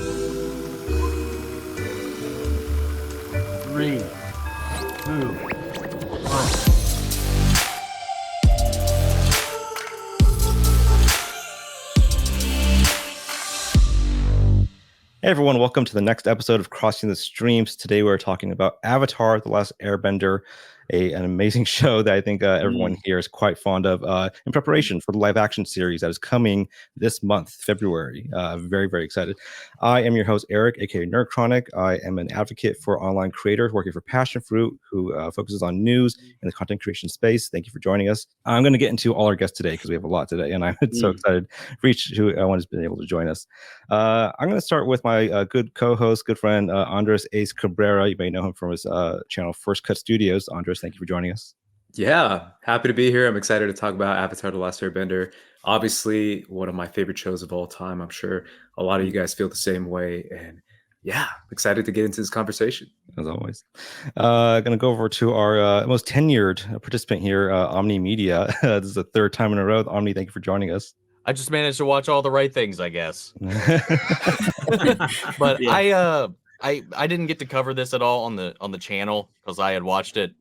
3, 2, 1. Hey everyone, welcome to the next episode of Crossing the Streams. Today we're talking about Avatar: The Last Airbender, an amazing show that I think everyone here is quite fond of in preparation for the live action series that is coming this month, February. Very, very excited. I am your host, Eric, aka Nerd Chronic. I am an advocate for online creators working for Passionfruit, who focuses on news in the content creation space. Thank you for joining us. I'm going to get into all our guests today because we have a lot today, and I'm so excited for each who has been able to join us. I'm going to start with my good co-host, good friend, Andres Ace Cabrera. You may know him from his channel, First Cut Studios. Andres, thank you for joining us. Yeah, happy to be here. I'm excited to talk about Avatar: The Last Airbender. Obviously, one of my favorite shows of all time. I'm sure a lot of you guys feel the same way. And yeah, excited to get into this conversation. As always. Going to go over to our most tenured participant here, Omni Media. This is the third time in a row. Omni, thank you for joining us. I just managed to watch all the right things, I guess. But Yeah. I didn't get to cover this at all on the channel because I had watched it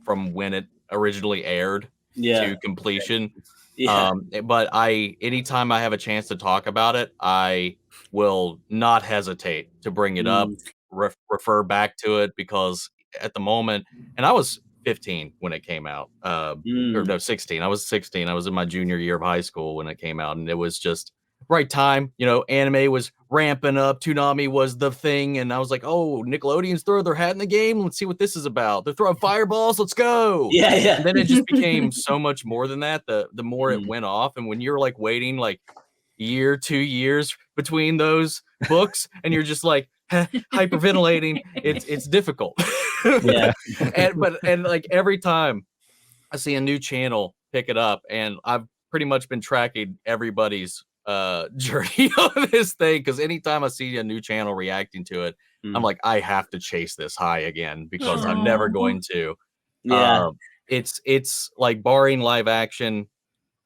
from when it originally aired to completion. Yeah. But anytime I have a chance to talk about it, I will not hesitate to bring it up, refer back to it, because at the moment, and I was 15 when it came out, or no, 16. I was 16. I was in my junior year of high school when it came out, and it was just right time. You know, anime was ramping up. Toonami was the thing, and I was like, "Oh, Nickelodeon's throwing their hat in the game. Let's see what this is about. They're throwing fireballs. Let's go!" Yeah. And then it just became so much more than that. The more it went off, and when you're like waiting like year, 2 years between those books, and you're just like hyperventilating, it's difficult. Yeah. and like every time I see a new channel pick it up, and I've pretty much been tracking everybody's journey on this thing, because anytime I see a new channel reacting to it, I'm like, I have to chase this high again, because I'm never going to. Yeah. It's like, barring live action,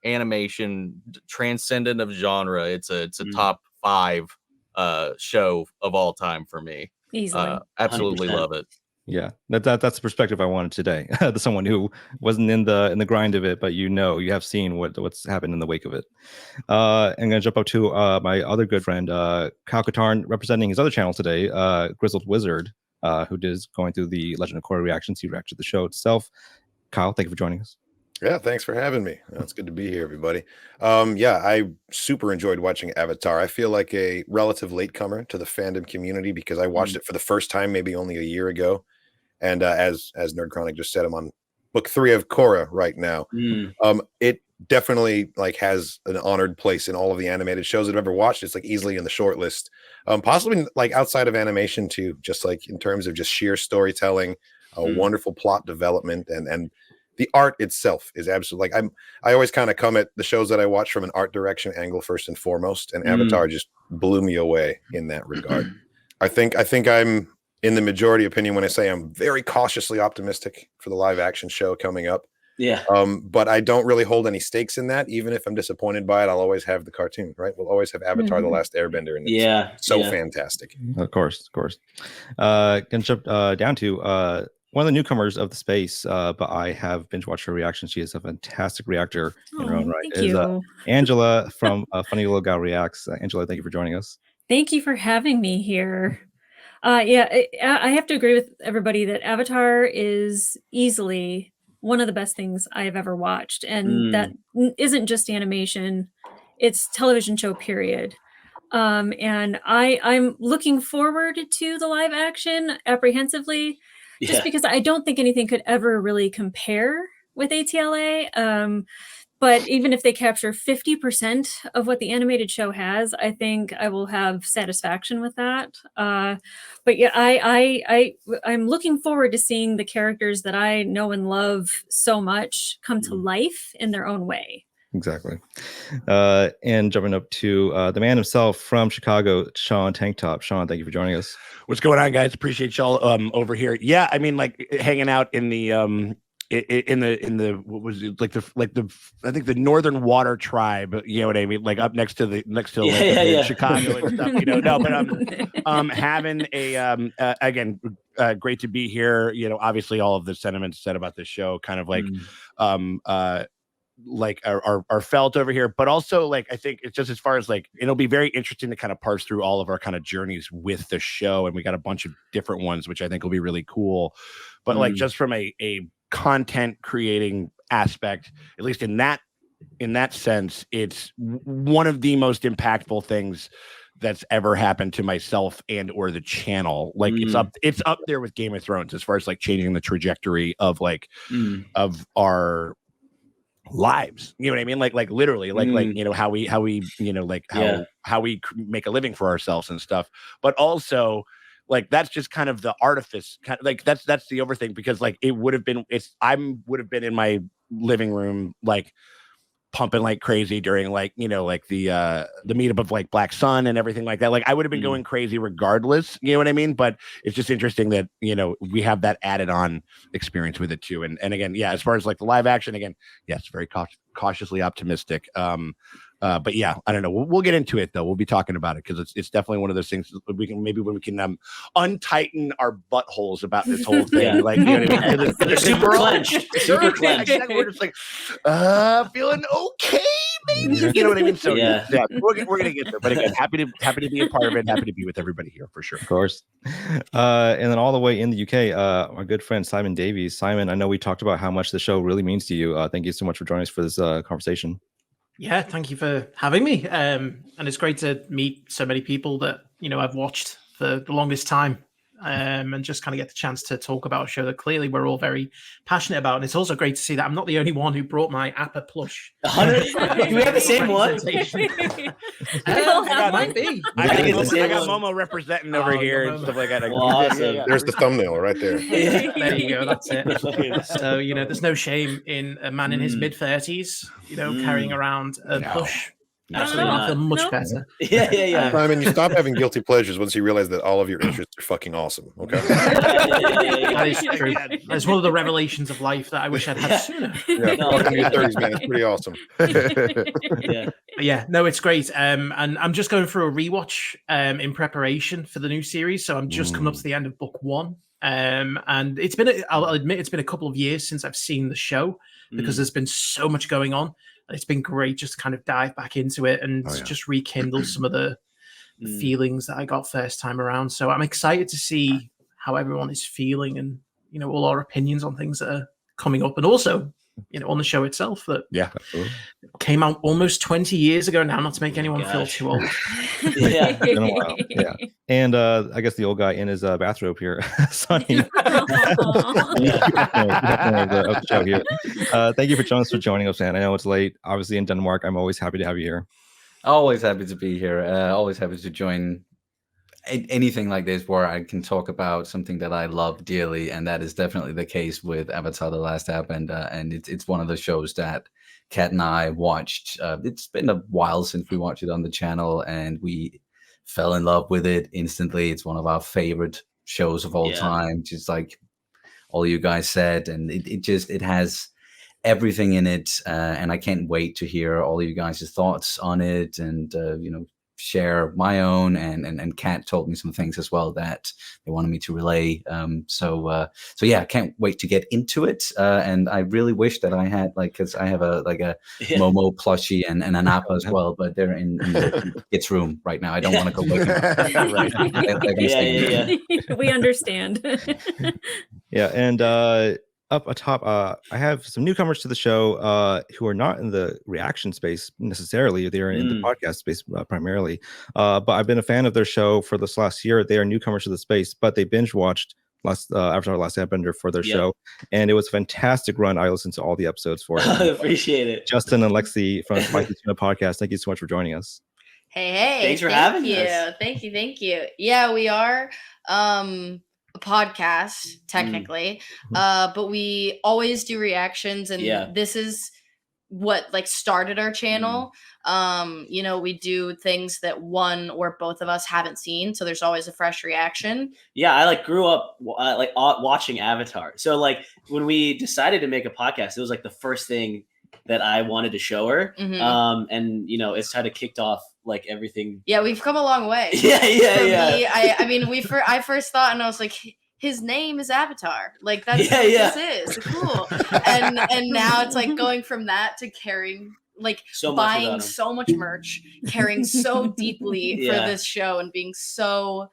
animation, transcendent of genre, it's a top 5 show of all time for me. Easily. Absolutely 100%. love it. Yeah, that's the perspective I wanted today. Someone who wasn't in the grind of it, but you have seen what's happened in the wake of it. I'm gonna jump up to my other good friend, Kyle Katarn, representing his other channel today, Grizzled Wizard, who is going through the Legend of Korra reactions. He reacted to the show itself. Kyle, thank you for joining us. Yeah, thanks for having me. It's good to be here, everybody. Yeah, I super enjoyed watching Avatar. I feel like a relative latecomer to the fandom community because I watched it for the first time maybe only a year ago. And as Nerd Chronic just said, I'm on book 3 of Korra right now. It definitely like has an honored place in all of the animated shows I've ever watched. It's like easily in the short list, possibly like outside of animation too, just like in terms of just sheer storytelling, wonderful plot development, and the art itself is absolutely like I always kind of come at the shows that I watch from an art direction angle first and foremost, and Avatar just blew me away in that regard. I think I'm in the majority opinion when I say I'm very cautiously optimistic for the live action show coming up. Yeah. But I don't really hold any stakes in that. Even if I'm disappointed by it, I'll always have the cartoon, right? We'll always have Avatar: The Last Airbender, and it's so fantastic. Of course. Gonna jump down to one of the newcomers of the space, but I have binge watched her reaction. She is a fantastic reactor in her own right. Thank you. Angela from Funny Little Gal Reacts. Angela, thank you for joining us. Thank you for having me here. I have to agree with everybody that Avatar is easily one of the best things I've ever watched. And that isn't just animation, it's television show, period. And I'm looking forward to the live action apprehensively, just because I don't think anything could ever really compare with ATLA. But even if they capture 50% of what the animated show has, I think I will have satisfaction with that. But yeah, I'm looking forward to seeing the characters that I know and love so much come to life in their own way. Exactly. And jumping up to the man himself from Chicago, Sean Tank Top. Sean, thank you for joining us. What's going on, guys? Appreciate y'all over here. Yeah, I mean, like hanging out in the in the what was it, like the I think the Northern Water Tribe, you know what I mean, like up next to Chicago and stuff, you know. No, but having a again, great to be here. You know, obviously all of the sentiments said about this show kind of like are felt over here, but also like I think it's just as far as like it'll be very interesting to kind of parse through all of our kind of journeys with the show, and we got a bunch of different ones which I think will be really cool. But like just from a content creating aspect, at least in that sense, it's one of the most impactful things that's ever happened to myself and or the channel. Like it's up there with Game of Thrones as far as like changing the trajectory of like of our lives, you know what I mean, like literally like you know how we you know like how we make a living for ourselves and stuff. But also like that's just kind of the artifice, kind of like that's the other thing, because like it would have been I would have been in my living room like pumping like crazy during like, you know, like the meetup of like Black Sun and everything like that. Like I would have been going crazy regardless, you know what I mean? But it's just interesting that, you know, we have that added on experience with it too. And again, yeah, as far as like the live action, again, yes, very cautiously optimistic. But yeah, I don't know. We'll get into it though. We'll be talking about it because it's definitely one of those things we can maybe when we can untighten our buttholes about this whole thing. Like, you know what I mean? They're super clenched. Super clenched. Exactly. We're just like feeling okay, maybe. You know what I mean? So yeah, we're gonna get there. But again, happy to be a part of it. Happy to be with everybody here for sure. Of course. And then all the way in the UK, our good friend Simon Davies. Simon, I know we talked about how much the show really means to you. Thank you so much for joining us for this conversation. Yeah, thank you for having me. And it's great to meet so many people that, you know, I've watched for the longest time. And just kind of get the chance to talk about a show that clearly we're all very passionate about. And it's also great to see that I'm not the only one who brought my Appa plush. Do we have the same one? Might be. I got Momo representing over here and stuff like that. Awesome. There's the thumbnail right there. There you go. That's it. So, you know, there's no shame in a man in his mid-30s, you know, carrying around a plush. Absolutely, I feel much better. Yeah. Simon, you stop having guilty pleasures once you realize that all of your interests are fucking awesome. Okay. That is true. It's one of the revelations of life that I wish I'd had sooner. Yeah, in your 30s, man, it's pretty awesome. Yeah, no, it's great. And I'm just going through a rewatch in preparation for the new series. So I'm just coming up to the end of book 1. And it's been, I'll admit, it's been a couple of years since I've seen the show because there's been so much going on. It's been great just to kind of dive back into it and just rekindle some of the feelings that I got first time around. So I'm excited to see how everyone is feeling and, you know, all our opinions on things that are coming up. And also, you know, on the show itself that came out almost 20 years ago now, not to make anyone feel too old. Been a while. Yeah. And I guess the old guy in his bathrobe here, Sonny. Definitely the show here. Thank you for joining us, man. I know it's late. Obviously in Denmark, I'm always happy to have you here. Always happy to be here. Always happy to join anything like this where I can talk about something that I love dearly, and that is definitely the case with Avatar: The Last Airbender, and it's one of the shows that Kat and I watched. It's been a while since we watched it on the channel, and we fell in love with it instantly. It's one of our favorite shows of all time, just like all you guys said, and it has everything in it, and I can't wait to hear all of you guys' thoughts on it, and you know, share my own, and Kat told me some things as well that they wanted me to relay. So yeah, I can't wait to get into it. And I really wish that I had because I have a Momo plushie and an Appa as well, but they're in the kids' room right now. I don't want to go wake them up. We understand. Yeah, and up atop, I have some newcomers to the show who are not in the reaction space necessarily. They are in the podcast space primarily. But I've been a fan of their show for this last year. They are newcomers to the space, but they binge watched Avatar: Last Airbender for their show, and it was a fantastic run. I listened to all the episodes for it. I appreciate it. Justin and Lexi from Spicy Tuna Podcast, thank you so much for joining us. Hey, thanks for having us. Thank you. Yeah, we are a podcast technically, but we always do reactions, and this is what like started our channel. You know, we do things that one or both of us haven't seen, so there's always a fresh reaction. Yeah, I like grew up like watching Avatar. So like when we decided to make a podcast, it was like the first thing that I wanted to show her. And you know, it's kind of kicked off like everything. Yeah, we've come a long way. Yeah. I mean, I first thought, and I was like, his name is Avatar. Like that's what this is. Cool. And now it's like going from that to caring, like buying so much merch, caring so deeply for this show, and being so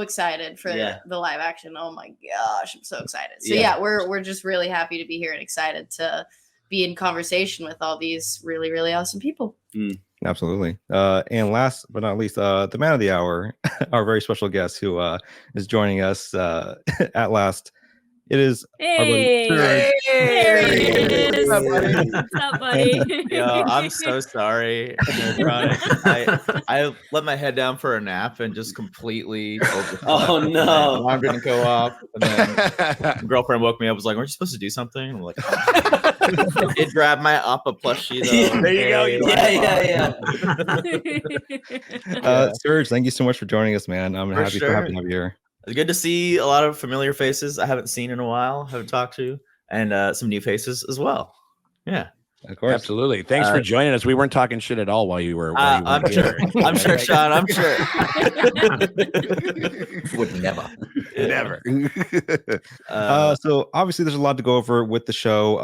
excited for the live action. Oh my gosh, I'm so excited. So yeah, we're just really happy to be here and excited to be in conversation with all these really, really awesome people. Absolutely. And last but not least, the man of the hour, our very special guest who is joining us at last. It is our buddy. There he is. What's up, buddy? Yo, I'm so sorry. I let my head down for a nap and just completely Oh no! Alarm didn't go off, and then my girlfriend woke me up. Was like, "Aren't you supposed to do something?" I'm like, it grabbed my Appa plushie though. There you go. Yeah. Serge, thank you so much for joining us, man. I'm happy to have you here. It's good to see a lot of familiar faces I haven't seen in a while, haven't talked to, and some new faces as well. Yeah, of course, absolutely. Thanks for joining us. We weren't talking shit at all while you were. I'm sure. I'm sure, Sean. I'm sure. Would never. So obviously, there's a lot to go over with the show.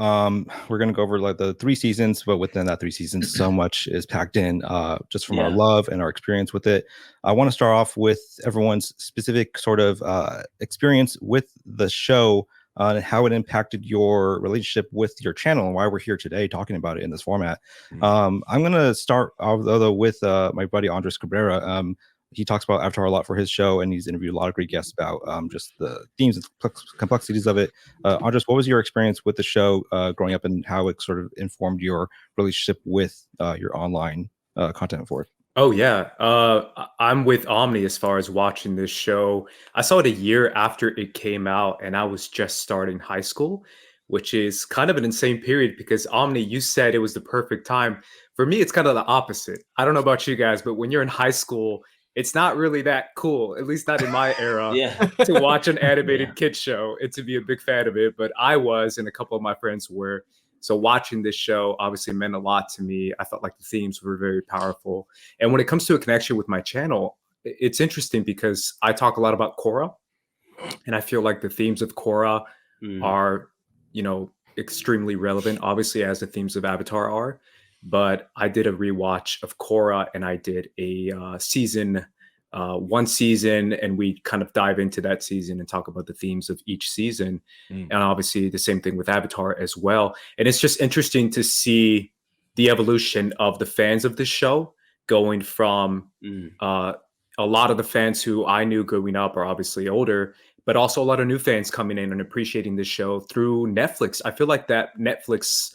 We're going to go over like the 3 seasons, but within that 3 seasons, so much is packed in. Just from our love and our experience with it. I want to start off with everyone's specific sort of experience with the show. And how it impacted your relationship with your channel and why we're here today talking about it in this format. I'm going to start although with my buddy Andres Cabrera. He talks about Avatar a lot for his show, and he's interviewed a lot of great guests about just the themes and complexities of it. Andres, what was your experience with the show growing up, and how it sort of informed your relationship with your online content for it? Oh yeah, I'm with Omni as far as watching this show. I saw it a year after it came out, and I was just starting high school, which is kind of an insane period because Omni, you said it was the perfect time. For me, it's kind of the opposite. I don't know about you guys, but when you're in high school, it's not really that cool, at least not in my era, to watch an animated kids show and to be a big fan of it. But I was, and a couple of my friends were. So watching this show obviously meant a lot to me. I felt like the themes were very powerful. And when it comes to a connection with my channel, it's interesting because I talk a lot about Korra. And I feel like the themes of Korra are, you know, extremely relevant, obviously, as the themes of Avatar are. But I did a rewatch of Korra, and I did a one season, and we kind of dive into that season and talk about the themes of each season. And obviously the same thing with Avatar as well. And it's just interesting to see the evolution of the fans of the show, going from a lot of the fans who I knew growing up are obviously older, but also a lot of new fans coming in and appreciating the show through Netflix. I feel like that Netflix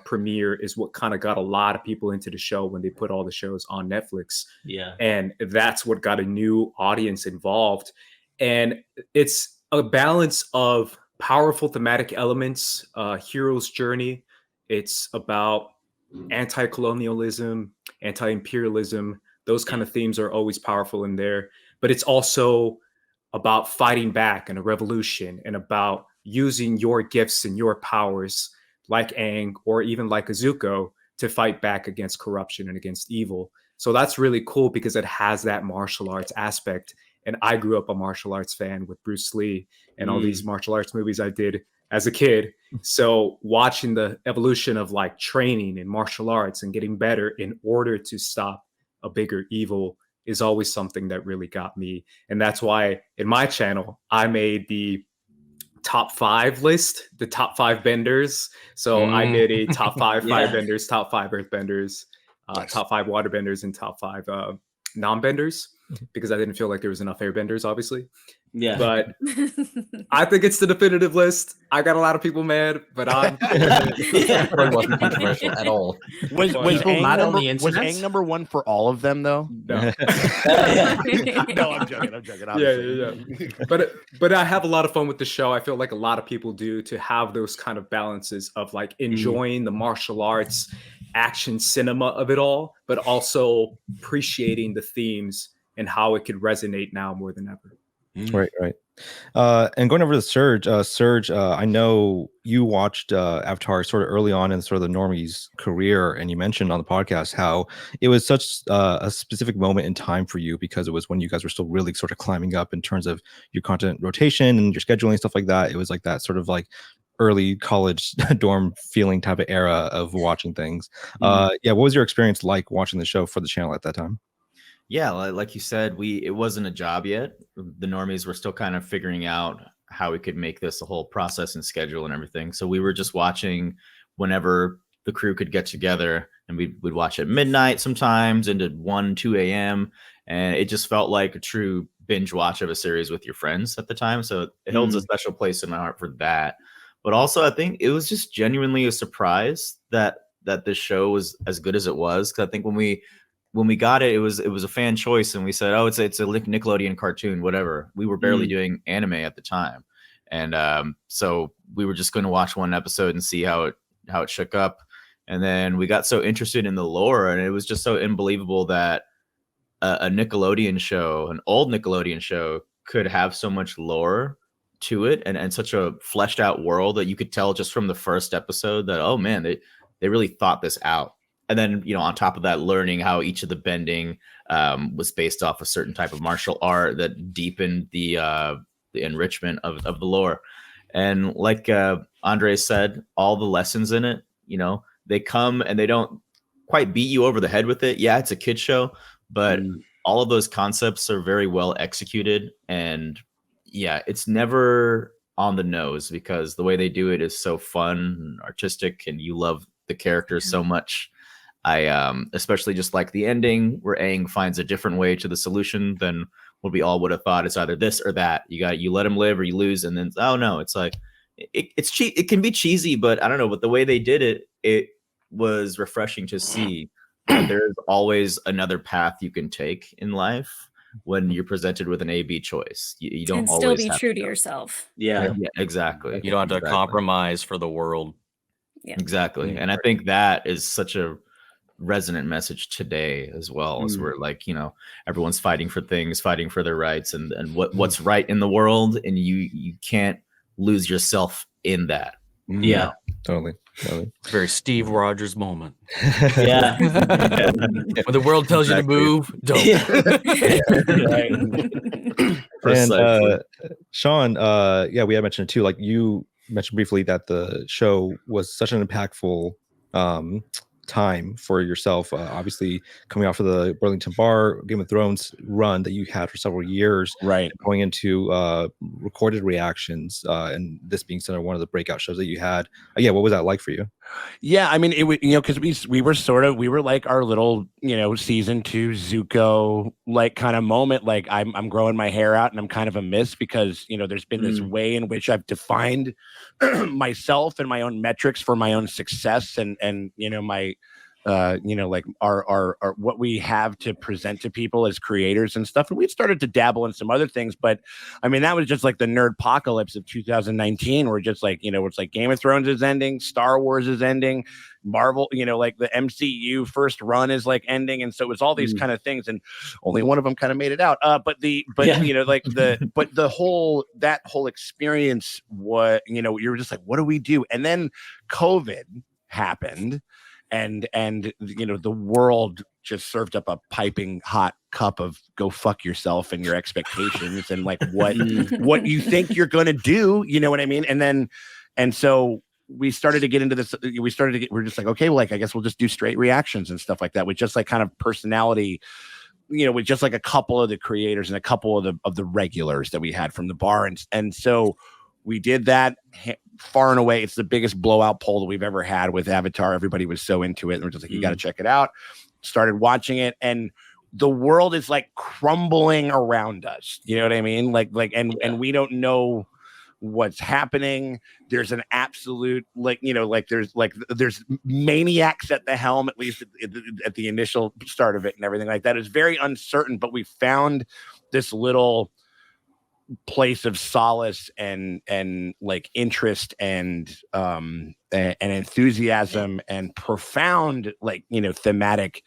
premiere is what kind of got a lot of people into the show when they put all the shows on Netflix. And that's what got a new audience involved. And it's a balance of powerful thematic elements, hero's journey. It's about anti-colonialism, anti-imperialism. Those kind of themes are always powerful in there. But it's also about fighting back and a revolution, and about using your gifts and your powers, like Aang or even like Zuko, to fight back against corruption and against evil. So that's really cool because it has that martial arts aspect. And I grew up a martial arts fan with Bruce Lee and all these martial arts movies I did as a kid. So watching the evolution of like training in martial arts and getting better in order to stop a bigger evil is always something that really got me. And that's why in my channel, I made the top 5 list, the top 5 benders. So I did a top 5 firebenders, top 5 earthbenders, top 5 waterbenders, and top 5 non-benders. because I didn't feel like there was enough Airbenders, obviously. Yeah. But I think it's the definitive list. I got a lot of people mad, but I'm. It wasn't controversial at all. Was People Aang mad on number, the was internet? Aang number one for all of them though? No. No, I'm joking. Yeah. But I have a lot of fun with the show. I feel like a lot of people do, to have those kind of balances of like enjoying the martial arts, action cinema of it all, but also appreciating the themes and how it could resonate now more than ever. Right. And going over to Serge, I know you watched Avatar sort of early on in sort of the normies career, and you mentioned on the podcast how it was such a specific moment in time for you, because it was when you guys were still really sort of climbing up in terms of your content rotation and your scheduling, stuff like that. It was like that sort of like early college dorm feeling type of era of watching things. What was your experience like watching the show for the channel at that time? Yeah, like you said, it wasn't a job yet. The normies were still kind of figuring out how we could make this a whole process and schedule and everything. So we were just watching whenever the crew could get together, and we'd watch at midnight sometimes into 1, 2 a.m. And it just felt like a true binge watch of a series with your friends at the time. So it holds a special place in my heart for that. But also, I think it was just genuinely a surprise that this show was as good as it was. Because I think when we got it, it was a fan choice, and we said, oh, it's a Nickelodeon cartoon, whatever. We were barely doing anime at the time, and so we were just going to watch one episode and see how it shook up. And then we got so interested in the lore, and it was just so unbelievable that a Nickelodeon show, an old Nickelodeon show, could have so much lore to it, and such a fleshed out world that you could tell just from the first episode that, oh man, they really thought this out. And then, on top of that, learning how each of the bending was based off a certain type of martial art that deepened the enrichment of the lore. And like Andre said, all the lessons in it, they come and they don't quite beat you over the head with it. Yeah, it's a kid's show, but all of those concepts are very well executed. And yeah, it's never on the nose, because the way they do it is so fun and artistic, and you love the characters so much. I especially just like the ending where Aang finds a different way to the solution than what we all would have thought. It's either this or that. You let him live or you lose, and then oh no, it's like it can be cheesy, but I don't know. But the way they did it, it was refreshing to see. There's always another path you can take in life when you're presented with an A/B choice. You don't and always still be have true to yourself. Yeah, exactly. You don't have to compromise for the world. Yeah. Exactly. And I think that is such a resonant message today as well, as we're like, everyone's fighting for things, fighting for their rights, and what's right in the world, and you can't lose yourself in that. Yeah, totally. Very Steve Rogers moment. Yeah. When the world tells you to move, don't. And Sean, we had mentioned too, like you mentioned briefly that the show was such an impactful time for yourself, obviously coming off of the Burlington Bar Game of Thrones run that you had for several years, right, going into recorded reactions, and this being sort of one of the breakout shows that you had. What was that like for you? Yeah, I mean, it was, because we were like our little, season 2 Zuko like kind of moment. Like I'm growing my hair out and I'm kind of a miss, because there's been this way in which I've defined myself and my own metrics for my own success, and my like our what we have to present to people as creators and stuff. And we started to dabble in some other things, but I mean, that was just like the nerd apocalypse of 2019. We're just like, it's like Game of Thrones is ending, Star Wars is ending, Marvel, like the MCU first run is like ending. And so it was all these kind of things, and only one of them kind of made it out. But the whole experience, what, you were just like, what do we do? And then COVID happened. And the world just served up a piping hot cup of go fuck yourself and your expectations and like what you think you're gonna do, you know what I mean? And so we started to get into this. We're just like, okay, well, like I guess we'll just do straight reactions and stuff like that, with just like kind of personality, with just like a couple of the creators and a couple of the regulars that we had from the bar, and so we did that. Far and away, it's the biggest blowout poll that we've ever had with Avatar. Everybody was so into it, and we're just like, you got to check it out. Started watching it, and the world is like crumbling around us. You know what I mean? And we don't know what's happening. There's an absolute there's maniacs at the helm, at least at the initial start of it and everything like that. It's very uncertain, but we found this little place of solace and like interest and enthusiasm and profound thematic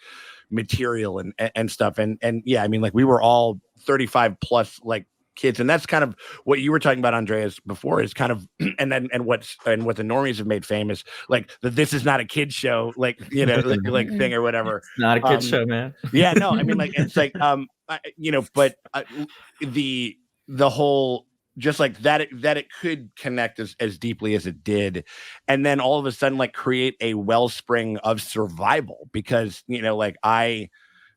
material and stuff. And yeah, I mean, like we were all 35 plus like kids, and that's kind of what you were talking about, Andreas, before, is kind of and what the normies have made famous, like this is not a kid's show, like thing or whatever. It's not a kid's show, man. Yeah, no, I mean, like it's like but the whole just like that it could connect as deeply as it did, and then all of a sudden like create a wellspring of survival, because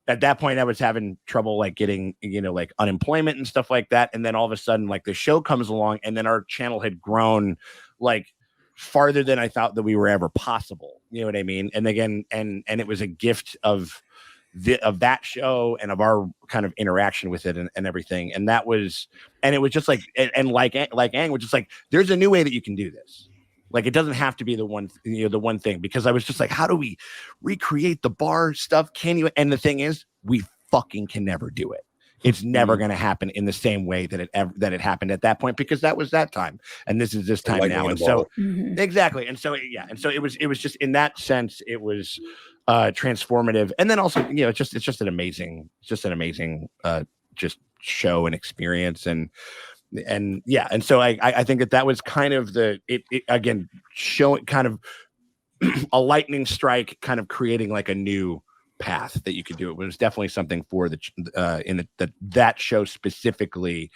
at that point I was having trouble like getting like unemployment and stuff like that, and then all of a sudden like the show comes along, and then our channel had grown like farther than I thought that we were ever possible. You know what I mean? And again, and it was a gift of that show and of our kind of interaction with it and everything. And that was, and it was just like, and like Ang was just like, there's a new way that you can do this. Like, it doesn't have to be the one thing, because I was just like, how do we recreate the bar stuff? Can you? And the thing is, we fucking can never do it. It's never going to happen in the same way that it happened at that point, because that was that time, and this is this time now. And so exactly. And so, yeah. And so it was just, in that sense, it was transformative. And then also, it's just an amazing just show and experience. And yeah. And so I think that was kind of it again, showing kind of a lightning strike, kind of creating like a new path that you could do. It was definitely something for that show specifically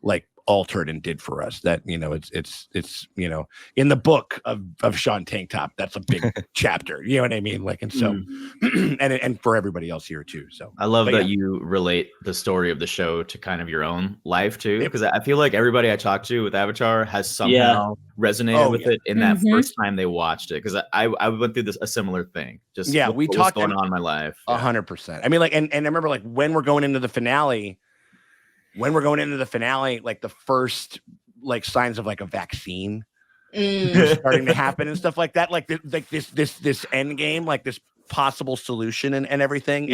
like altered and did for us, that it's in the book of Sean Tank Top, that's a big chapter, you know what I mean, like, and so and for everybody else here too. So I love that you relate the story of the show to kind of your own life too, because I feel like everybody I talked to with Avatar has somehow resonated with it in that first time they watched it, because I went through a similar thing, just we talked going on in my life 100%. I mean, like, and I remember like when we're going into the finale, like the first like signs of like a vaccine starting to happen and stuff like that, like this end game, like this possible solution and everything.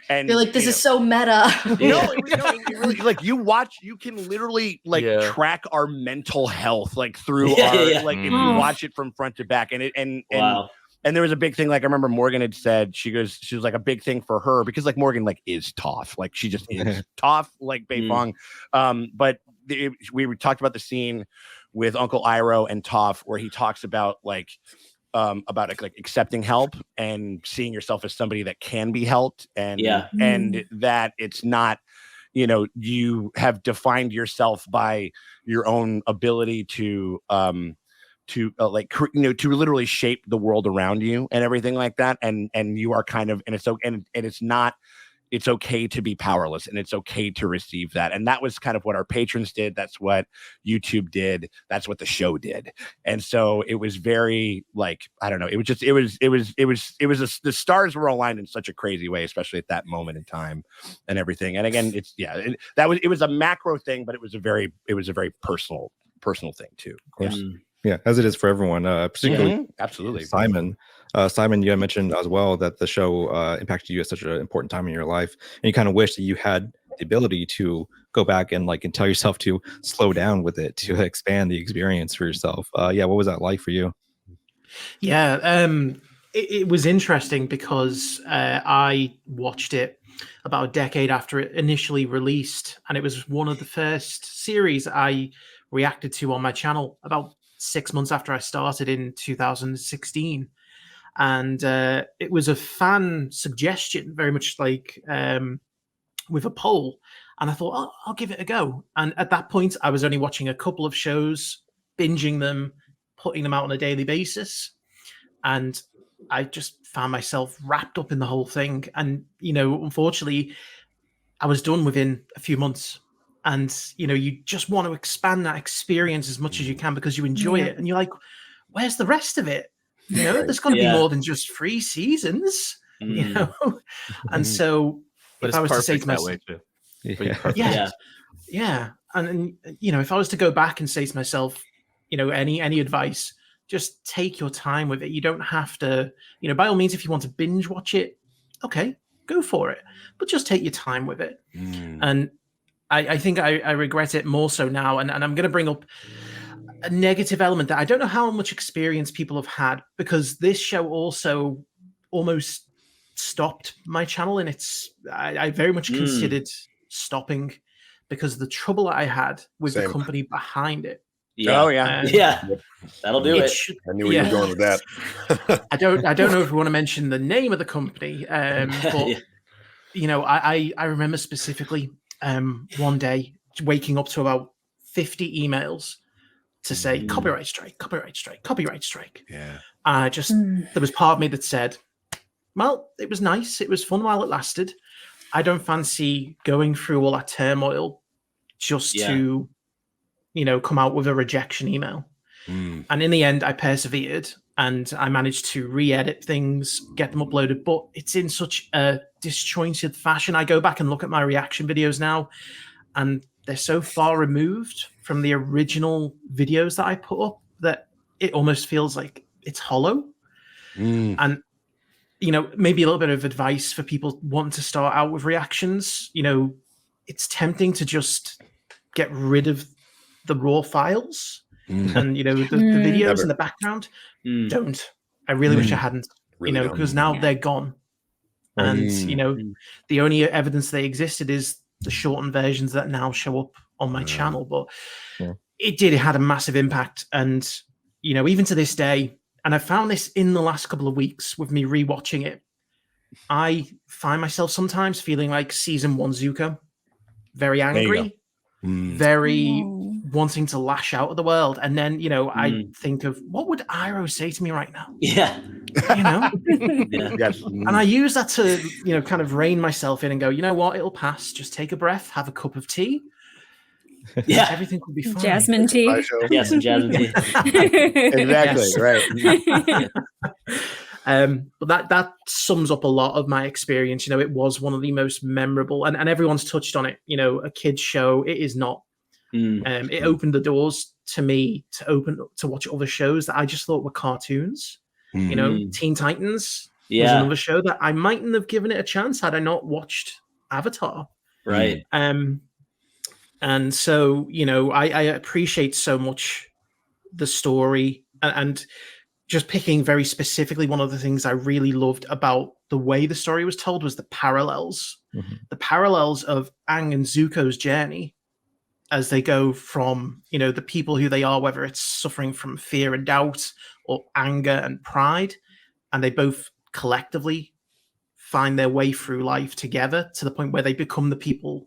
And you're like, this is so meta. It really, like, you can literally like track our mental health like through our like, if you watch it from front to back, and wow. And there was a big thing, like I remember Morgan had said, she was like, a big thing for her, because like Morgan like is Toph, like she just is Toph, like Beifong. But we talked about the scene with Uncle Iroh and Toph, where he talks about like accepting help and seeing yourself as somebody that can be helped, and that it's not, you have defined yourself by your own ability to literally shape the world around you and everything like that, and you are kind of, and it's okay to be powerless, and it's okay to receive that. And that was kind of what our patrons did. That's what YouTube did. That's what the show did. And so it was very like, I don't know, the stars were aligned in such a crazy way, especially at that moment in time and everything. And again, it was a macro thing, but it was a very personal thing too, of course. Yeah, as it is for everyone, particularly absolutely. Simon, you had mentioned as well that the show impacted you at such an important time in your life, and you kind of wish that you had the ability to go back and tell yourself to slow down with it, to expand the experience for yourself. What was that like for you? Yeah, it was interesting, because I watched it about a decade after it initially released, and it was one of the first series I reacted to on my channel about 6 months after I started in 2016. And it was a fan suggestion, very much like with a poll. And I thought, I'll give it a go. And at that point, I was only watching a couple of shows, binging them, putting them out on a daily basis. And I just found myself wrapped up in the whole thing. And, unfortunately, I was done within a few months. And, you just want to expand that experience as much as you can, because you enjoy it. And you're like, where's the rest of it? There's got to be more than just 3 seasons, And so But if it's I was to say perfect to that myself, way too. yeah, and you know, if I was to go back and say to myself, you know, any advice, just take your time with it. You don't have to, you know, by all means, if you want to binge watch it, okay, go for it, but just take your time with it. And I think I regret it more so now, and I'm going to bring up a negative element that I don't know how much experience people have had, because this show also almost stopped my channel, and I very much considered stopping because of the trouble I had with the company behind it. Oh yeah, that'll do it. I knew where you were going with that. I don't know if we want to mention the name of the company, but you know, I remember specifically one day waking up to about 50 emails to say copyright strike, copyright strike, copyright strike. Yeah. There was part of me that said, well, it was nice, it was fun while it lasted. I don't fancy going through all that turmoil just to, you know, come out with a rejection email. And in the end, I persevered and I managed to re-edit things, get them uploaded, but it's in such a disjointed fashion. I go back and look at my reaction videos now, and they're so far removed from the original videos that I put up that it almost feels like it's hollow. And, you know, maybe a little bit of advice for people wanting to start out with reactions. You know, it's tempting to just get rid of the raw files and, you know, the videos in the background. Don't. I really wish I hadn't, you know, because now they're gone. And, you know, the only evidence they existed is the shortened versions that now show up on my channel. But it had a massive impact. And, you know, even to this day, and I found this in the last couple of weeks with me rewatching it, I find myself sometimes feeling like season 1 Zuko, very angry, very wanting to lash out at the world. And then, you know, I think of, what would Iroh say to me right now? Yeah. You know? Yes. And I use that to, you know, kind of rein myself in and go, you know what, it'll pass. Just take a breath, have a cup of tea. Yeah. Everything will be fine. Jasmine tea. Yeah, some jasmine tea. Exactly. Right. But that sums up a lot of my experience. You know, it was one of the most memorable, and everyone's touched on it. You know, a kid's show, it is not. It opened the doors to me to watch other shows that I just thought were cartoons. You know, Teen Titans was another show that I mightn't have given it a chance had I not watched Avatar. Right. And so, you know, I appreciate so much the story, and just picking very specifically, one of the things I really loved about the way the story was told was the parallels of Aang and Zuko's journey as they go from, you know, the people who they are, whether it's suffering from fear and doubt or anger and pride, and they both collectively find their way through life together to the point where they become the people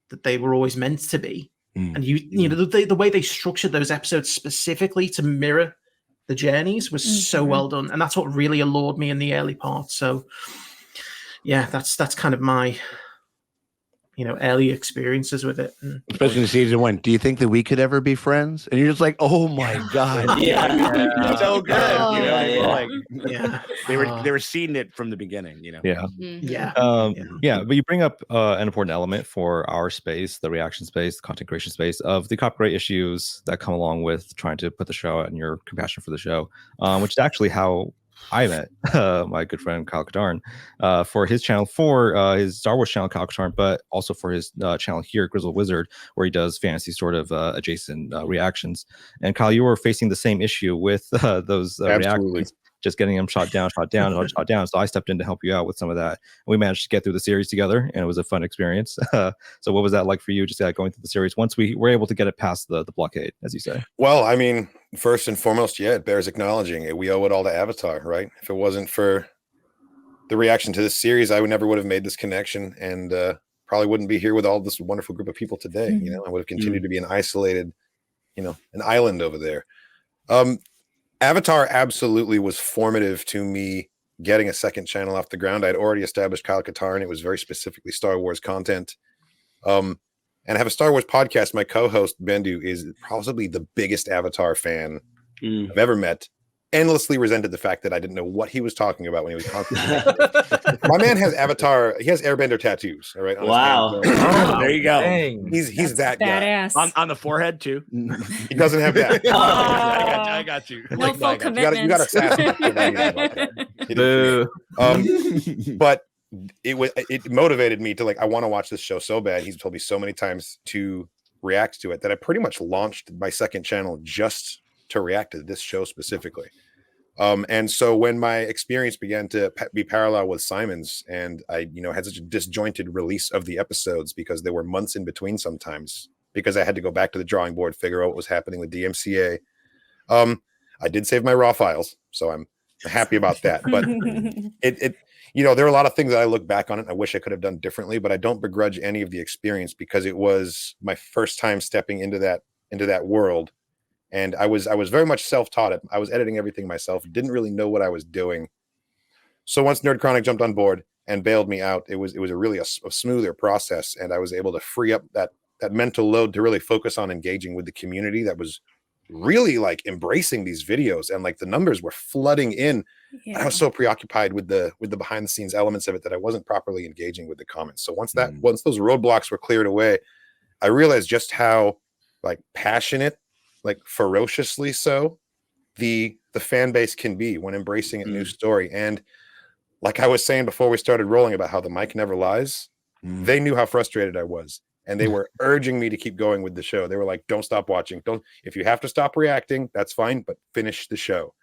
that they were always meant to be. And you know, the way they structured those episodes specifically to mirror the journeys was so well done, and that's what really allured me in the early part. So yeah, that's kind of my, you know, early experiences with it. Especially in season 1. Do you think that we could ever be friends? And you're just like, oh my god, so good. You know, they were seeing it from the beginning. You know, but you bring up an important element for our space, the reaction space, the content creation space, of the copyright issues that come along with trying to put the show out and your compassion for the show, which is actually how I met my good friend Kyle Katarn for his channel, for his Star Wars channel, Kyle Katarn, but also for his channel here, Grizzled Wizard, where he does fantasy sort of adjacent reactions. And Kyle, you were facing the same issue with those reactions, just getting them shot down. So I stepped in to help you out with some of that. And we managed to get through the series together, and it was a fun experience. So what was that like for you, just going through the series once we were able to get it past the blockade, as you say? Well, I mean, first and foremost, it bears acknowledging it. We owe it all to Avatar, right? If it wasn't for the reaction to this series, I never would have made this connection, and probably wouldn't be here with all this wonderful group of people today. You know, I would have continued to be an isolated, you know, an island over there. Avatar absolutely was formative to me getting a second channel off the ground. I'd already established Kyle Katarn, and it was very specifically Star Wars content. And I have a Star Wars podcast. My co-host Bendu is probably the biggest Avatar fan I've ever met. endlessly resented the fact that I didn't know what he was talking about when he was constantly. My man has Avatar. He has Airbender tattoos. All right. On Wow. his hands. There you go. Dang. He's that guy. Badass. On the forehead too. He doesn't have that. I got you. No Like, full I got you. commitment. You got assassin. Boo. But it motivated me to like, I want to watch this show so bad. He's told me so many times to react to it that I pretty much launched my second channel just to react to this show specifically. And so when my experience began to be parallel with Simon's, and I, had such a disjointed release of the episodes because there were months in between sometimes, because I had to go back to the drawing board, figure out what was happening with DMCA. I did save my raw files, so I'm happy about that. But there are a lot of things that I look back on it and I wish I could have done differently, but I don't begrudge any of the experience because it was my first time stepping into that world. And I was very much self-taught. I was editing everything myself, didn't really know what I was doing. So once Nerd Chronic jumped on board and bailed me out, it was a smoother process, and I was able to free up that mental load to really focus on engaging with the community that was really like embracing these videos, and like the numbers were flooding in. Yeah. I was so preoccupied with the behind the scenes elements of it that I wasn't properly engaging with the comments. So once those roadblocks were cleared away, I realized just how like passionate, like ferociously so, the fan base can be when embracing a new story. And like I was saying before we started rolling about how the mic never lies, they knew how frustrated I was, and they were urging me to keep going with the show. They were like, don't stop watching. If you have to stop reacting, that's fine, but finish the show.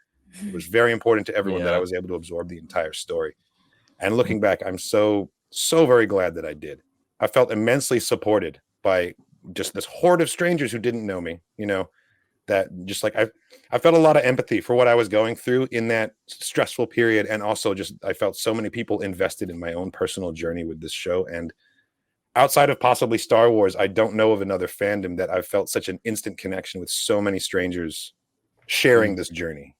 It was very important to everyone that I was able to absorb the entire story. And looking back, I'm so very glad that I did. I felt immensely supported by just this horde of strangers who didn't know me, that just like I felt a lot of empathy for what I was going through in that stressful period. And also just, I felt so many people invested in my own personal journey with this show. And outside of possibly Star Wars, I don't know of another fandom that I've felt such an instant connection with so many strangers sharing this journey,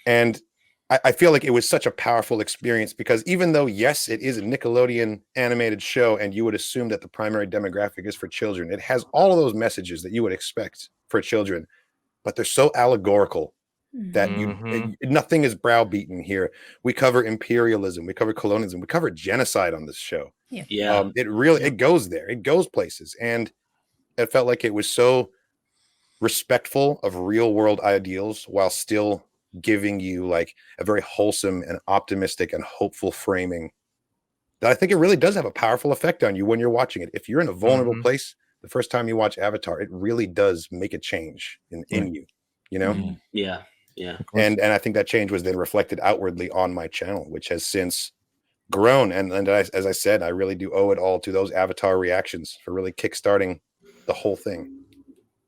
and I feel like it was such a powerful experience because even though, yes, it is a Nickelodeon animated show and you would assume that the primary demographic is for children, it has all of those messages that you would expect for children, but they're so allegorical that nothing is browbeaten here. We cover imperialism, we cover colonialism, we cover genocide on this show. It goes there, it goes places, and it felt like it was so respectful of real world ideals while still giving you like a very wholesome and optimistic and hopeful framing that I think it really does have a powerful effect on you when you're watching it. If you're in a vulnerable place the first time you watch Avatar, it really does make a change in you, Yeah. And I think that change was then reflected outwardly on my channel, which has since grown. And as I said, I really do owe it all to those Avatar reactions for really kickstarting the whole thing.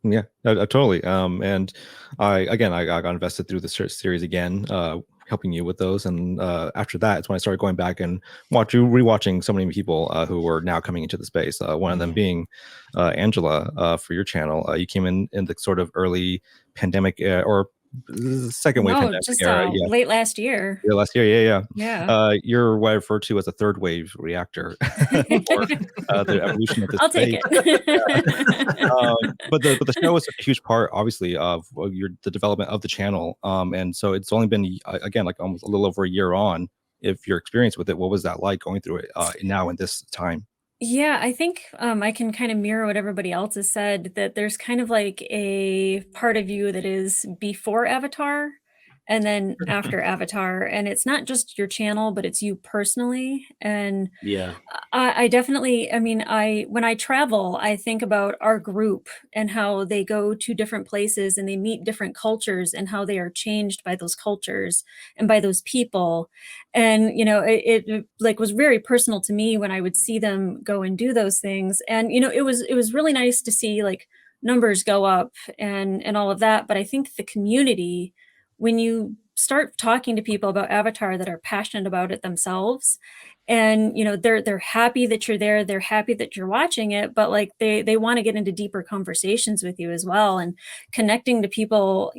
Yeah, totally. And I got invested through the series again, helping you with those. And after that, it's when I started going back and rewatching so many people who were now coming into the space. One of them being Angela for your channel. You came in the sort of early pandemic or second wave pandemic just era. late last year. Yeah, last year. Yeah. You're what I refer to as a third wave reactor for the evolution of this. I'll take it. But the show was a huge part, obviously, of the development of the channel. And so it's only been again like almost a little over a year on. If your experience with it, what was that like going through it now in this time? Yeah, I think I can kind of mirror what everybody else has said, that there's kind of like a part of you that is before Avatar and then after Avatar. And it's not just your channel, but it's you personally. And yeah, I definitely, when I travel, I think about our group and how they go to different places and they meet different cultures and how they are changed by those cultures and by those people. And, it like was very personal to me when I would see them go and do those things. And, it was really nice to see like numbers go up and all of that. But I think the community, when you start talking to people about Avatar that are passionate about it themselves, and they're happy that you're there, they're happy that you're watching it, but like they want to get into deeper conversations with you as well, and connecting to people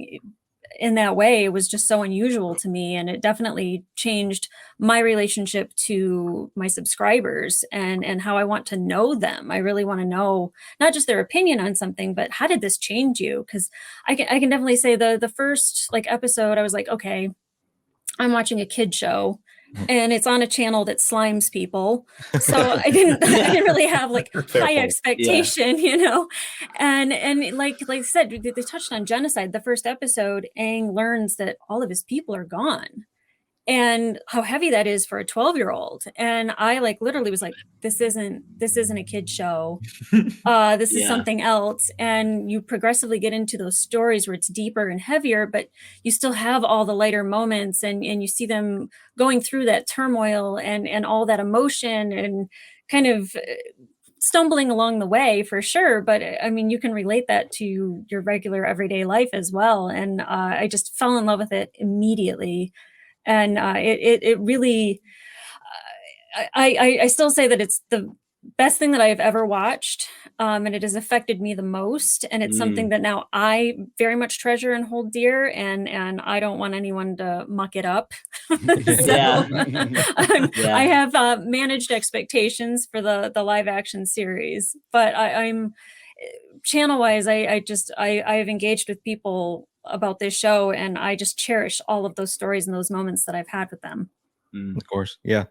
in that way was just so unusual to me, and it definitely changed my relationship to my subscribers and how I want to know them. I really want to know not just their opinion on something, but how did this change you? Because I can definitely say the first like episode, I was like, okay, I'm watching a kid show and it's on a channel that slimes people. So I didn't really have like high expectation, you know? And like I said, they touched on genocide. The first episode, Aang learns that all of his people are gone. And how heavy that is for a 12-year-old. And I like literally was like, this isn't a kid show. This is something else. And you progressively get into those stories where it's deeper and heavier, but you still have all the lighter moments, and you see them going through that turmoil and all that emotion and kind of stumbling along the way for sure. But I mean, you can relate that to your regular everyday life as well. And I just fell in love with it immediately. And it really, I still say that it's the best thing that I've ever watched, and it has affected me the most. And it's something that now I very much treasure and hold dear, and I don't want anyone to muck it up. I have managed expectations for the live action series, but I'm channel wise, I have engaged with people about this show, and I just cherish all of those stories and those moments that I've had with them. Of course, yeah.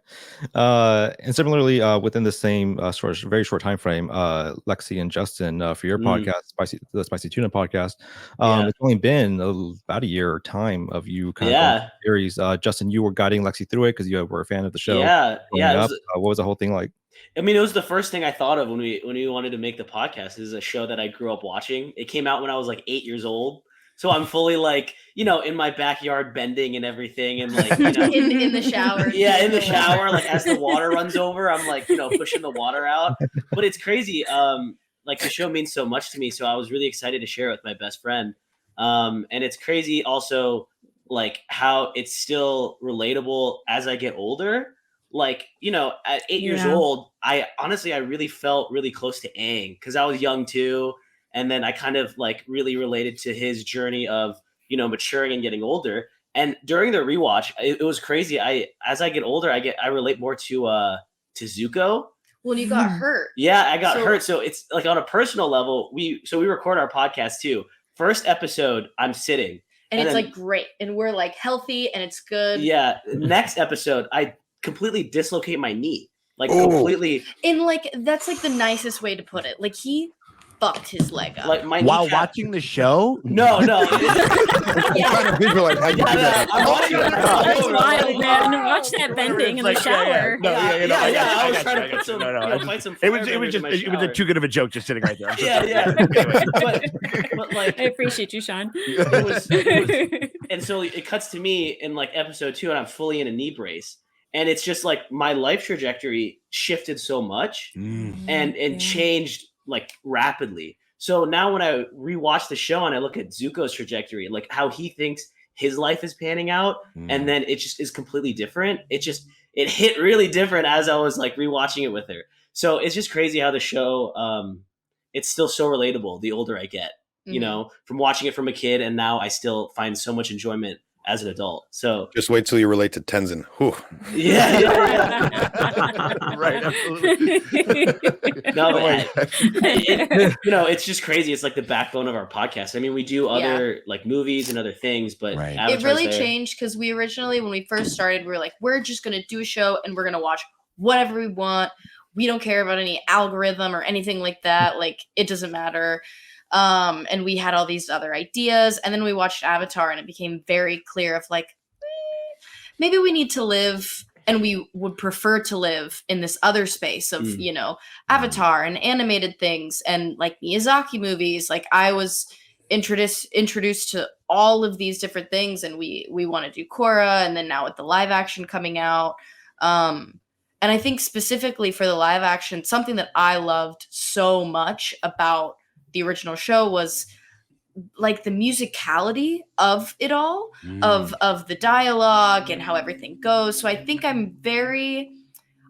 And similarly, within the same very short time frame, Lexi and Justin, for your podcast, the Spicy Tuna podcast, it's only been about a year time of you kind of going through the series. Justin, you were guiding Lexi through it because you were a fan of the show. What was the whole thing like? I mean, it was the first thing I thought of when we wanted to make the podcast. This is a show that I grew up watching. It came out when I was like 8 years old. So I'm fully like, you know, in my backyard bending and everything, and like, you know, in the shower. Yeah, in the shower, like as the water runs over, I'm like, you know, pushing the water out. But it's crazy. Like the show means so much to me, so I was really excited to share it with my best friend. And it's crazy also, like how it's still relatable as I get older. Like, you know, at 8 years old, I really felt really close to Aang because I was young too. And then I kind of like really related to his journey of, you know, maturing and getting older. And during the rewatch, it was crazy. As I get older, I relate more to Zuko. Well, you got hurt. Yeah, I got hurt. So it's like on a personal level, we record our podcast too. First episode, I'm sitting. And it's then, like great. And we're like healthy and it's good. Yeah. Next episode, I completely dislocate my knee. Like completely. And like that's like the nicest way to put it. Like he fucked his leg up. Like my while watching the show? No. Trying to visualize how you do that. That's wild, man. Watch that bending in the shower. I was trying to put some, find some. It was too good of a joke just sitting right there. Yeah. But like, I appreciate you, Sean. It was, and so it cuts to me in like episode 2, and I'm fully in a knee brace. And it's just like my life trajectory shifted so much and changed like rapidly. So now when I rewatch the show and I look at Zuko's trajectory, like how he thinks his life is panning out, and then it just is completely different. It hit really different as I was like rewatching it with her. So it's just crazy how the show, it's still so relatable the older I get, you know, from watching it from a kid, and now I still find so much enjoyment as an adult. So just wait till you relate to Tenzin. Whew. Yeah. Right. Absolutely. No, but you know, it's just crazy. It's like the backbone of our podcast. I mean, we do other like movies and other things, but it really changed because we originally, when we first started, we were like, we're just going to do a show and we're going to watch whatever we want. We don't care about any algorithm or anything like that. Like, it doesn't matter. And we had all these other ideas, and then we watched Avatar, and it became very clear of like, maybe we need to live, and we would prefer to live in this other space of, you know, Avatar and animated things and like Miyazaki movies. Like I was introduced to all of these different things, and we want to do Korra, and then now with the live action coming out. And I think specifically for the live action, something that I loved so much about the original show was like the musicality of it all, of the dialogue and how everything goes. So I think I'm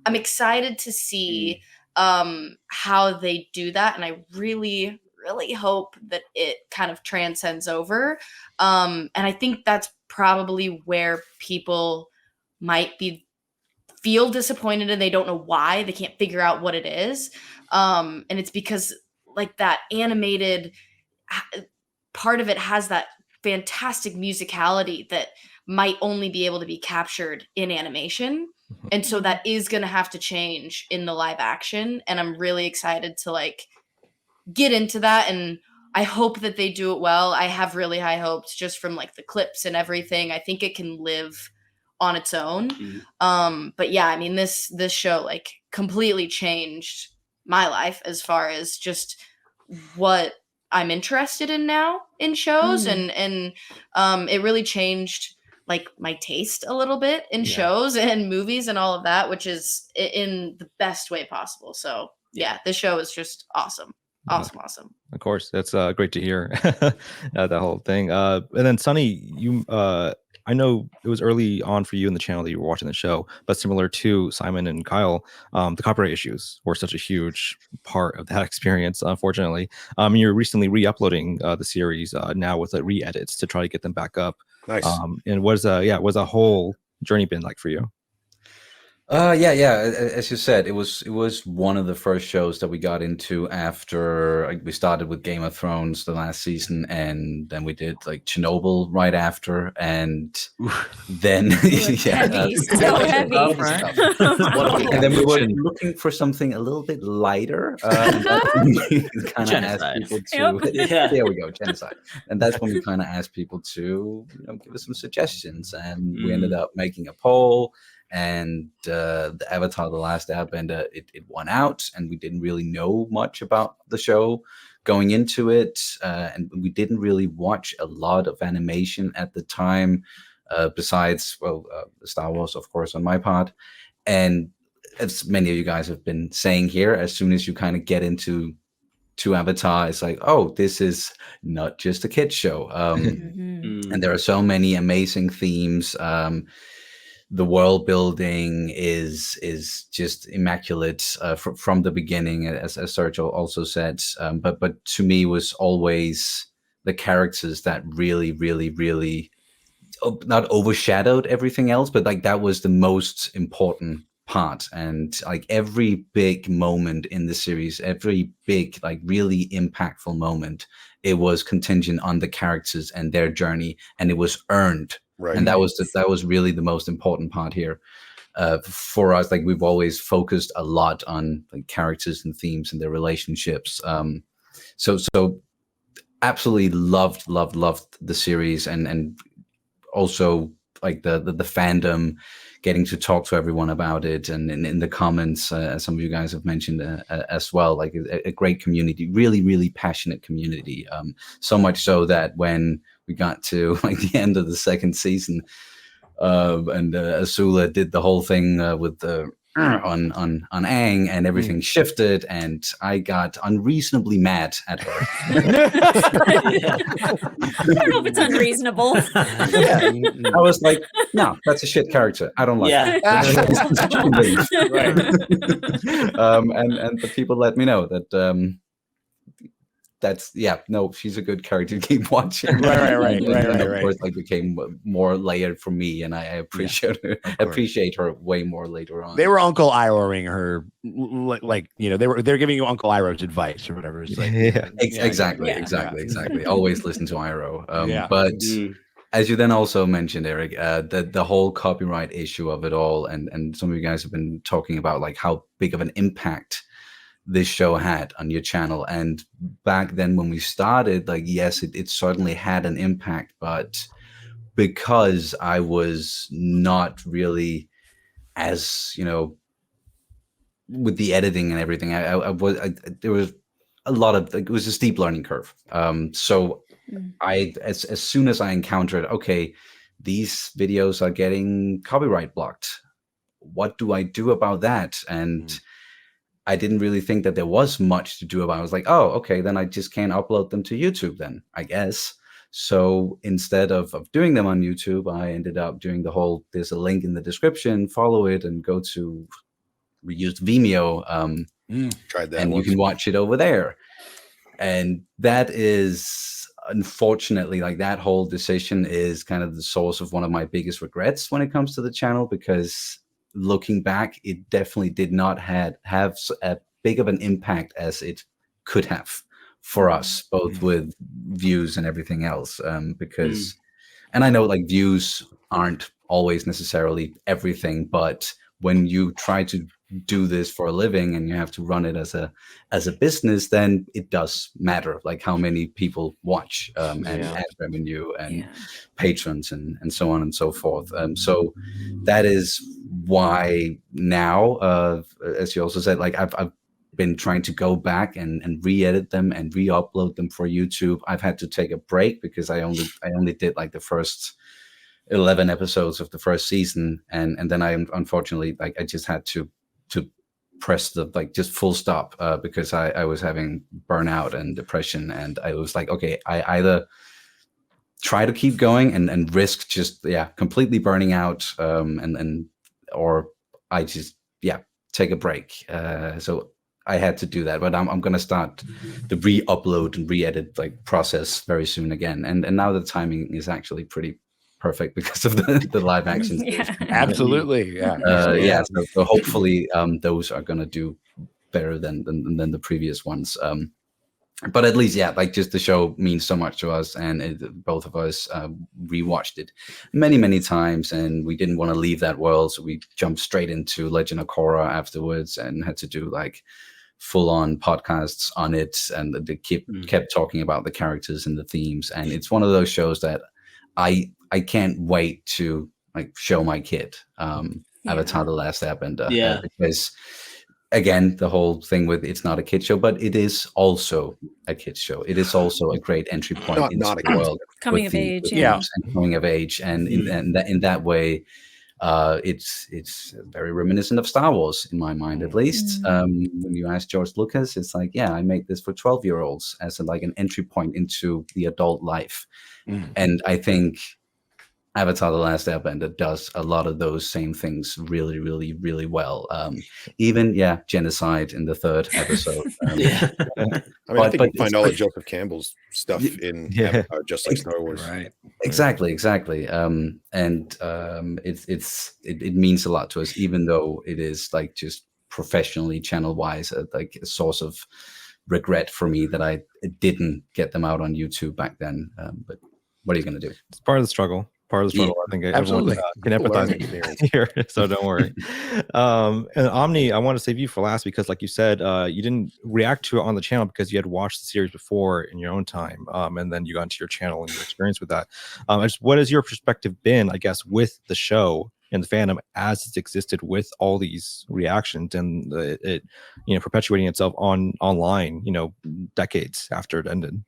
excited to see how they do that, and I really really hope that it kind of transcends over. And I think that's probably where people might feel disappointed and they don't know why. They can't figure out what it is. And it's because like that animated part of it has that fantastic musicality that might only be able to be captured in animation. And so that is going to have to change in the live action. And I'm really excited to like get into that. And I hope that they do it well. I have really high hopes just from like the clips and everything. I think it can live on its own. But yeah, I mean, this show like completely changed my life as far as just what I'm interested in now in shows. And it really changed like my taste a little bit in shows and movies and all of that, which is in the best way possible. So yeah, this show is just awesome. Awesome. Of course, that's great to hear. That whole thing. And then Sunny, you I know it was early on for you in the channel that you were watching the show, but similar to Simon and Kyle, the copyright issues were such a huge part of that experience, unfortunately. You're recently re-uploading the series now with re-edits to try to get them back up. Nice. And what's a whole journey been like for you? As you said, it was one of the first shows that we got into after we started with Game of Thrones the last season, and then we did like Chernobyl right after, and then heavy. And then we were looking for something a little bit lighter. Kind of asked people to, there we go, genocide, and that's when we kind of asked people to give us some suggestions, and we ended up making a poll. And the Avatar: The Last Airbender, it won out, and we didn't really know much about the show going into it, and we didn't really watch a lot of animation at the time, besides Star Wars, of course, on my part. And as many of you guys have been saying here, as soon as you kind of get into Avatar, it's like, oh, this is not just a kids show, and there are so many amazing themes. The world building is just immaculate from the beginning, as Sergio also said. But to me, was always the characters that really not overshadowed everything else, but like that was the most important part. And like every big moment in the series, every big like really impactful moment, it was contingent on the characters and their journey, and it was earned. Right. And that was really the most important part here for us. Like we've always focused a lot on like characters and themes and their relationships. So absolutely loved the series, and also like the fandom, getting to talk to everyone about it, and in the comments, as some of you guys have mentioned as well, like a great community, really passionate community. So much so that when we got to like the end of the second season, and Azula did the whole thing with the on Aang, and everything shifted, and I got unreasonably mad at her. I don't know if it's unreasonable. I was like, no, that's a shit character. I don't like it. And the people let me know that she's a good character to keep watching. Right. Of course, like became more layered for me, and I appreciate her way more later on. They were Uncle Irohing her, like they're giving you Uncle Iroh's advice or whatever. It's like, exactly. Always listen to Iroh. But as you then also mentioned, Eric, the whole copyright issue of it all, and some of you guys have been talking about like how big of an impact this show had on your channel. And back then when we started, like, yes, it certainly had an impact, but because I was not really as, with the editing and everything, there was a lot of, it was a steep learning curve. So as soon as I encountered, okay, these videos are getting copyright blocked, what do I do about that? And I didn't really think that there was much to do about it. I was like, oh, okay, then I just can't upload them to YouTube then, I guess. So instead of doing them on YouTube, I ended up doing there's a link in the description, follow it, and go to reused Vimeo. Tried that and once. You can watch it over there. And that is, unfortunately, like, that whole decision is kind of the source of one of my biggest regrets when it comes to the channel, because looking back, it definitely did not have a big of an impact as it could have for us, both with views and everything else. Because, and I know, like, views aren't always necessarily everything, but when you try to do this for a living and you have to run it as a business, then it does matter, like how many people watch, and ad revenue and patrons and so on and so forth. So that is why now, as you also said, like, I've been trying to go back and re-edit them and re-upload them for YouTube. I've had to take a break because I only did like the first 11 episodes of the first season, and then I unfortunately, like, I just had to press the, like, just full stop, because I was having burnout and depression, and I was like, okay, I either try to keep going and risk just completely burning out, and or I just take a break. So I had to do that, but I'm gonna start the re-upload and re-edit, like, process very soon again, and now the timing is actually pretty perfect because of the live action series. Absolutely. So hopefully those are gonna do better than the previous ones. But at least, like, just the show means so much to us, and both of us rewatched it many times, and we didn't want to leave that world, so we jumped straight into Legend of Korra afterwards and had to do, like, full-on podcasts on it, and they kept talking about the characters and the themes. And it's one of those shows that I can't wait to, like, show my kid Avatar: The Last Airbender, because, again, the whole thing with it's not a kid show, but it is also a kid show. It is also a great entry point into the world, coming of age, and coming of age, and in that way, it's very reminiscent of Star Wars in my mind, at least. When you ask George Lucas, it's like, I make this for 12-year-olds as like an entry point into the adult life, and I think Avatar: The Last Airbender does a lot of those same things really, really, really well. Even genocide in the third episode. I mean, I think you find all of Joseph Campbell's stuff in Avatar, just like Star Wars. Right. Exactly. It means a lot to us, even though it is, like, just professionally, channel wise, like a source of regret for me that I didn't get them out on YouTube back then. But what are you going to do? It's part of the struggle. I think everyone can empathize here, so don't worry. And Omni, I want to save you for last because, like you said, you didn't react to it on the channel because you had watched the series before in your own time, and then you got into your channel and your experience with that. What has your perspective been, I guess, with the show and the fandom as it's existed with all these reactions and it perpetuating itself online, decades after it ended?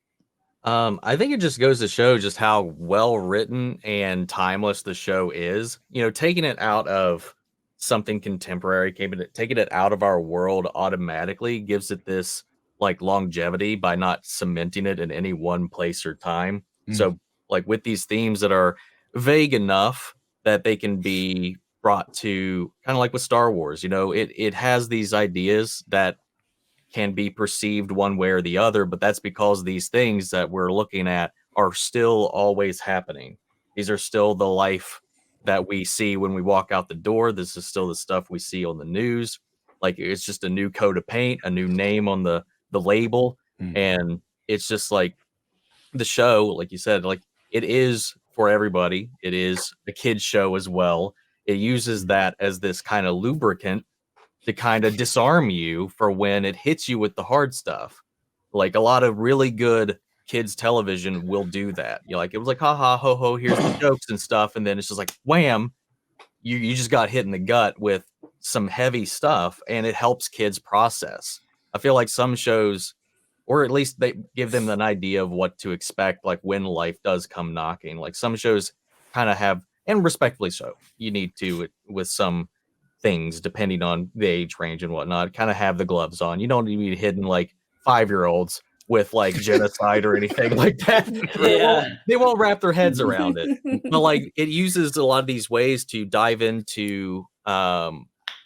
I think it just goes to show just how well written and timeless the show is. Taking it out of something contemporary, taking it out of our world automatically gives it this, like, longevity by not cementing it in any one place or time. So, like, with these themes that are vague enough that they can be brought to, kind of like with Star Wars, it has these ideas that can be perceived one way or the other, but that's because these things that we're looking at are still always happening. These are still the life that we see when we walk out the door. This is still the stuff we see on the news. Like, it's just a new coat of paint, a new name on the label. And it's just like the show, like you said, like, it is for everybody. It is a kid's show as well. It uses that as this kind of lubricant to kind of disarm you for when it hits you with the hard stuff. Like, a lot of really good kids television will do that. It was like, ha ha, ho ho, here's the jokes and stuff, and then it's just like, wham, you just got hit in the gut with some heavy stuff, and it helps kids process. I feel like some shows, or at least they give them an idea of what to expect, like, when life does come knocking. Like, some shows kind of have, and respectfully so, you need to, with some things, depending on the age range and whatnot, kind of have the gloves on. You don't need to be hidden like 5-year-olds with, like, genocide or anything like that. They won't wrap their heads around it. But, like, it uses a lot of these ways to dive into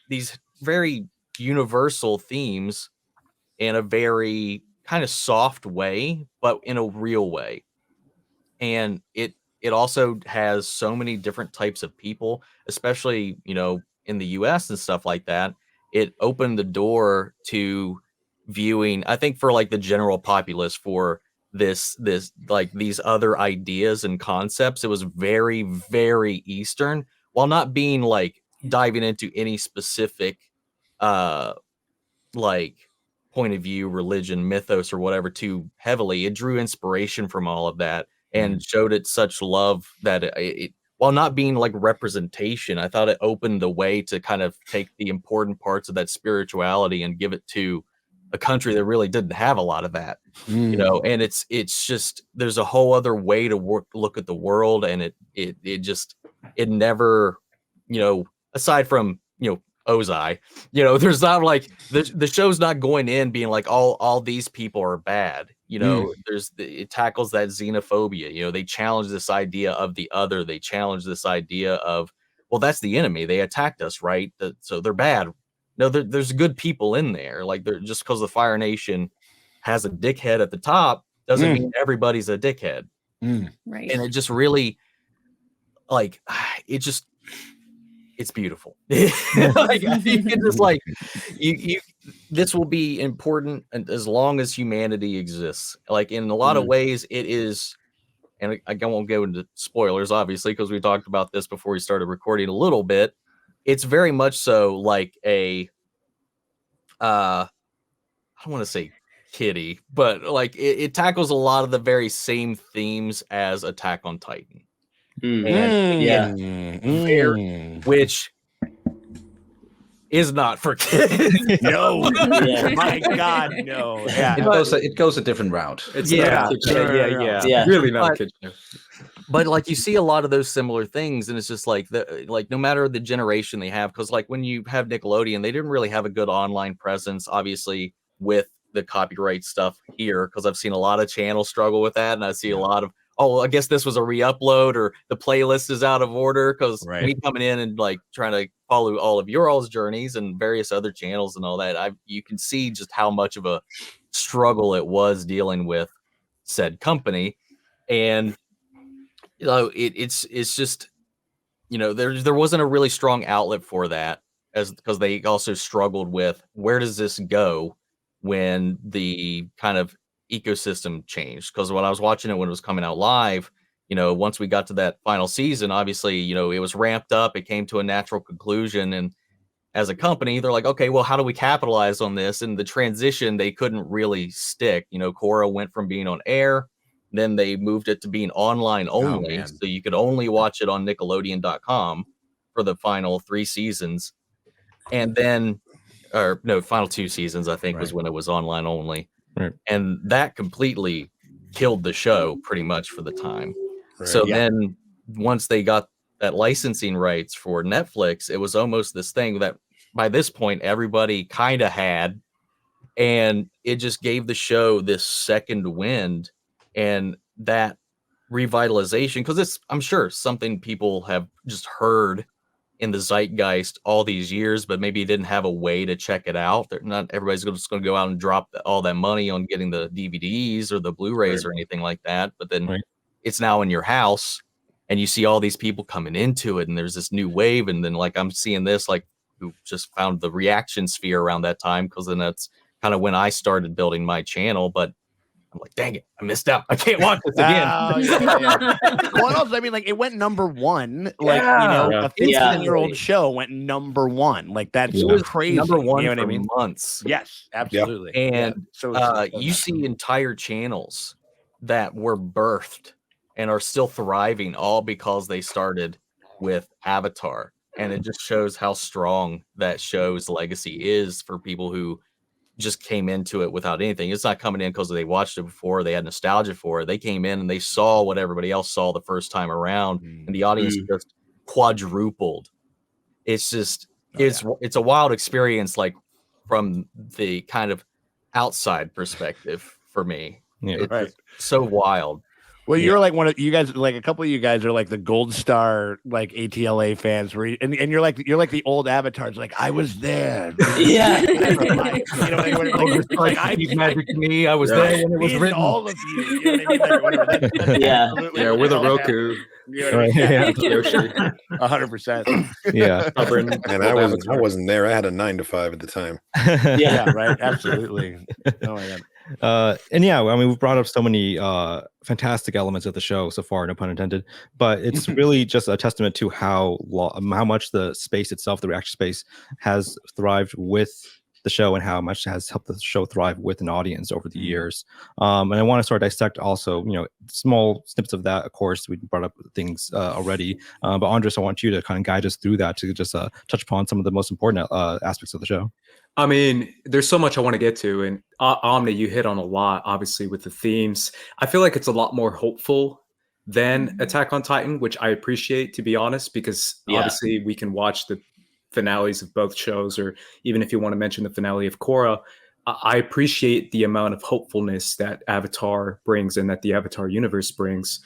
these very universal themes in a very kind of soft way, but in a real way. And it also has so many different types of people, especially, you know, in the US and stuff like that. It opened the door to viewing, I think, for like the general populace, for this like these other ideas and concepts. It was very, very Eastern, while not being like diving into any specific like point of view, religion, mythos, or whatever too heavily. It drew inspiration from all of that and showed it such love that it, while not being like representation, I thought it opened the way to kind of take the important parts of that spirituality and give it to a country that really didn't have a lot of that, you know. And it's just, there's a whole other way to look at the world, and it never, you know, aside from, you know, Ozai, you know, there's not like the show's not going in being like all these people are bad, you know. It tackles that xenophobia, you know. They challenge this idea of the other. They challenge this idea of, well, that's the enemy, they attacked us, right? So they're bad. No, there's good people in there. Like, they're just because the Fire Nation has a dickhead at the top doesn't mean everybody's a dickhead. Right. And it just really, like, it's beautiful. Like, you can just like, you this will be important as long as humanity exists. Like, in a lot of ways it is, and I won't go into spoilers, obviously, because we talked about this before we started recording a little bit. It's very much so like a I don't want to say kiddie, but like it tackles a lot of the very same themes as Attack on Titan. Which is not for kids. No, my God, no. Yeah, It goes a different route. It's Yeah. yeah. Really not a kid show. But like, you see a lot of those similar things, and it's just like no matter the generation they have, because like when you have Nickelodeon, they didn't really have a good online presence, obviously, with the copyright stuff here, because I've seen a lot of channels struggle with that, and I see a lot of, oh, I guess this was a re-upload, or the playlist is out of order, because me coming in and like trying to follow all of your all's journeys and various other channels and all that, you can see just how much of a struggle it was dealing with said company. And you know, it's just, you know, there wasn't a really strong outlet for that, because they also struggled with, where does this go when the kind of ecosystem changed? Because when I was watching it when it was coming out live, you know, once we got to that final season, obviously, you know, it was ramped up, it came to a natural conclusion, and as a company, they're like, okay, well, how do we capitalize on this? And the transition, they couldn't really stick. You know, Korra went from being on air, then they moved it to being online only, so you could only watch it on Nickelodeon.com for the final 3 seasons, and then, or no, final 2 seasons, I think, was when it was online only, and that completely killed the show pretty much for the time. So then, once they got that licensing rights for Netflix, it was almost this thing that by this point everybody kind of had, and it just gave the show this second wind. And that revitalization, because it's, I'm sure, something people have just heard in the zeitgeist all these years, but maybe didn't have a way to check it out. Not everybody's just going to go out and drop all that money on getting the DVDs or the Blu-rays or anything like that. But then it's now in your house, and you see all these people coming into it, and there's this new wave. And then, like, I'm seeing this, like, who just found the reaction sphere around that time, because then that's kind of when I started building my channel. But I'm like, dang it, I missed out. I can't watch this again. Well, also, I mean, like, it went number 1. Like, you know, a 15-year-old show went number 1. Like, that's crazy. Number 1 you know for what I mean? months. Yes, absolutely. And you see entire channels that were birthed and are still thriving, all because they started with Avatar. And it just shows how strong that show's legacy is for people who just came into it without anything. It's not coming in because they watched it before, they had nostalgia for it. They came in and they saw what everybody else saw the first time around, and the audience just quadrupled. It's just, it's a wild experience, like, from the kind of outside perspective for me. It's so wild. Well, you're like one of you guys, like a couple of you guys are like the gold star, like ATLA fans, where and you're like the old avatars, like I was there. Yeah. You know, like Steve Magic to me. I was there when it was written. All of you. You know what I mean? Like, whatever. That's Yeah. Yeah, we're the Roku. You know what I mean? Yoshi. 100%. Yeah. And I wasn't there. I had a 9 to 5 at the time. Yeah, right. Absolutely. Oh my god. And yeah, I mean, we've brought up so many fantastic elements of the show so far, no pun intended. But it's really just a testament to how much the space itself, the reaction space, has thrived with the show and how much has helped the show thrive with an audience over the years. And I want to sort of dissect also, small snippets of that. Of course, we brought up things already, but Andres, I want you to kind of guide us through that to just touch upon some of the most important aspects of the show. I mean, there's so much I want to get to, and Omni, you hit on a lot, obviously, with the themes. I feel like it's a lot more hopeful than Attack on Titan, which I appreciate, to be honest, because obviously we can watch the finales of both shows, or even if you want to mention the finale of Korra, I appreciate the amount of hopefulness that Avatar brings and that the Avatar universe brings.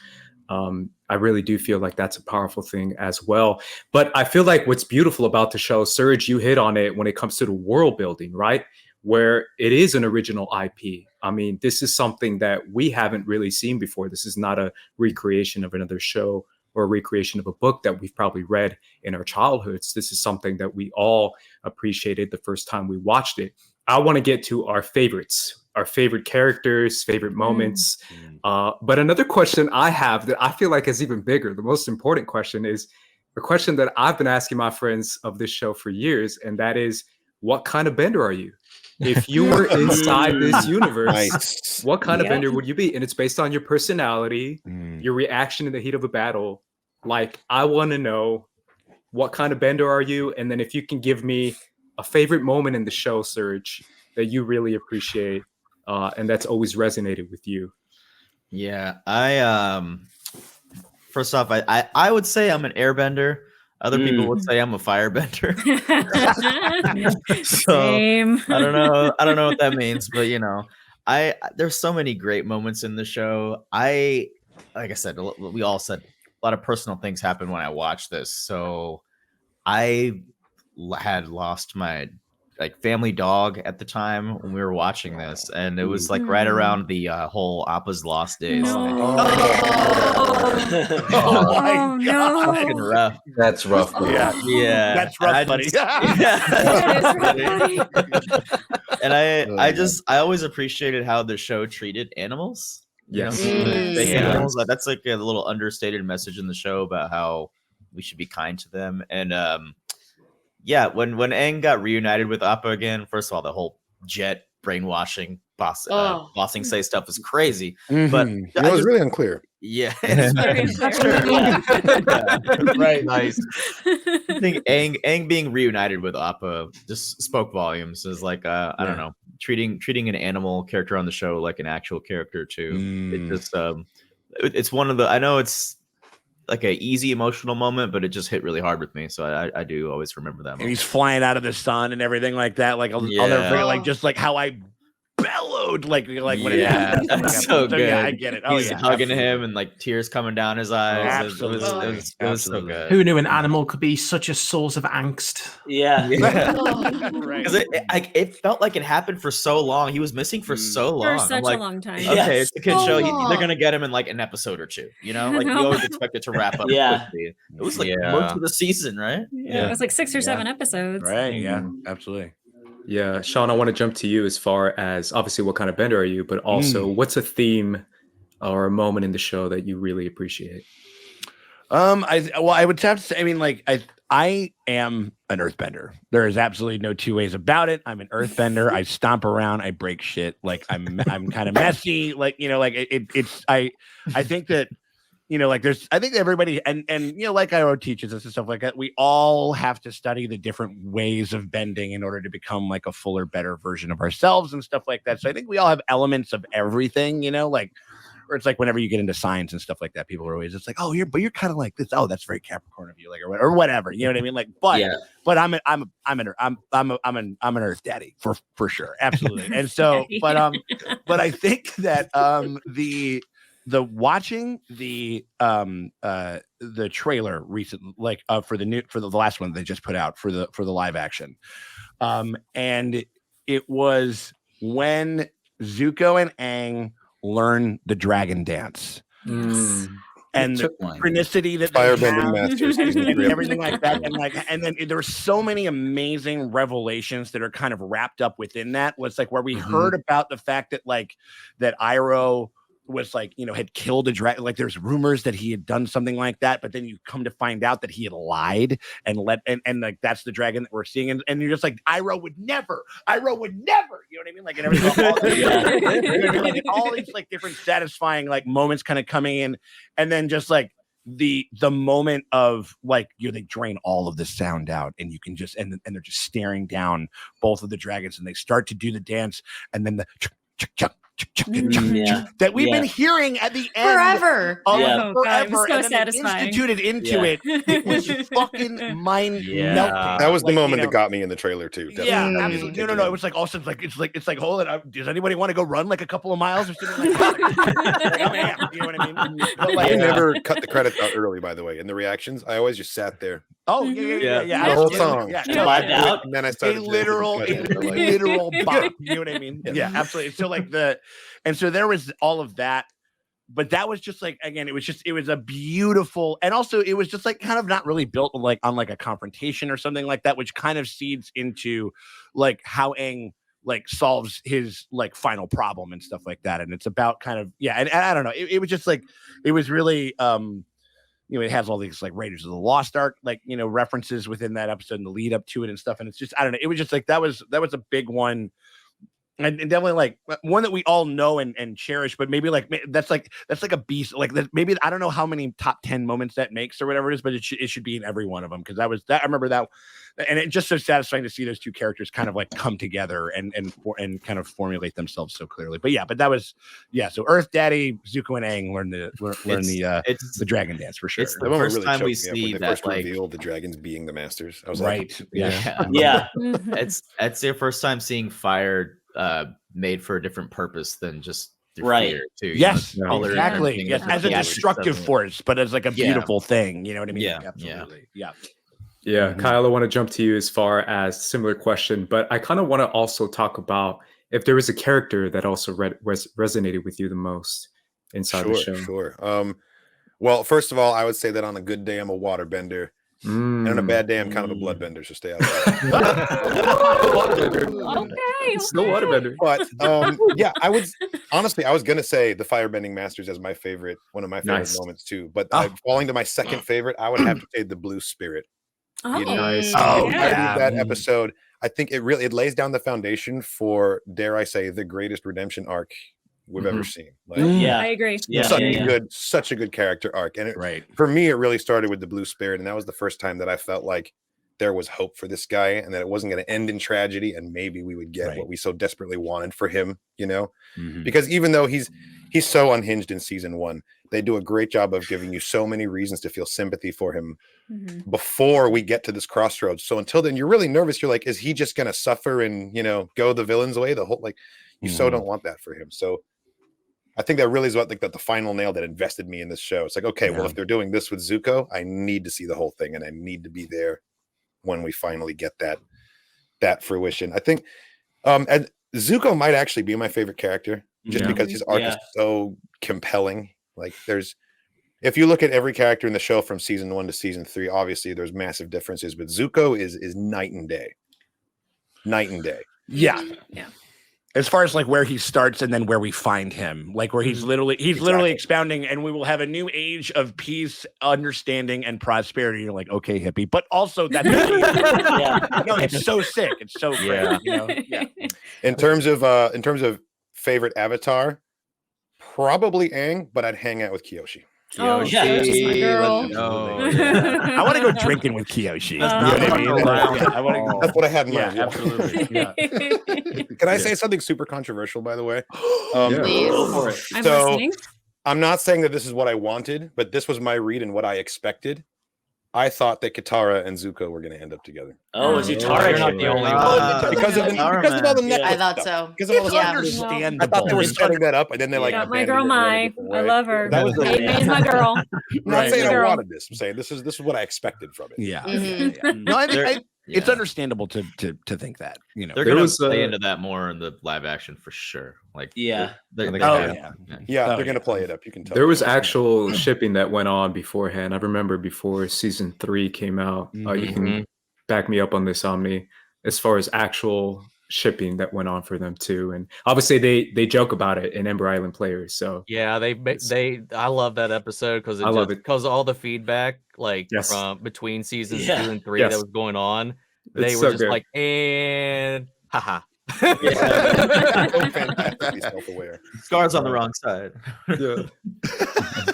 I really do feel like that's a powerful thing as well. But I feel like what's beautiful about the show, Serge, you hit on it when it comes to the world building, right? Where it is an original IP. I mean, this is something that we haven't really seen before. This is not a recreation of another show or a recreation of a book that we've probably read in our childhoods. This is something that we all appreciated the first time we watched it. I want to get to our favorites, our favorite characters, favorite moments. But another question I have that I feel like is even bigger, the most important question, is a question that I've been asking my friends of this show for years, and that is, what kind of bender are you? If you were inside this universe, what kind of bender would you be? And it's based on your personality, your reaction in the heat of a battle. Like, I want to know, what kind of bender are you? And then if you can give me a favorite moment in the show, Serge, that you really appreciate, and that's always resonated with you. Yeah, first off, I would say I'm an airbender. Other people would say I'm a firebender. So Same. I don't know what that means, but there's so many great moments in the show. Like I said, we all said a lot of personal things happened when I watched this. So I had lost my family dog at the time when we were watching this, and it was like right around the whole Appa's Lost days. No. No, fucking rough. That's rough. Yeah, that's rough, buddy. And I always appreciated how the show treated animals. Yes. The animals. That's like a little understated message in the show about how we should be kind to them. And yeah, when Aang got reunited with Appa again, first of all, the whole Jet brainwashing bossing say stuff is crazy. But it was really unclear. Yeah, Right. Nice. I think Aang being reunited with Appa just spoke volumes. Is like I don't know, treating an animal character on the show like an actual character too. It just it's one of the, I know it's like an easy emotional moment, but it just hit really hard with me. So I do always remember that moment. And he's flying out of the sun and everything like that. Like I'll never forget, like just like how I bellowed, like when it happened. That's so good. Yeah, I get it. He's hugging him and like tears coming down his eyes. Absolutely. It was so good. Who knew an animal could be such a source of angst? Yeah. Because it felt like it happened for so long. He was missing for so long. For such a long time. Okay, it's a kid show. They're gonna get him in like an episode or two. You know, like you always expect it to wrap up. Quickly. It was like most of the season, right? Yeah, it was like 6 or 7 episodes. Right. Yeah. Absolutely. Yeah, Sean, I want to jump to you as far as obviously what kind of bender are you, but also what's a theme or a moment in the show that you really appreciate? I would have to say, I mean, like I am an earthbender. There is absolutely no two ways about it. I'm an earthbender. I stomp around. I break shit. Like I'm kind of messy. Like like it's I think that. I think everybody and like Iro teaches us and stuff like that, we all have to study the different ways of bending in order to become like a fuller, better version of ourselves and stuff like that. So I think we all have elements of everything, or it's like whenever you get into science and stuff like that, people are always, it's like, oh, you're kind of like this. Oh, that's very Capricorn of you, like, or whatever. You know what I mean? Like, but I'm an earth daddy for sure. Absolutely. And so, but I think that watching the trailer recently, like for the last one they just put out for the live action, and it was when Zuko and Aang learn the dragon dance. Yes. And the synchronicity that Firebending Masters and everything like that, and then there were so many amazing revelations that are kind of wrapped up within that. Was like where we heard about the fact that that Iroh was had killed a dragon. Like there's rumors that he had done something like that, but then you come to find out that he had lied and like that's the dragon that we're seeing, and you're just like Iroh would never, you know what I mean? Like and everything, all these like different satisfying like moments kind of coming in, and then just like the moment of like they drain all of the sound out, and you can just and they're just staring down both of the dragons, and they start to do the dance, and then the that we've been hearing at the end forever. God, it was so and satisfying. Instituted into it. It was fucking mind melting. That was the moment that got me in the trailer too. Definitely. Yeah, absolutely. No. It was like also it's like hold it. Does anybody want to go run like a couple of miles or something like that? You know what I mean? I never cut the credits out early, by the way. In the reactions, I always just sat there. Oh yeah. The whole song. Vibed out. And then I started a literal bop. You know what I mean? Yeah, absolutely. So like and so there was all of that, but that was just like, again, it was a beautiful, and also it was just like kind of not really built like on like a confrontation or something like that, which kind of seeds into like how Aang like solves his like final problem and stuff like that. And it's about kind of, and I don't know, it was just like, it was really, it has all these like Raiders of the Lost Ark, like, references within that episode and the lead up to it and stuff. And it's just, I don't know, it was just like, that was a big one. And definitely like one that we all know and cherish, but maybe like that's like a beast. Like that, maybe I don't know how many top 10 moments that makes or whatever it is, but it should be in every one of them, because I remember that, and it's just so satisfying to see those two characters kind of like come together and kind of formulate themselves so clearly. But that was So Earth Daddy, Zuko and Aang learn the dragon dance for sure. It's the first time we see that that like reveal the dragons being the masters. I was right. It's their first time seeing fire made for a different purpose than just fear too. Yes, exactly. Yes, as a destructive force, but as like a beautiful thing. You know what I mean? Yeah, absolutely. Yeah, Kyle, I want to jump to you as far as similar question, but I kind of want to also talk about if there was a character that also resonated with you the most inside the show. Sure. Well, first of all, I would say that on a good day, I'm a waterbender. And on a bad day, I'm kind of a bloodbender, so stay out of that. Okay. Still waterbender. But I was gonna say the Firebending Masters as my favorite, one of my favorite moments too. But falling to my second favorite, I would have to say the Blue Spirit. Nice. That episode, I think it lays down the foundation for, dare I say, the greatest redemption arc we've ever seen. Like, I agree. Such a good character arc. And for me, it really started with the Blue Spirit, and that was the first time that I felt like there was hope for this guy, and that it wasn't going to end in tragedy, and maybe we would get what we so desperately wanted for him, because even though he's so unhinged in season 1, they do a great job of giving you so many reasons to feel sympathy for him before we get to this crossroads. So until then, you're really nervous. You're like, is he just going to suffer and go the villain's way? The whole you so don't want that for him. So I think that really is what the final nail that invested me in this show. It's like, okay, well, if they're doing this with Zuko, I need to see the whole thing, and I need to be there when we finally get that fruition. I think and Zuko might actually be my favorite character, just because his arc is so compelling. Like if you look at every character in the show from season 1 to season 3, obviously there's massive differences, but Zuko is night and day. Yeah. As far as like where he starts and then where we find him, like where he's literally expounding, and we will have a new age of peace, understanding, and prosperity. You're like, okay, hippie, but also that's no, it's so sick. It's so great. In terms of favorite avatar, probably Aang, but I'd hang out with Kyoshi. Oh, Kyoshi's my girl. I want to go drinking with Kyoshi. That's what I had in mind. Absolutely. Can I say something super controversial, by the way? Please. Go for it. I'm listening. I'm not saying that this is what I wanted, but this was my read and what I expected. I thought that Katara and Zuko were going to end up together. Oh, Zutara. You're not the only one. Because of all the necklace I thought stuff. so. Because of all the Yeah. Understandable. I thought they were setting that up, and then they like Got my girl abandoned it and Mai. went a different I way. love her. That was the May's my girl. I'm not Right. saying I Girl. wanted this. I'm saying this is what I expected from it. Yeah. Mhm. Yeah. No, I think it's Yeah. understandable to think that, you know. They're There gonna was, play into that more in the live action for sure. Like, Yeah. they're, I think they're- I yeah. Yeah, Oh, they're yeah. gonna play it up. You can tell. There was actual shipping that went on beforehand. I remember before season 3 came out. You Mhm. can back me up on this, Omni, as far as actual shipping that went on for them too. And obviously they joke about it in Ember Island Players. So Yeah, I love that episode because I love it. because all the feedback Yes. from between seasons Yeah. 2 and 3 Yes. that was going on, they It's were so just good. like, and haha. So fantastically self-aware. Scars on the wrong side.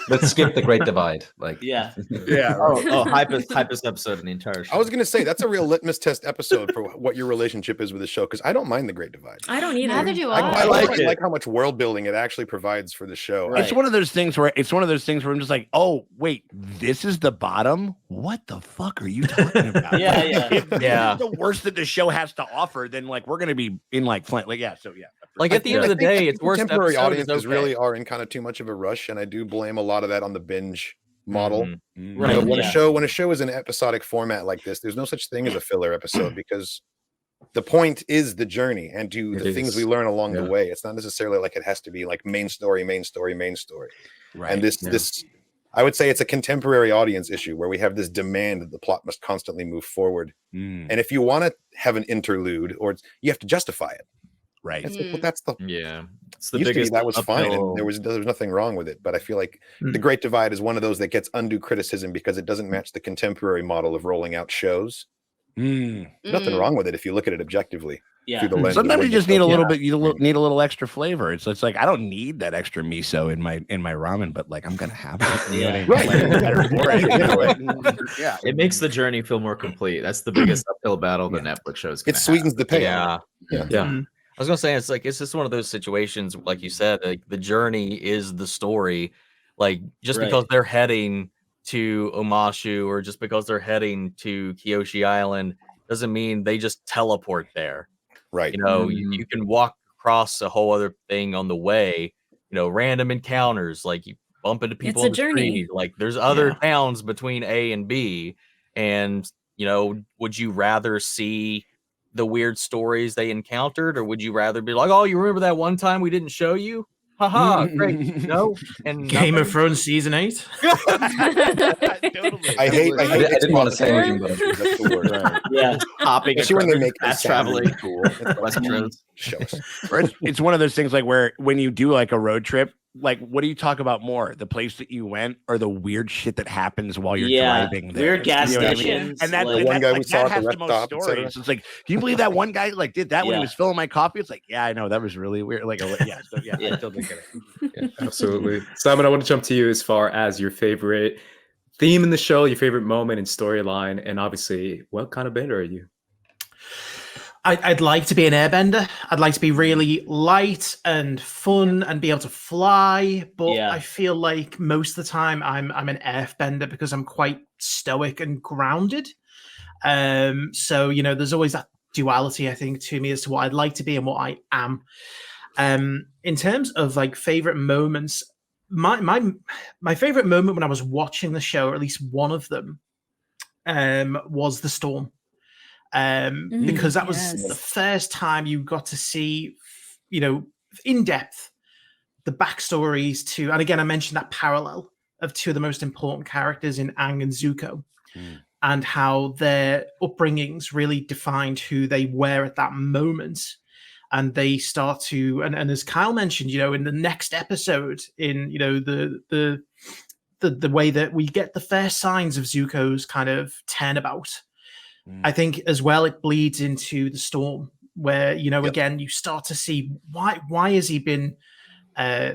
Let's skip the Great Divide. Like, Yeah. Yeah. hypest episode in the entire show. I was gonna say that's a real litmus test episode for what your relationship is with the show, because I don't mind the Great Divide. I don't either. Neither do I I. like how much world building it actually provides for the show. Right. It's one of those things where I'm just like, oh wait, this is the bottom. What the fuck are you talking about? Yeah, yeah. If this Yeah. is the worst that the show has to offer, then like we're gonna be in like flint. Like yeah, so yeah. Like at the end of the day, it's worst Contemporary episode is audiences okay. really are in kind of too much of a rush, and I do blame a lot of that on the binge model. Mhm. Mm. You know, when Yeah. a show is an episodic format like this, there's no such thing as a filler episode, because the point is the journey and It the things is. we learn along the Yeah. way. It's not necessarily like it has to be like main story. Right. And this Yeah. I would say it's a contemporary audience issue where we have this demand that the plot must constantly move forward. Mm, And if you want to have an interlude, you have to justify it. right. It's like, well, that's the Yeah, it's the used to be biggest. that was fine, and uphill- there was nothing wrong with it. But I feel like Hmm. the Great Divide is one of those that gets undue criticism because it doesn't match the contemporary model of rolling out shows. Mm. Nothing Mm. wrong with it if you look at it objectively Yeah. through the lens. Sometimes of you just need a yeah. little bit. Need a little extra flavor. It's like I don't need that extra miso in my ramen, but like I'm gonna have it. You know what I mean? Right. Like, better for it, you know, like, yeah. It makes the journey feel more complete. That's the biggest uphill battle that Netflix shows. It sweetens the pain. Yeah. Yeah. I was gonna say it's just one of those situations, like you said, like the journey is the story. Like just Right. because they're heading to Omashu or just because they're heading to Kyoshi Island doesn't mean they just teleport there. Right. You know, you can walk across a whole other thing on the way. You know, random encounters, like you bump into people It's a on the journey. street. Like there's other towns between A and B, and you know, would you rather see the weird stories they encountered, or would you rather be like, oh, you remember that one time we didn't show you? Haha, great. No, and Game of nothing? Thrones season 8. I hate I didn't want to say anything, but that's the word. Right. Yeah. hopping Especially when they across make fast it sound traveling. really cool. It's like, Westeros. show us. Or it's one of those things like where when you do like a road trip, like what do you talk about more? The place that you went or the weird shit that happens while you're driving there? Weird gas You know what I mean? stations. And that, like, and one that, guy like, we saw that at the has the rest most stop, et cetera. stories. It's like, can you believe that one guy like did that when he Yeah. was filling my coffee? It's like, yeah, I know that was really weird. Like, yeah, so yeah, Yeah. I totally get it. Absolutely. Simon, I want to jump to you as far as your favorite theme in the show, your favorite moment and storyline, and obviously, what kind of bender are you? I'd like to be an airbender. I'd like to be really light and fun and be able to fly. But Yeah. I feel like most of the time I'm an earthbender because I'm quite stoic and grounded. So you know, there's always that duality, I think, to me as to what I'd like to be and what I am. In terms of like favorite moments, my favorite moment when I was watching the show, or at least one of them, was the storm. Because that was yes. the first time you got to see, you know, in depth the backstories to, and again, I mentioned that parallel of two of the most important characters in Aang and Zuko, and how their upbringings really defined who they were at that moment. And they start to, and as Kyle mentioned, you know, in the next episode, in, you know, the way that we get the first signs of Zuko's kind of turnabout. I think as well it bleeds into the storm, where, you know, again you start to see why has he been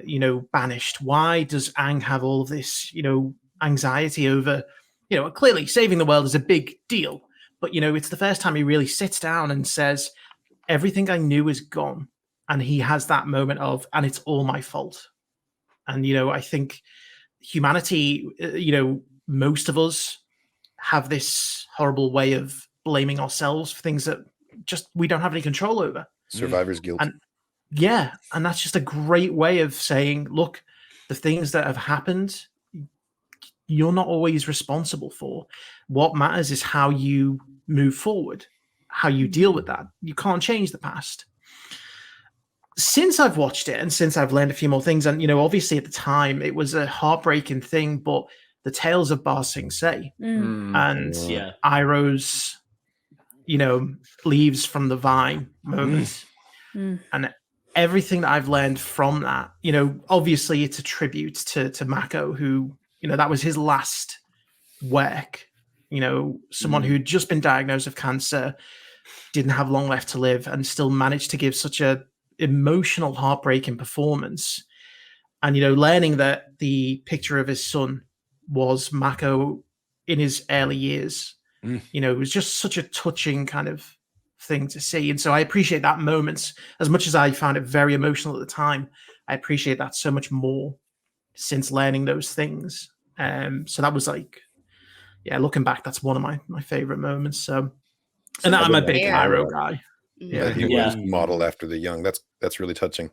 you know, banished? Why does Aang have all of this, you know, anxiety over, you know, clearly saving the world is a big deal, but you know, it's the first time he really sits down and says, everything I knew is gone, and he has that moment of, and it's all my fault. And you know, I think humanity, you know, most of us have this horrible way of blaming ourselves for things that just we don't have any control over. Survivor's guilt. And yeah, and that's just a great way of saying, look, the things that have happened, you're not always responsible for. What matters is how you move forward, how you deal with that. You can't change the past. Since I've watched it and since I've learned a few more things, and, you know, obviously at the time it was a heartbreaking thing, but the tales of Ba Sing Se and Iroh's, you know, leaves from the vine moment and everything that I've learned from that, you know, obviously it's a tribute to Mako, who, you know, that was his last work, you know, someone who'd just been diagnosed with cancer, didn't have long left to live, and still managed to give such a emotional, heartbreaking performance. And, you know, learning that the picture of his son was Mako in his early years, you know, it was just such a touching kind of thing to see. And so I appreciate that moment as much as I found it very emotional at the time. I appreciate that so much more since learning those things. So that was like, yeah, looking back, that's one of my favorite moments. So, and I'm a big Iroh guy. Yeah, he was modeled after the young. That's really touching.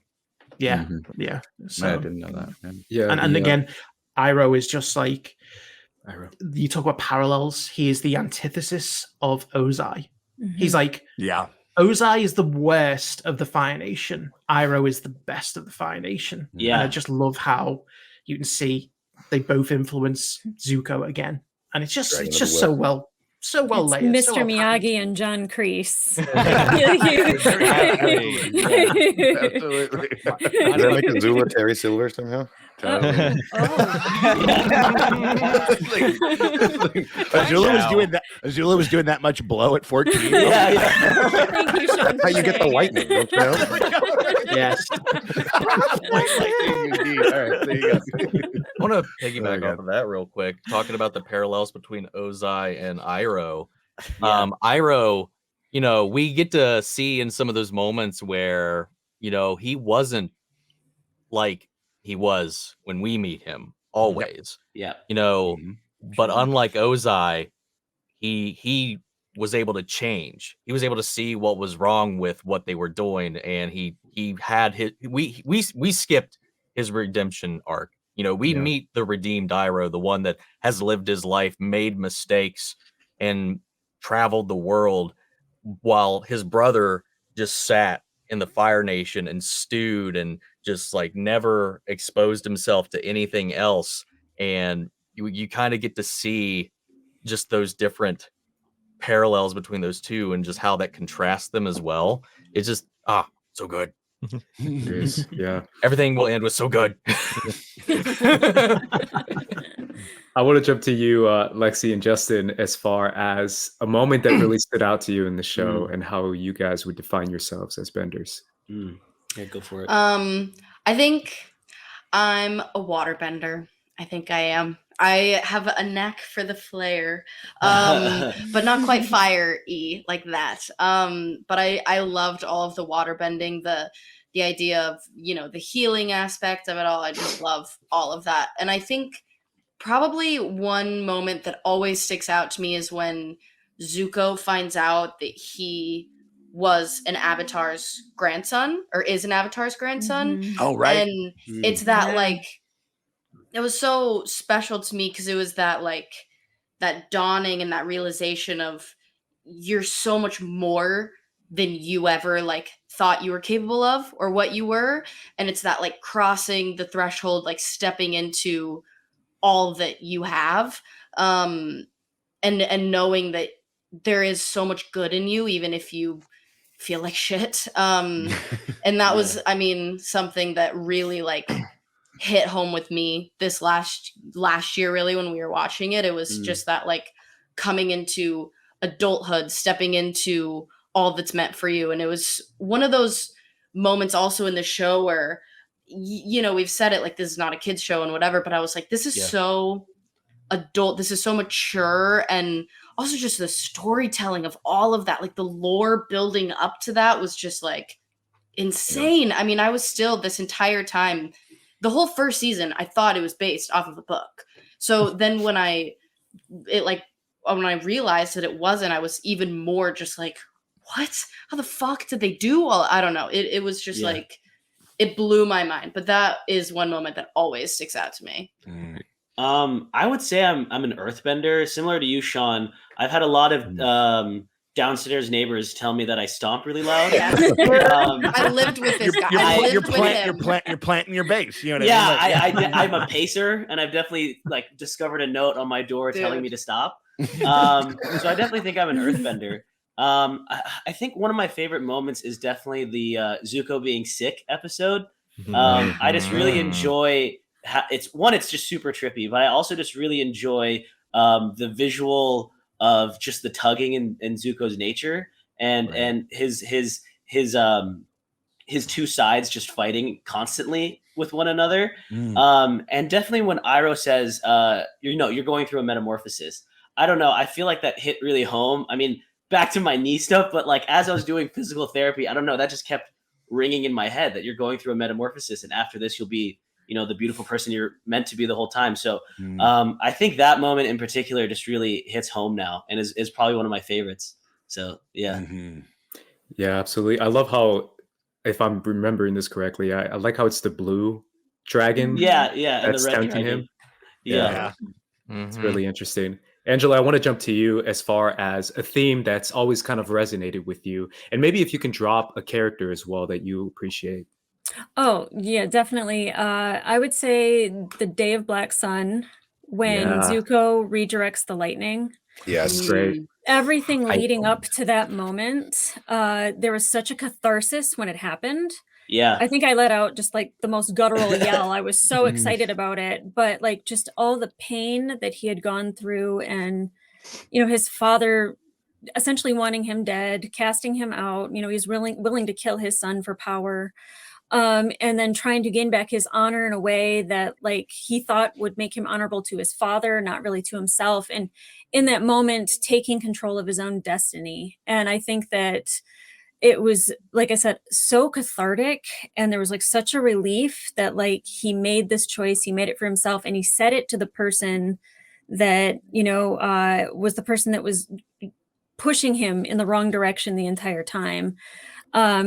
Yeah, yeah. So, I didn't know that. Yeah, and again, Iroh is just like, you talk about parallels. He is the antithesis of Ozai. He's like, Ozai is the worst of the Fire Nation. Iroh is the best of the Fire Nation. Yeah, and I just love how you can see they both influence Zuko again, and it's just so well layered. Mr. Miyagi and John Kreese. Absolutely. Does that make Azula Terry Silver somehow? Azula was doing that much blow at 14. Thank you, Sean. That's how you get the lightning, don't you know? Yes. Indeed. All right, there you go. I want to piggyback off of that real quick, talking about the parallels between Ozai and Iroh. Iroh, you know, we get to see in some of those moments where, you know, he wasn't like he was when we meet him always. Yeah. You know, but unlike Ozai, he was able to change. He was able to see what was wrong with what they were doing, and he had his we skipped his redemption arc. You know, we meet the redeemed Iroh, the one that has lived his life, made mistakes, and traveled the world, while his brother just sat in the Fire Nation and stewed and just like never exposed himself to anything else. And you kind of get to see just those different parallels between those two and just how that contrasts them as well. It's just so good. It is, yeah. Everything will end with so good. I want to jump to you, Lexi and Justin, as far as a moment that really stood out to you in the show and how you guys would define yourselves as benders. Yeah, go for it. I think I'm a waterbender. I think I am. I have a knack for the flare, but not quite fire-y like that. But I loved all of the waterbending, the idea of, you know, the healing aspect of it all. I just love all of that. And I think probably one moment that always sticks out to me is when Zuko finds out that he was an Avatar's grandson, or is an Avatar's grandson. Oh, right. And it's that like, it was so special to me because it was that like that dawning and that realization of you're so much more than you ever like thought you were capable of or what you were. And it's that like crossing the threshold, like stepping into all that you have, and knowing that there is so much good in you, even if you feel like shit. And that was, I mean, something that really like hit home with me this last year, really, when we were watching it. It was just that like coming into adulthood, stepping into all that's meant for you. And it was one of those moments also in the show where, you know, we've said it, like, this is not a kid's show and whatever, but I was like, this is so adult, this is so mature, and also just the storytelling of all of that, like the lore building up to that was just like insane. I mean, I was still this entire time, the whole first season, I thought it was based off of a book. So then when it like when I realized that it wasn't, I was even more just like, what? How the fuck did they do all? I don't know. It was just like, it blew my mind. But that is one moment that always sticks out to me. I would say I'm an earthbender, similar to you, Sean. I've had a lot of downstairs neighbors tell me that I stomp really loud. I lived with this guy. You're planting your base. You know what I I mean? mean? I'm a pacer, and I've definitely like discovered a note on my door telling me to stop. So I definitely think I'm an earthbender. I think one of my favorite moments is definitely the Zuko being sick episode. I just really enjoy. It's just super trippy, but I also just really enjoy the visual of just the tugging in Zuko's nature and his two sides just fighting constantly with one another. And definitely when Iroh says, you're going through a metamorphosis. I don't know. I feel like that hit really home. I mean, back to my knee stuff, but like as I was doing physical therapy, I don't know, that just kept ringing in my head that you're going through a metamorphosis, and after this you'll be the beautiful person you're meant to be the whole time. So I think that moment in particular just really hits home now and is probably one of my favorites. So yeah. Yeah, absolutely. I love how, if I'm remembering this correctly, I like how it's the blue dragon. Yeah, and that's the red tempting dragon. him. Yeah. It's really interesting. Angela, I want to jump to you as far as a theme that's always kind of resonated with you. And maybe if you can drop a character as well that you appreciate. Oh, yeah, definitely. I would say the Day of Black Sun, when Zuko redirects the lightning. Yes. Great. Everything leading up to that moment, there was such a catharsis when it happened. Yeah. I think I let out just like the most guttural yell. I was so excited about it, but like just all the pain that he had gone through, and his father essentially wanting him dead, casting him out, he's willing to kill his son for power. And then trying to gain back his honor in a way that like he thought would make him honorable to his father, not really to himself. And in that moment, taking control of his own destiny. And I think that it was, like I said, so cathartic. And there was like such a relief that like he made this choice, he made it for himself, and he said it to the person that, was the person that was pushing him in the wrong direction the entire time.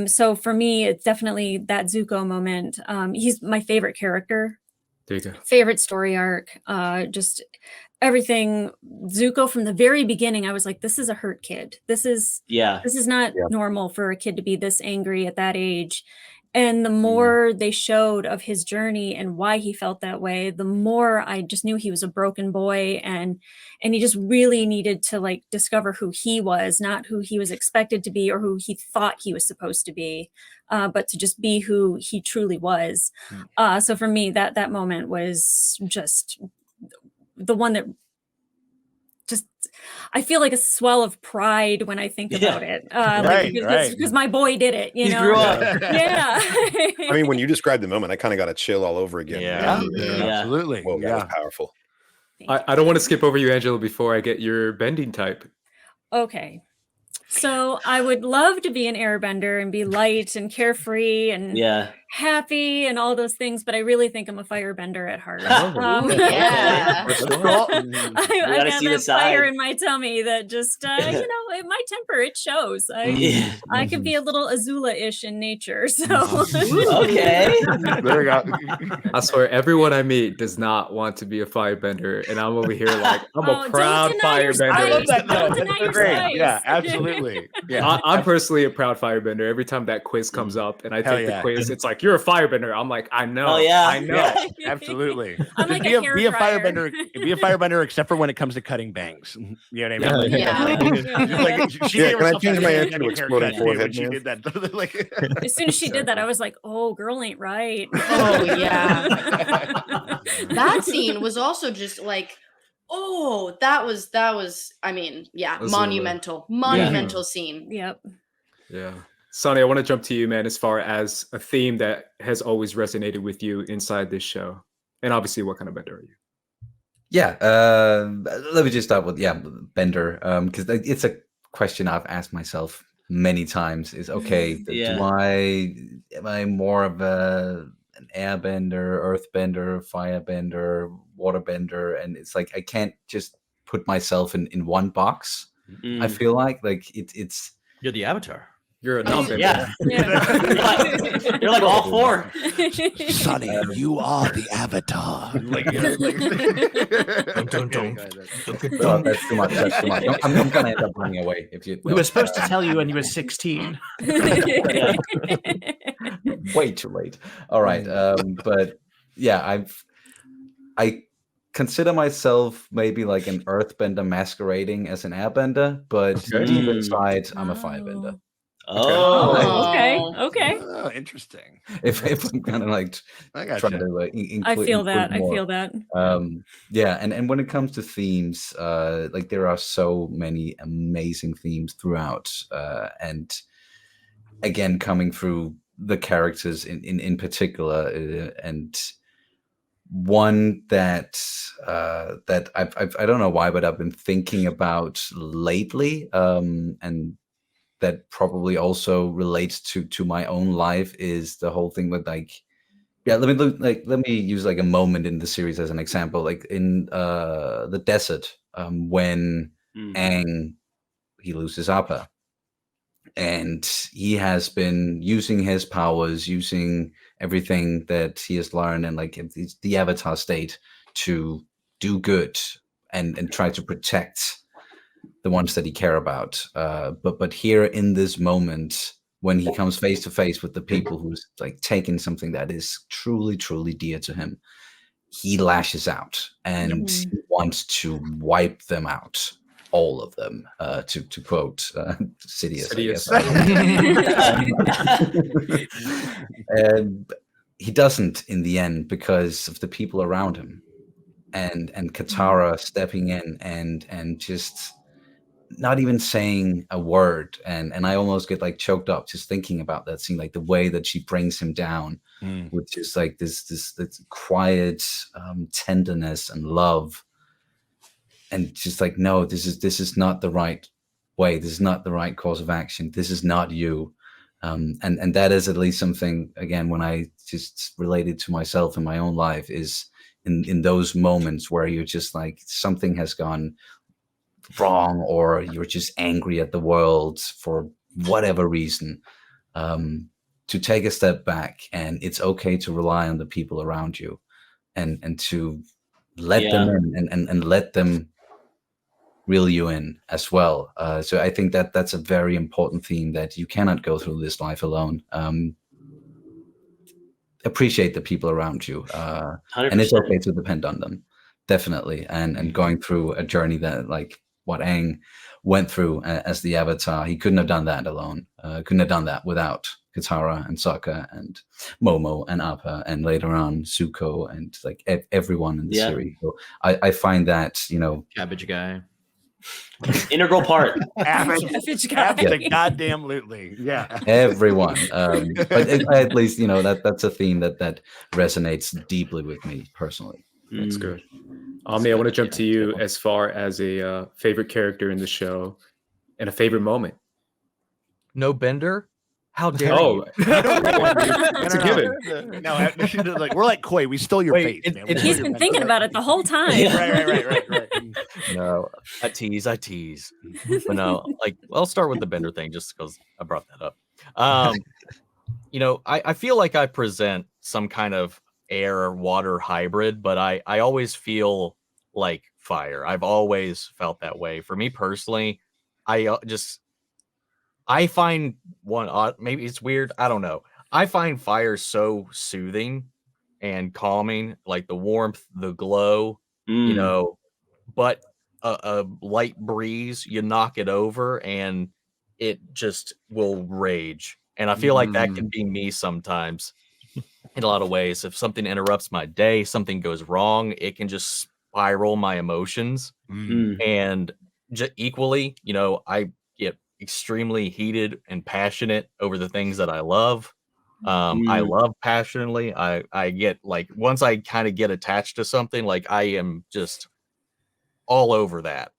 So for me, it's definitely that Zuko moment. He's my favorite character. There you go. Favorite story arc. Just everything. Zuko from the very beginning, I was like, this is a hurt kid. This is not normal for a kid to be this angry at that age. And the more they showed of his journey and why he felt that way, the more I just knew he was a broken boy, and he just really needed to like discover who he was, not who he was expected to be or who he thought he was supposed to be, but to just be who he truly was. So for me, that moment was just the one that just, I feel like a swell of pride when I think about it. Because my boy did it, He grew up. Yeah. I mean, when you described the moment, I kind of got a chill all over again. Yeah. Absolutely. Whoa, that was powerful. I don't want to skip over you, Angela, before I get your bending type. Okay. So I would love to be an airbender and be light and carefree and happy and all those things, but I really think I'm a firebender at heart. Yeah. I got that fire in my tummy that just, my temper, it shows. I could be a little Azula-ish in nature. So okay. There we go. I swear, everyone I meet does not want to be a firebender, and I'm over here like, I'm a proud firebender. I love that though. That's great. Yeah, absolutely. Yeah, I'm personally a proud firebender. Every time that quiz comes up and I take the quiz, it's like, you're a firebender. I'm like, I know. I know. Yeah, absolutely. I'm like be a firebender. Be a firebender, except for when it comes to cutting bangs. You know what I mean? Can I change my answer to exploding forehead? She did that. As soon as she did that, I was like, "Oh, girl ain't right." Oh yeah. That scene was also just like, oh, that was. I mean, monumental scene. Yep. Yeah. Sonny, I want to jump to you, man, as far as a theme that has always resonated with you inside this show. And obviously, what kind of bender are you? Yeah. Let me just start with, bender. Because it's a question I've asked myself many times is, okay, am I more of an airbender, earthbender, firebender, waterbender? And it's like, I can't just put myself in one box. I feel like it's you're the Avatar. You're a number. Yeah. You're like all four. Sonny, you are the Avatar. Oh, that's too much. That's too much. I'm gonna end up running away if you. We were supposed to tell you when you were 16. Way too late. All right, but yeah, I consider myself maybe like an earthbender masquerading as an airbender, but deep inside, I'm a firebender. Okay. Oh, interesting. If I'm kind of like trying to I feel that. Yeah, and when it comes to themes, like there are so many amazing themes throughout, and again coming through the characters in particular, and one that I don't know why, but I've been thinking about lately, and that probably also relates to my own life, is the whole thing with like, yeah, let me use like a moment in the series as an example, like in the desert, when Aang, he loses Appa, and he has been using his powers, using everything that he has learned, and like it's the Avatar state to do good and try to protect the ones that he care about. But here in this moment, when he comes face to face with the people who's like taking something that is truly, truly dear to him, he lashes out and he wants to wipe them out. All of them, to quote Sidious. And he doesn't in the end because of the people around him, and Katara stepping in and just not even saying a word, and I almost get like choked up just thinking about that scene, like the way that she brings him down, which is like this quiet tenderness and love, and just like, no, this is not the right way, this is not the right course of action, this is not you, and that is at least something, again, when I just related to myself in my own life, is in those moments where you're just like something has gone wrong, or you're just angry at the world for whatever reason, to take a step back, and it's okay to rely on the people around you, and to let them in, and let them reel you in as well. So I think that that's a very important theme, that you cannot go through this life alone. Appreciate the people around you, and it's okay to depend on them, definitely, and going through a journey that, like what Aang went through as the Avatar, he couldn't have done that alone, couldn't have done that without Katara and Sokka and Momo and Appa, and later on Zuko, and like everyone in the series. So I find that, Cabbage guy, integral part. Goddamn-lutely. Yeah. Everyone. But at least, that's a theme that resonates deeply with me personally. That's good. Ami, I want to jump to you as far as a favorite character in the show and a favorite moment. No Bender? How dare you? It's a given. No, like, we're like Koi. We stole your face, man. He's been thinking about it the whole time. Right. No, I tease. But no, I'll start with the Bender thing just because I brought that up. I feel like I present some kind of air water hybrid, but I always feel like fire. I've always felt that way. For me personally, I find maybe it's weird, I don't know, I find fire so soothing and calming, like the warmth, the glow, but a light breeze, you knock it over and it just will rage. And I feel like that can be me sometimes in a lot of ways. If something interrupts my day, something goes wrong, it can just spiral my emotions. And equally, I get extremely heated and passionate over the things that I love. I love passionately. I get like, once I kind of get attached to something, like I am just all over that.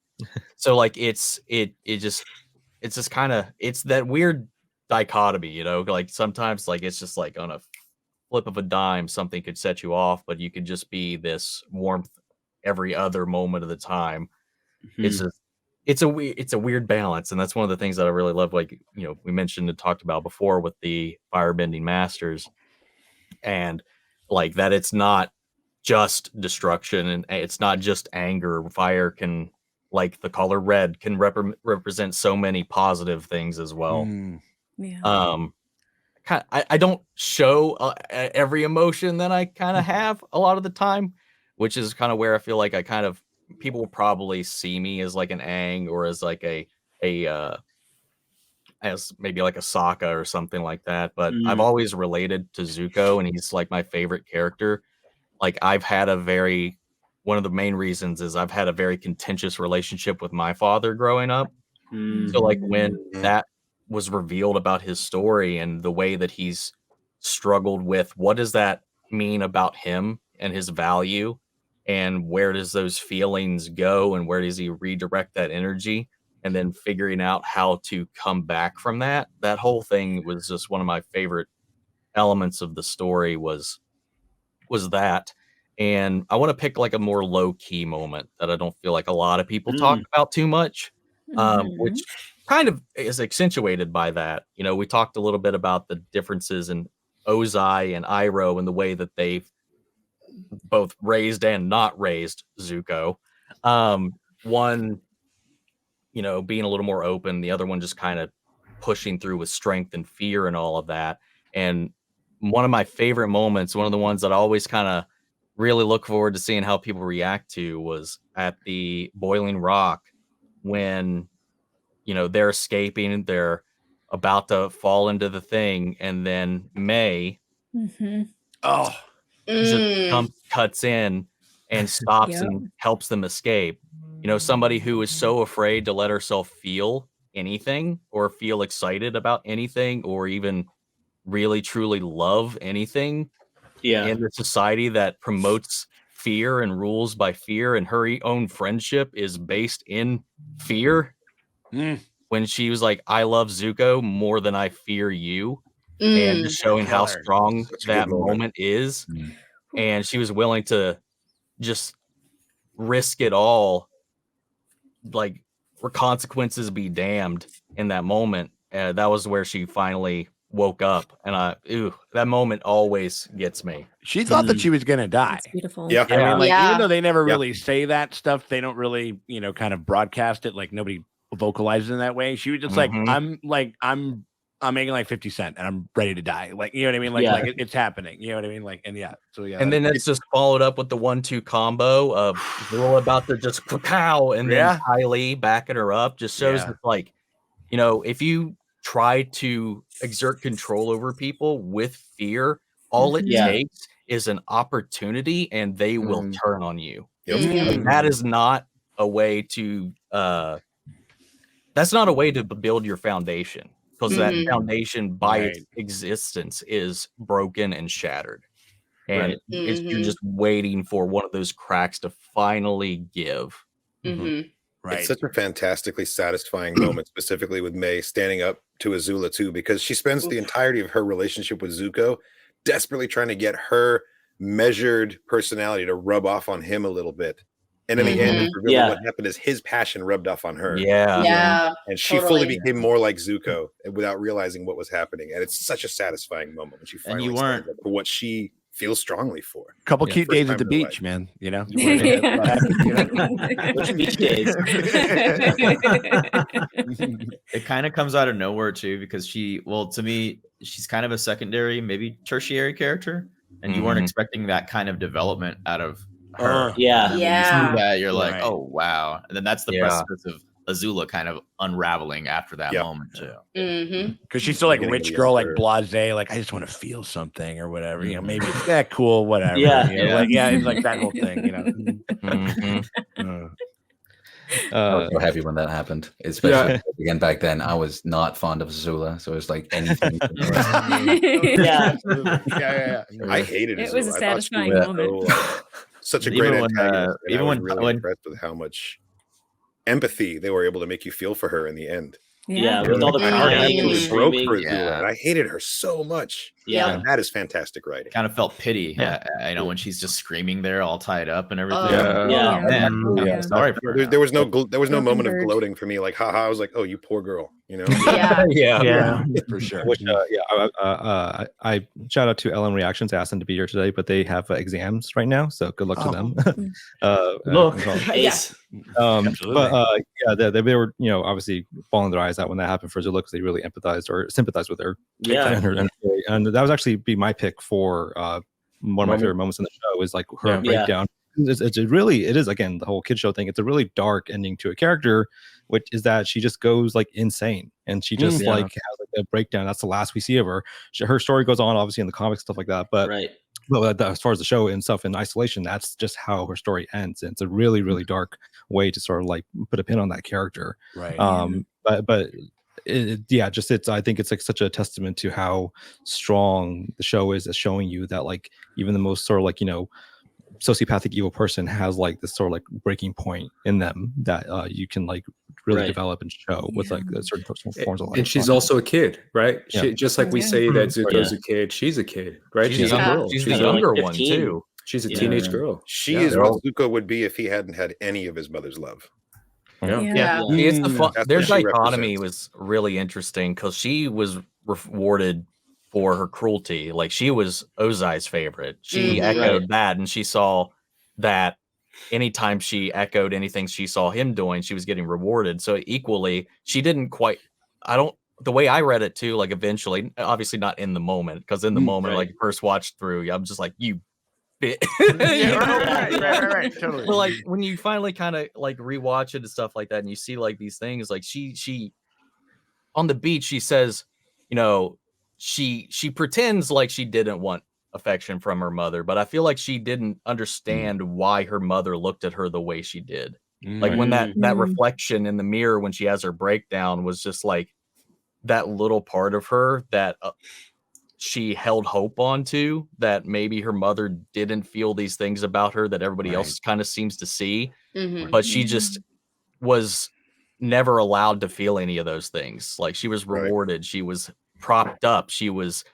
So like it's just kind of, it's that weird dichotomy, like sometimes like it's just like on a flip of a dime, something could set you off, but you could just be this warmth every other moment of the time. it's a weird balance, and that's one of the things that I really love. Like, you know, we mentioned and talked about before with the firebending masters, and like that it's not just destruction and it's not just anger. Fire can, like the color red, can represent so many positive things as well. Yeah. I don't show every emotion that I kind of have a lot of the time, which is kind of where I feel like people will probably see me as like an Aang or as like as maybe like a Sokka or something like that. But I've always related to Zuko, and he's like my favorite character. Like one of the main reasons is I've had a very contentious relationship with my father growing up. So like when that was revealed about his story and the way that he's struggled with what does that mean about him and his value, and where does those feelings go, and where does he redirect that energy, and then figuring out how to come back from that whole thing was just one of my favorite elements of the story was that. And I want to pick like a more low-key moment that I don't feel like a lot of people talk about too much, which kind of is accentuated by that. You know, we talked a little bit about the differences in Ozai and Iroh and the way that they've both raised and not raised Zuko. One, you know, being a little more open, the other one just kind of pushing through with strength and fear and all of that. And one of my favorite moments, one of the ones that I always kind of really look forward to seeing how people react to, was at the Boiling Rock when, you know, they're escaping, they're about to fall into the thing, and then May just cuts in and stops and helps them escape. You know, somebody who is so afraid to let herself feel anything or feel excited about anything or even really truly love anything in a society that promotes fear and rules by fear, and her own friendship is based in fear. When she was like, I love Zuko more than I fear you, and just showing how strong that moment is. And she was willing to just risk it all, like, for consequences be damned in that moment. That was where she finally woke up, and that moment always gets me. She thought that she was gonna die. That's beautiful. Yeah. I mean, like, even though they never really say that stuff, they don't really, you know, kind of broadcast it. Like nobody vocalizes in that way. She was just like, I'm making like 50 cents and I'm ready to die. Like, you know what I mean? Like it's happening. You know what I mean? Like, and and then it's just followed up with the 1-2 combo of Zula about to just pow, and then Kylie backing her up just shows that, like, you know, if you try to exert control over people with fear, all it takes is an opportunity and they will turn on you. And that is not a way to build your foundation, because that foundation by its existence is broken and shattered, and you're just waiting for one of those cracks to finally give. It's such a fantastically satisfying moment, specifically with May standing up to Azula too, because she spends the entirety of her relationship with Zuko desperately trying to get her measured personality to rub off on him a little bit. And in the end, what happened is his passion rubbed off on her. And she fully became more like Zuko without realizing what was happening. And it's such a satisfying moment when she finally stands up for what she feels strongly for. A couple cute days at the beach, man. You know, beach days. It kind of comes out of nowhere too, because to me, she's kind of a secondary, maybe tertiary character, and you weren't expecting that kind of development out of her. And when you see that, you're like, oh wow, and then that's the precipice of Azula kind of unraveling after that moment too. Because she's still like rich girl, like blasé, like I just want to feel something or whatever. You know, maybe it's cool, whatever. It's like that whole thing. You know. I was so happy when that happened, especially again back then. I was not fond of Azula, so it was like anything. I hated it. It was a satisfying moment. Such a great antagonist. I was really impressed with how much empathy they were able to make you feel for her in the end. Yeah, with all the crying and broke screaming. for Azula, and I hated her so much. Yeah, and that is fantastic writing. Kind of felt pity. I know when she's just screaming there, all tied up and everything. Yeah. Sorry for her. There was no moment of gloating for me. Like, haha, I was like, oh, you poor girl. You know? Yeah, for sure. Which, I shout out to LM Reactions. I asked them to be here today, but they have exams right now, so good luck to them. Look, Ace. They were, obviously bawling their eyes out when that happened for Azula because they really empathized or sympathized with her. And that was actually be my pick for one of my favorite moments in the show is like her breakdown. It is again the whole kid show thing. It's a really dark ending to a character, which is that she just goes like insane and she just has like a breakdown. That's the last we see of her. Her story goes on obviously in the comics, stuff like that, but as far as the show and stuff in isolation, that's just how her story ends. And it's a really, really dark way to sort of like put a pin on that character. Right. I think it's like such a testament to how strong the show is at showing you that like even the most sort of like, sociopathic evil person has like this sort of like breaking point in them that you can like really develop and show with like certain forms of life. And she's also a kid, right? Yeah. She, just like we say that Zuko's a kid, she's a kid, right? She's a girl. She's a younger one too. She's a teenage girl. She is what Zuko would be if he hadn't had any of his mother's love. It's the fun. Their dichotomy was really interesting because she was rewarded for her cruelty. Like she was Ozai's favorite. She echoed that, and she saw that anytime she echoed anything she saw him doing, she was getting rewarded. So equally, she didn't quite. The way I read it too. Like eventually, obviously not in the moment, because in the moment, like first watch through, I'm just like you. Right, totally. But like when you finally kind of like rewatch it and stuff like that, and you see like these things, like she on the beach, she says, she pretends like she didn't want affection from her mother, but I feel like she didn't understand why her mother looked at her the way she did. Like when that reflection in the mirror when she has her breakdown was just like that little part of her that she held hope onto, that maybe her mother didn't feel these things about her that everybody else kind of seems to see, but she just was never allowed to feel any of those things. Like she was rewarded, she was propped up, she was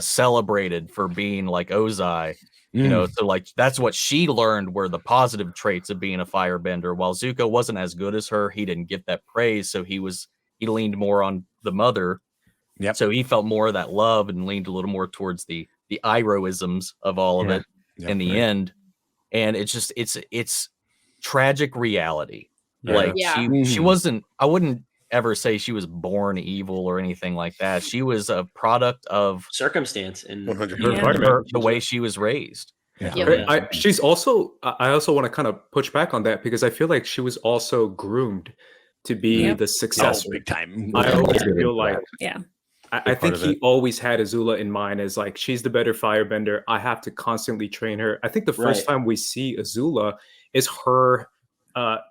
celebrated for being like Ozai, so like that's what she learned were the positive traits of being a firebender. While Zuko wasn't as good as her, he didn't get that praise, so he leaned more on the mother. So he felt more of that love and leaned a little more towards the Irohisms of all of it in the end. And it's just it's tragic reality. Like she wasn't, I wouldn't ever say she was born evil or anything like that. She was a product of circumstance and the way she was raised. She's also, I also want to kind of push back on that because I feel like she was also groomed to be the successor. Big time. I always feel like I think he it. always had Azula in mind as like, she's the better firebender. I have to constantly train her. I think the first time we see Azula is her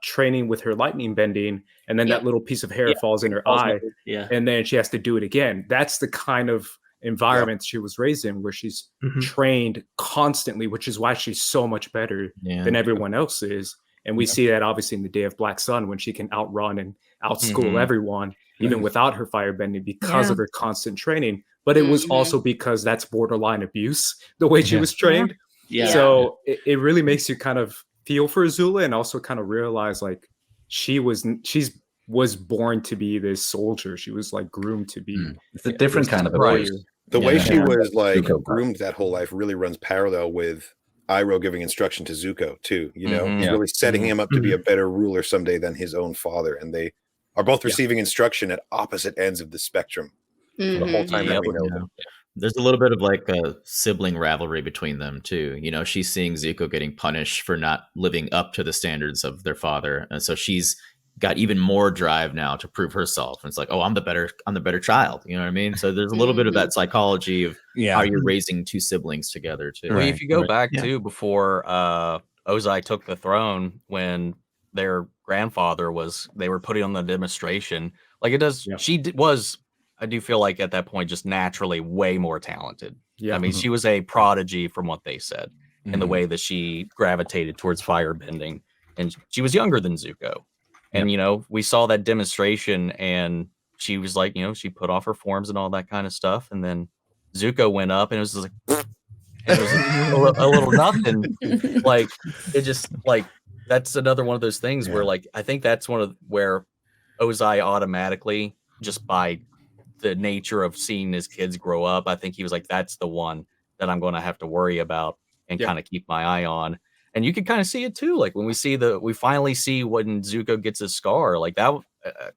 training with her lightning bending, and then that little piece of hair falls in her eye, and then she has to do it again. That's the kind of environment she was raised in, where she's trained constantly, which is why she's so much better than everyone else is. And we see that obviously in the Day of Black Sun, when she can outrun and outschool everyone, even without her firebending, because of her constant training. But it was also because that's borderline abuse, the way she was trained. So it really makes you kind of feel for Azula, and also kind of realize like she was born to be this soldier. She was like groomed to be. It's a different kind of warrior. The way she was like groomed that whole life really runs parallel with Iroh giving instruction to Zuko too. He's really setting him up to be a better ruler someday than his own father, and they are both receiving instruction at opposite ends of the spectrum the whole time that we know them. There's a little bit of like a sibling rivalry between them too. She's seeing Zuko getting punished for not living up to the standards of their father, and so she's got even more drive now to prove herself. And it's like, oh, I'm the better child. You know what I mean? So there's a little bit of that psychology of how you're raising two siblings together too. Well, if you go back to before Ozai took the throne, when their grandfather they were putting on the demonstration, like it does. She was. I do feel like at that point, just naturally way more talented. I mean, she was a prodigy from what they said, and the way that she gravitated towards firebending, and she was younger than Zuko. And we saw that demonstration, and she was like, she put off her forms and all that kind of stuff, and then Zuko went up, and it was just like, and it was a little nothing. Like, it just like, that's another one of those things where, like, I think that's one of where Ozai automatically, just by the nature of seeing his kids grow up, I think he was like, that's the one that I'm going to have to worry about and kind of keep my eye on. And you can kind of see it too. Like when we finally see when Zuko gets his scar, like that,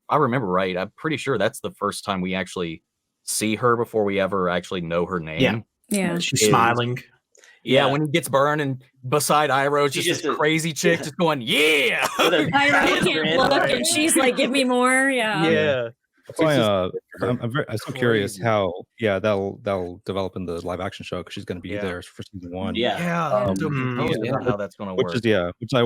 I remember right. I'm pretty sure that's the first time we actually see her before we ever actually know her name. Yeah. She's smiling. Yeah, when he gets burned and beside Iroh, just this crazy chick just going, yeah. Iroh can't look, and she's like, give me more. Yeah. I'm so curious how that'll develop in the live action show, because she's going to be there for season 1. How that's going to work.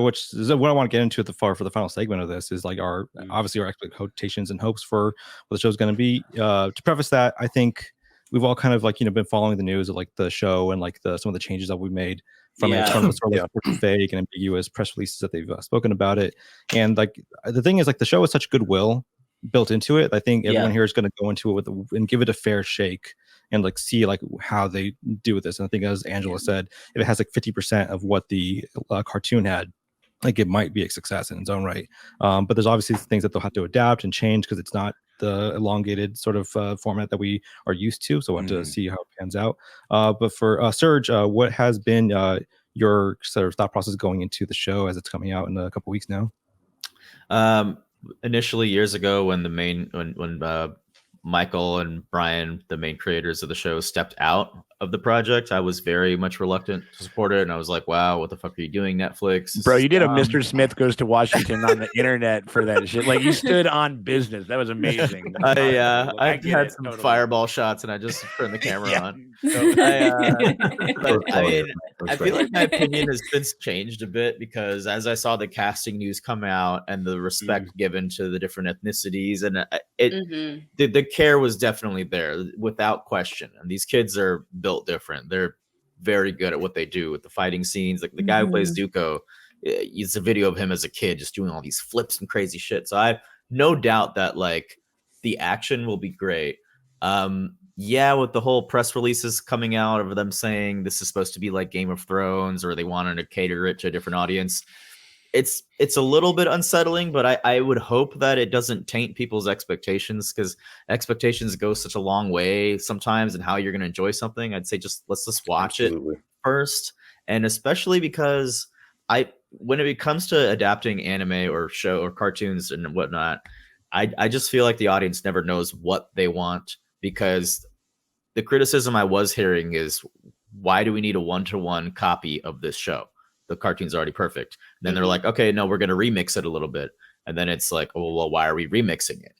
Which is what I want to get into for the final segment of this, is like our expectations and hopes for what the show's going to be. To preface that, I think we've all kind of been following the news of like the show and like some of the changes that we made from it, from the sort of fake and ambiguous press releases that they've spoken about it. And like the thing is, like, the show has such goodwill built into it. I think everyone here is going to go into it and give it a fair shake and like see like how they do with this. And I think, as Angela said, if it has like 50% of what the cartoon had, like, it might be a success in its own right. But there's obviously things that they'll have to adapt and change, because it's not the elongated sort of format that we are used to. So I want to see how it pans out. But for Serge, what has been your sort of thought process going into the show as it's coming out in a couple weeks now? Initially, years ago, when Michael and Brian, the main creators of the show, stepped out of the project, I was very much reluctant to support it, and I was like, wow, what the fuck are you doing, Netflix? Bro, you did a Mr. Smith Goes to Washington on the internet for that shit. Like, you stood on business. That was amazing. I had some fireball shots, and I just turned the camera on. I feel like my opinion has been changed a bit, because as I saw the casting news come out and the respect given to the different ethnicities, and the care was definitely there without question. And these kids are built different. They're very good at what they do with the fighting scenes. Like the guy who plays Zuko, it's a video of him as a kid just doing all these flips and crazy shit. So I have no doubt that like the action will be great. With the whole press releases coming out of them saying this is supposed to be like Game of Thrones, or they wanted to cater it to a different audience, it's a little bit unsettling, but I would hope that it doesn't taint people's expectations, because expectations go such a long way sometimes in how you're going to enjoy something. I'd say let's just watch it first. And especially because when it comes to adapting anime or show or cartoons and whatnot, I just feel like the audience never knows what they want, because the criticism I was hearing is, why do we need a 1-to-1 copy of this show? The cartoon's already perfect. Then they're like, okay, no, we're going to remix it a little bit. And then it's like, oh, well, why are we remixing it?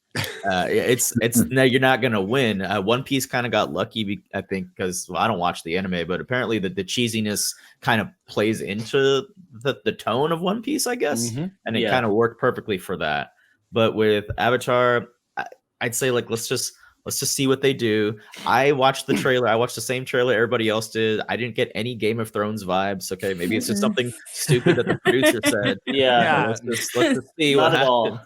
It's no, you're not going to win. One Piece kind of got lucky, I think, because I don't watch the anime, but apparently the cheesiness kind of plays into the tone of One Piece, I guess. And it kind of worked perfectly for that. But with Avatar, I'd say like, let's just see what they do. I watched the trailer. I watched the same trailer everybody else did. I didn't get any Game of Thrones vibes. Okay, maybe it's just something stupid that the producer said. Let's just see what happens.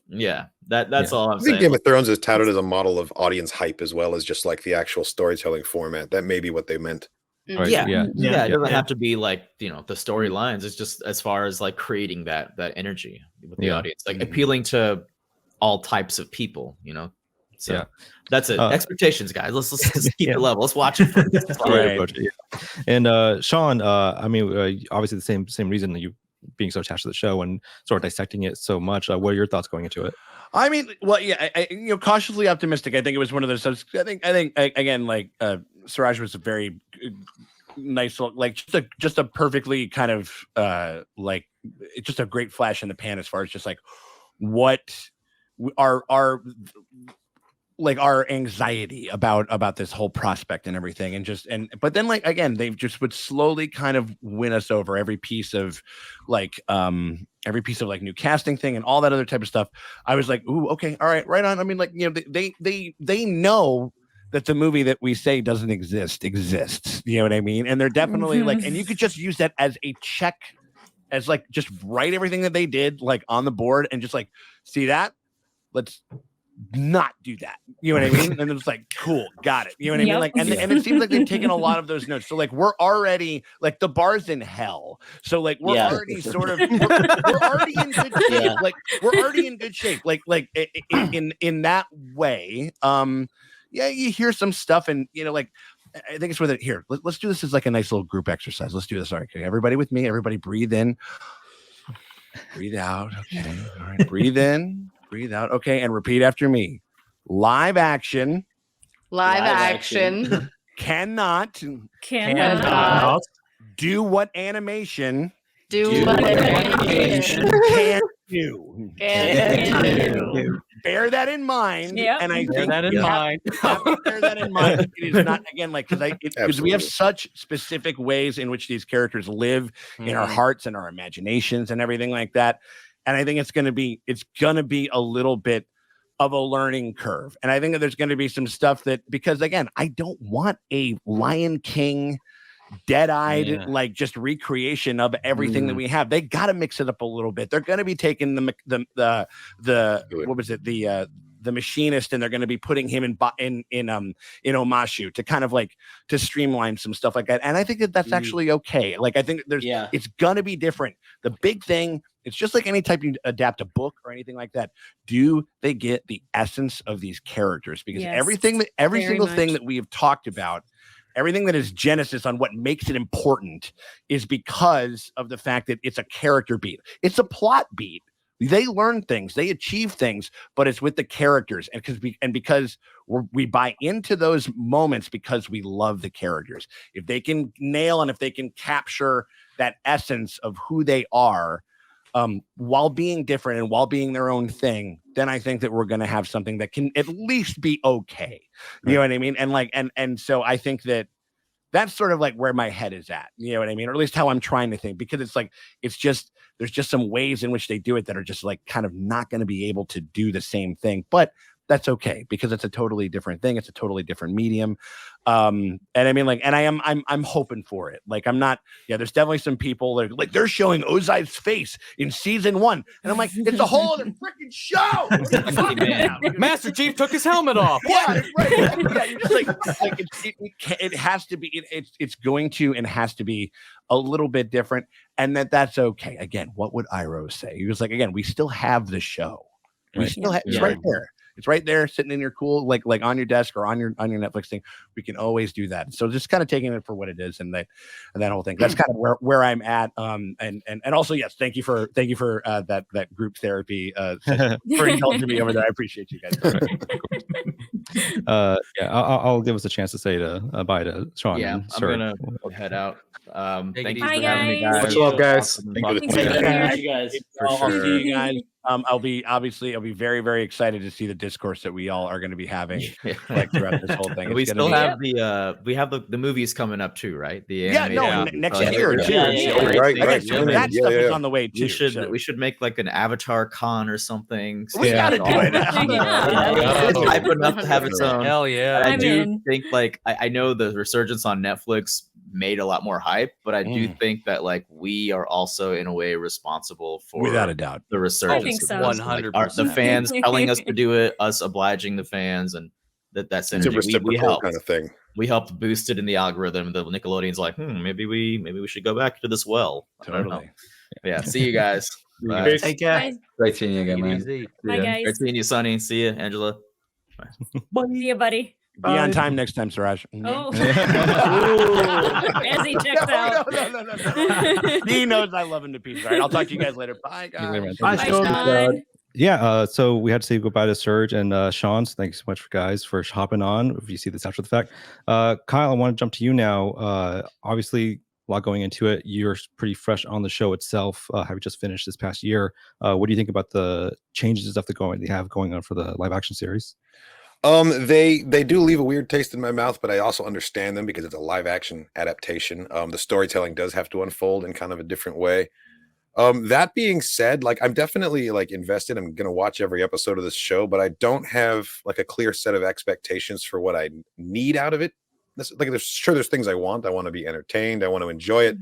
Yeah, that's all I'm saying. I think Game of Thrones is touted as a model of audience hype, as well as just like the actual storytelling format. That may be what they meant. Right. Yeah. It doesn't have to be like, the storylines. It's just as far as like creating that energy with the audience, like appealing to all types of people. So that's it. Expectations, guys. Let's just keep it level. Let's watch it. And Sean, I mean, obviously the same reason that you being so attached to the show and sort of dissecting it so much. What are your thoughts going into it? I mean, well, I cautiously optimistic. I think it was one of those. I think again, like Suraj was a very nice, like just a perfectly kind of like just a great flash in the pan as far as just like what our anxiety about this whole prospect and everything, but then like again they just would slowly kind of win us over every piece of like new casting thing and all that other type of stuff. I was like, ooh, okay, all right, right on. I mean, like, they know that the movie that we say doesn't exist exists, you know what I mean? And they're definitely like, and you could just use that as a check, as like just write everything that they did like on the board and just like, see that, let's not do that. You know what I mean? And it's like, cool, got it. You know what I mean? Like, and it seems like they've taken a lot of those notes. So like, we're already like the bar's in hell. So like, we're already sort of, we're already in good shape. Like, we're already in good shape. Like in that way. Yeah, you hear some stuff, and you know, like, I think it's worth it. Here, let's do this as like a nice little group exercise. Let's do this. All right, okay, everybody with me. Everybody breathe in, breathe out. Okay, all right, breathe in. Breathe out. Okay. And repeat after me. Live action. Live action. Cannot do what animation. Do what animation can do. Bear that in mind. Yep. And I bear that in mind. Bear that in mind. It is not, again, like, because we have such specific ways in which these characters live in our hearts and our imaginations and everything like that. And I think it's going to be a little bit of a learning curve. And I think that there's going to be some stuff that, because again, I don't want a Lion King dead-eyed, like just recreation of everything that we have. They got to mix it up a little bit. They're going to be taking the what was it? The machinist, and they're going to be putting him in Omashu to kind of like to streamline some stuff like that. And I think that that's actually okay. Like, I think it's going to be different. The big thing, it's just like any type you adapt a book or anything like that. Do they get the essence of these characters? Because every single thing that we have talked about, everything that is genesis on what makes it important is because of the fact that it's a character beat. It's a plot beat. They learn things, they achieve things, but it's with the characters, and because we buy into those moments because we love the characters. If they can nail and if they can capture that essence of who they are, while being different and while being their own thing, then I think that we're going to have something that can at least be okay. You know what I mean? And like, and so I think that that's sort of like where my head is at, you know what I mean? Or at least how I'm trying to think, because it's like, there's just some ways in which they do it that are just like kind of not going to be able to do the same thing, but that's okay because it's a totally different thing. It's a totally different medium. And I mean, like, and I'm hoping for it. Like, I'm not, there's definitely some people that like, they're showing Ozai's face in season 1. And I'm like, it's a whole other freaking show. Master Chief took his helmet off. Yeah, right. Yeah, you're just like it has to be, it's going to, and has to be a little bit different. And that's okay. Again, what would Iroh say? He was like, again, we still have the show. We still have, it's right there. It's right there, sitting in your cool, like on your desk or on your Netflix thing. We can always do that. So just kind of taking it for what it is, and that whole thing. That's kind of where I'm at. And also, yes, thank you for that group therapy for indulging me over there. I appreciate you guys. I'll give us a chance to say bye to Sean. Yeah, I'm gonna head out. Thank you for having me, guys. Much love, guys. Thank you guys. I'll see you guys. I'll be very, very excited to see the discourse that we all are going to be having like throughout this whole thing. We still have the movies coming up too, right? Next year too. Right. That stuff is on the way too. We should make like an Avatar con or something. We gotta do it. It's hype enough to have its own. Hell yeah! I do think like I know the resurgence on Netflix made a lot more hype, but I do think that like we are also in a way responsible for, without a doubt, the resurgence. I think so. 100%. The fans telling us to do it, us obliging the fans, and that's It's a reciprocal kind of thing. We helped boost it in the algorithm. The Nickelodeon's like, maybe we should go back to this well. Totally. Yeah. See you guys. Bye. Take care. Great seeing you again, man. Bye, guys. Great seeing you, Sonny. See you, Angela. See you, buddy. Be on time next time, Suraj. Oh. As he checks out. No. He knows I love him to pieces. All right, I'll talk to you guys later. Bye, guys. Bye, Sean. Yeah, so we had to say goodbye to Serge and Sean. So thanks so much, guys, for hopping on. If you see this after the fact, Kyle, I want to jump to you now. Obviously, a lot going into it. You're pretty fresh on the show itself. Have just finished this past year. What do you think about the changes and stuff they have going on for the live action series? They do leave a weird taste in my mouth, but I also understand them because it's a live action adaptation. The storytelling does have to unfold in kind of a different way. That being said, like, I'm definitely like invested. I'm going to watch every episode of this show, but I don't have like a clear set of expectations for what I need out of it. There's things I want. I want to be entertained. I want to enjoy it,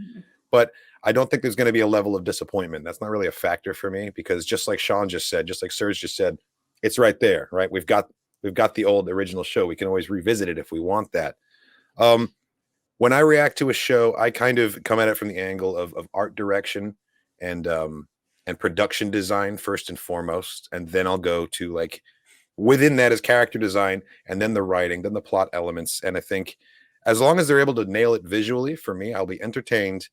but I don't think there's going to be a level of disappointment. That's not really a factor for me because just like Sean just said, just like Serge just said, it's right there, right? We've got the old original show. We can always revisit it if we want that. When I react to a show, I kind of come at it from the angle of art direction and production design first and foremost, and then I'll go to like within that is character design, and then the writing, then the plot elements. And I think as long as they're able to nail it visually, for me, I'll be entertained.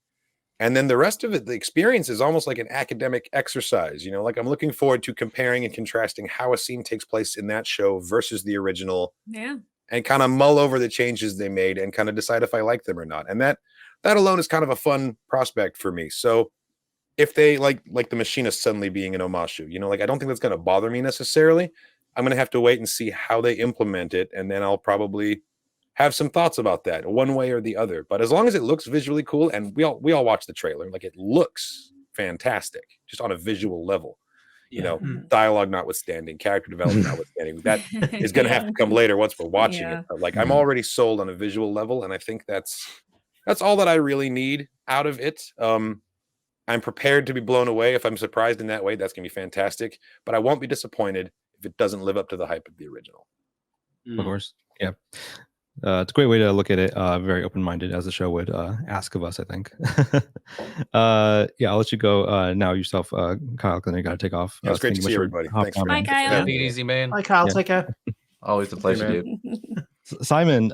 And then the rest of it, the experience is almost like an academic exercise. You know, like I'm looking forward to comparing and contrasting how a scene takes place in that show versus the original. Yeah. And kind of mull over the changes they made and kind of decide if I like them or not. And that alone is kind of a fun prospect for me. So if they like the Machinist suddenly being an omashu, you know, like I don't think that's going to bother me necessarily. I'm going to have to wait and see how they implement it. And then I'll probably have some thoughts about that one way or the other. But as long as it looks visually cool, and we all watch the trailer, like it looks fantastic just on a visual level. You know, dialogue notwithstanding, character development notwithstanding, that is going to have to come later once we're watching it. But like, I'm already sold on a visual level, and I think that's all that I really need out of it. I'm prepared to be blown away. If I'm surprised in that way, that's going to be fantastic. But I won't be disappointed if it doesn't live up to the hype of the original. Of course, yeah. It's a great way to look at it. Very open-minded, as the show would ask of us, I think. Yeah, I'll let you go now yourself, Kyle. Then you got to take off. Yeah, it's great to see everybody. Thanks. Bye, Kyle. Take it easy, man. Bye, Kyle. Take care. Always a pleasure, dude. Simon,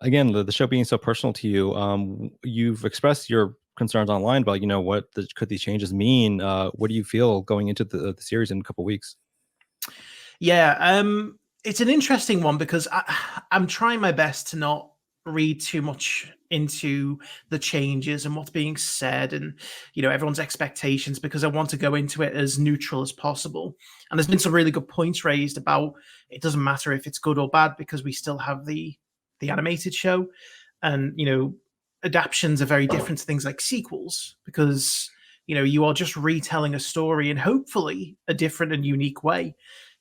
again, the show being so personal to you, you've expressed your concerns online about, you know, what could these changes mean? What do you feel going into the series in a couple of weeks? Yeah, it's an interesting one because I'm trying my best to not read too much into the changes and what's being said and, you know, everyone's expectations, because I want to go into it as neutral as possible. And there's been some really good points raised about it doesn't matter if it's good or bad because we still have the animated show. And, you know, adaptions are very different to things like sequels because, you know, you are just retelling a story in hopefully a different and unique way.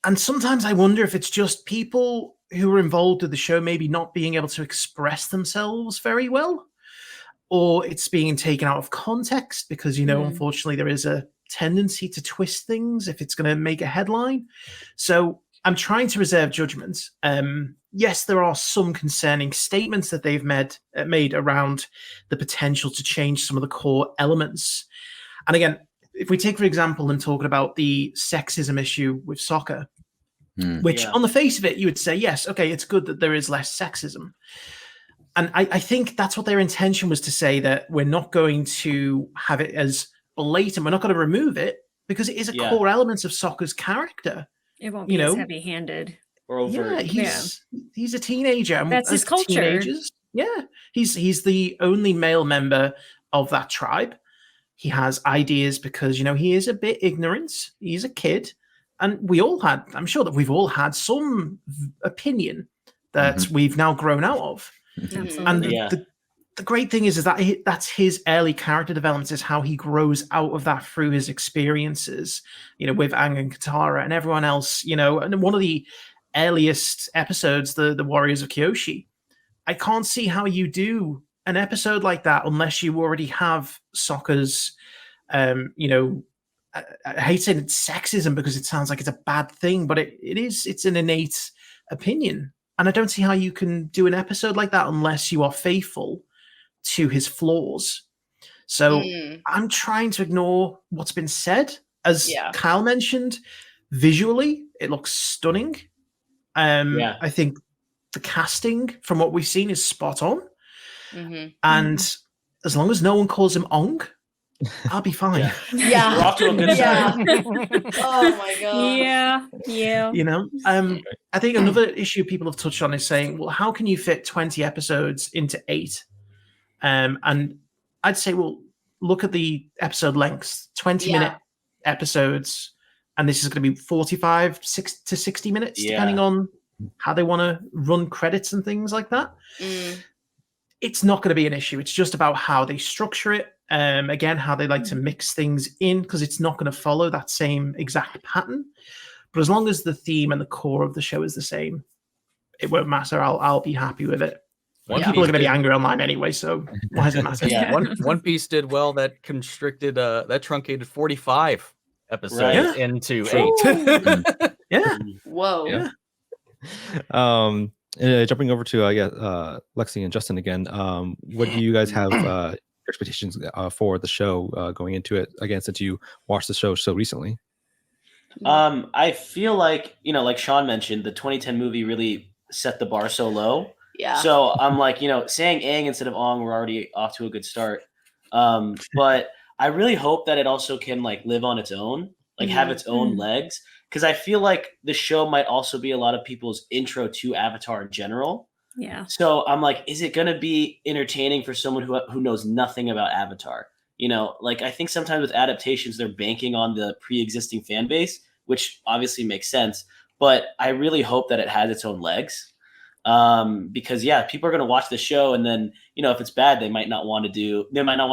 And sometimes I wonder if it's just people who are involved with the show maybe not being able to express themselves very well, or it's being taken out of context because, you know, unfortunately there is a tendency to twist things if it's going to make a headline. So I'm trying to reserve judgment. Yes, there are some concerning statements that they've made around the potential to change some of the core elements. And again, if we take, for example, and talking about the sexism issue with soccer, which on the face of it, you would say, yes, okay, it's good that there is less sexism. And I think that's what their intention was, to say that we're not going to have it as blatant. We're not going to remove it because it is a core element of soccer's character. It won't be as heavy-handed. Or overt. Yeah, he's a teenager. And that's his culture. Teenagers, he's the only male member of that tribe. He has ideas because, you know, he is a bit ignorant. He's a kid. And I'm sure that we've all had some opinion that we've now grown out of. And the great thing is that that's his early character development, is how he grows out of that through his experiences, you know, with Aang and Katara and everyone else, you know. And one of the earliest episodes, the Warriors of Kyoshi, I can't see how you do an episode like that unless you already have Sokka's, you know, I hate saying it's sexism because it sounds like it's a bad thing, but it's an innate opinion. And I don't see how you can do an episode like that unless you are faithful to his flaws. So I'm trying to ignore what's been said. As Kyle mentioned, visually, it looks stunning. I think the casting from what we've seen is spot on. And as long as no one calls him Ong, I'll be fine. Yeah. We're off to a good start. Oh my god. Yeah. You know, I think another issue people have touched on is saying, well, how can you fit 20 episodes into 8? And I'd say, well, look at the episode lengths, 20-minute episodes, and this is going to be 45 to 60 minutes, depending on how they want to run credits and things like that. It's not going to be an issue. It's just about how they structure it. Again, how they like to mix things in, because it's not going to follow that same exact pattern. But as long as the theme and the core of the show is the same, it won't matter. I'll be happy with it. People are going to be angry online anyway, so why does it matter? One Piece did well. That constricted, that truncated 45 episodes into 8. Yeah. Whoa. Yeah. Jumping over to Lexi and Justin again. What do you guys have expectations for the show going into it? Again, since you watched the show so recently. I feel like, like Sean mentioned, the 2010 movie really set the bar so low. Yeah. So I'm like, saying Aang instead of Ong, we're already off to a good start. But I really hope that it also can like live on its own, like have its own legs. Because I feel like the show might also be a lot of people's intro to Avatar in general. Yeah. So I'm like, is it going to be entertaining for someone who knows nothing about Avatar? Like I think sometimes with adaptations, they're banking on the pre-existing fan base, which obviously makes sense. But I really hope that it has its own legs. Because people are going to watch the show, and then if it's bad, they might not want to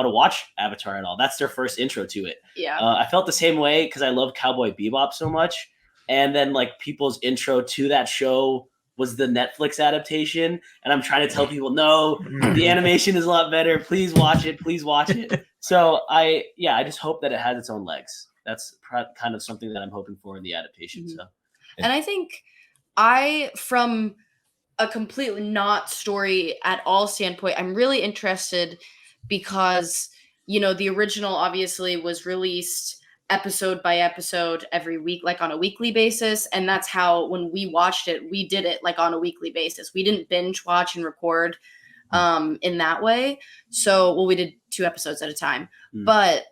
watch Avatar at all. That's their first intro to it. Yeah. I felt the same way because I love Cowboy Bebop so much, and then like people's intro to that show was the Netflix adaptation, and I'm trying to tell people, no, the animation is a lot better. Please watch it. Please watch it. So I just hope that it has its own legs. That's kind of something that I'm hoping for in the adaptation. So, and I think from a completely not story at all standpoint, I'm really interested because, the original obviously was released episode by episode every week, like on a weekly basis. And that's how, when we watched it, we did it like on a weekly basis. We didn't binge watch and record in that way. So, we did 2 episodes at a time, but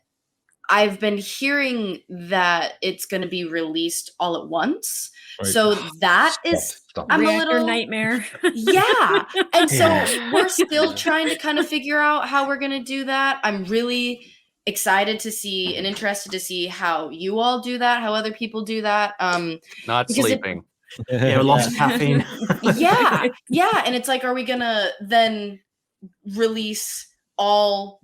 I've been hearing that it's going to be released all at once. Right. So that is, I'm a little nightmare. Yeah. And so we're still trying to kind of figure out how we're going to do that. I'm really excited to see and interested to see how you all do that, how other people do that. Not sleeping. Lots of caffeine. Yeah. And it's like, are we going to then release all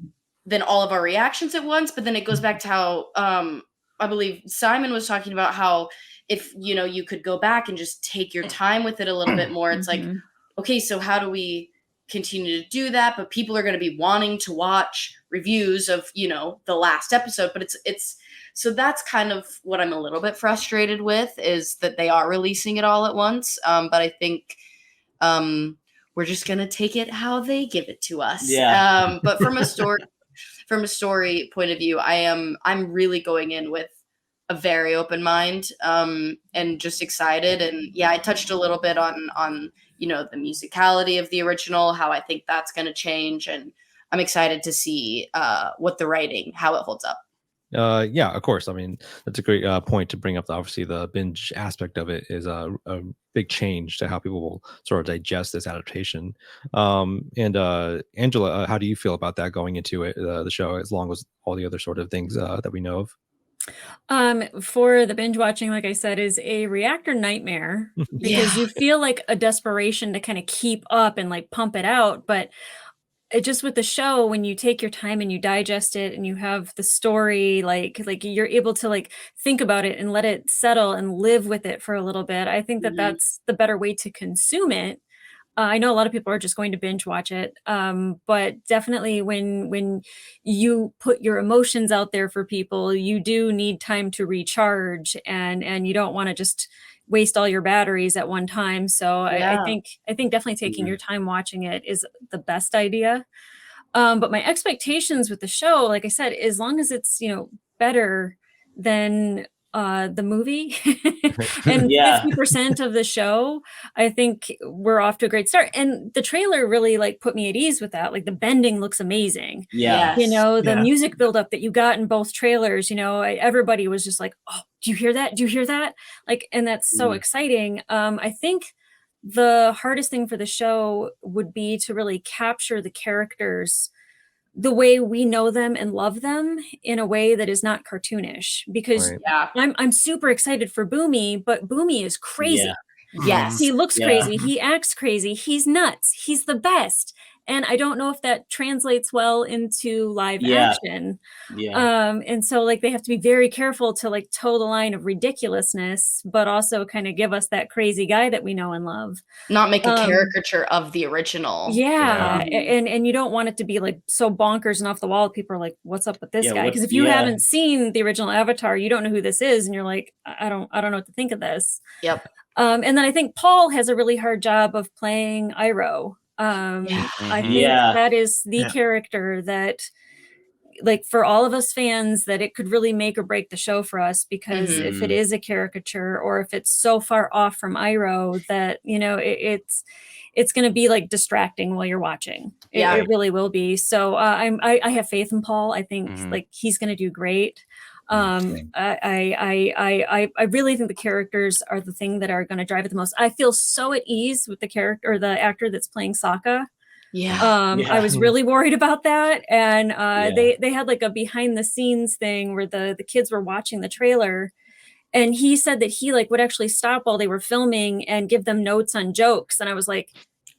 of our reactions at once? But then it goes back to how I believe Simon was talking about how if you could go back and just take your time with it a little bit more. It's like, okay, so how do we continue to do that? But people are going to be wanting to watch reviews of the last episode. But it's so that's kind of what I'm a little bit frustrated with, is that they are releasing it all at once. But I think we're just gonna take it how they give it to us. Yeah. But from a story point of view, I'm really going in with a very open mind, and just excited. And I touched a little bit on the musicality of the original, how I think that's going to change, and I'm excited to see what the writing, how it holds up. Of course. I mean, that's a great point to bring up. Obviously, the binge aspect of it is a big change to how people will sort of digest this adaptation. And Angela, how do you feel about that going into it, the show, as long as all the other sort of things that we know of? For the binge watching, like I said, is a reactor nightmare because you feel like a desperation to kind of keep up and like pump it out. But it just, with the show, when you take your time and you digest it and you have the story, like you're able to like think about it and let it settle and live with it for a little bit. I think that that's the better way to consume it. I know a lot of people are just going to binge watch it, but definitely when you put your emotions out there for people, you do need time to recharge, and you don't want to just waste all your batteries at one time. So I think definitely taking your time watching it is the best idea. But my expectations with the show, like I said, as long as it's better than the movie and 50% of the show, I think we're off to a great start. And the trailer really like put me at ease with that. Like the bending looks amazing. The music buildup that you got in both trailers, everybody was just like, oh, do you hear that? Do you hear that? Like, and that's so exciting. I think the hardest thing for the show would be to really capture the characters the way we know them and love them in a way that is not cartoonish, because I'm super excited for Boomy, but Boomy is crazy. Yes. He looks crazy. He acts crazy. He's nuts. He's the best. and I don't know if that translates well into live Yeah. action. Yeah. And so like they have to be very careful to like toe the line of ridiculousness, but also kind of give us that crazy guy that we know and love. Not make a caricature of the original. Yeah. And you don't want it to be like so bonkers and off the wall. People are like, what's up with this guy? Because if you haven't seen the original Avatar, you don't know who this is, and you're like, I don't know what to think of this. Yep. And then I think Paul has a really hard job of playing Iroh. I think that is the character that, like, for all of us fans, that it could really make or break the show for us, because if it is a caricature or if it's so far off from Iroh that, you know, it's going to be like distracting while you're watching. It really will be. So I have faith in Paul. I think like he's going to do great. I really think the characters are the thing that are going to drive it the most. I feel so at ease with the character or the actor that's playing Sokka. I was really worried about that, and they had like a behind the scenes thing where the kids were watching the trailer, and he said that he like would actually stop while they were filming and give them notes on jokes, and I was like,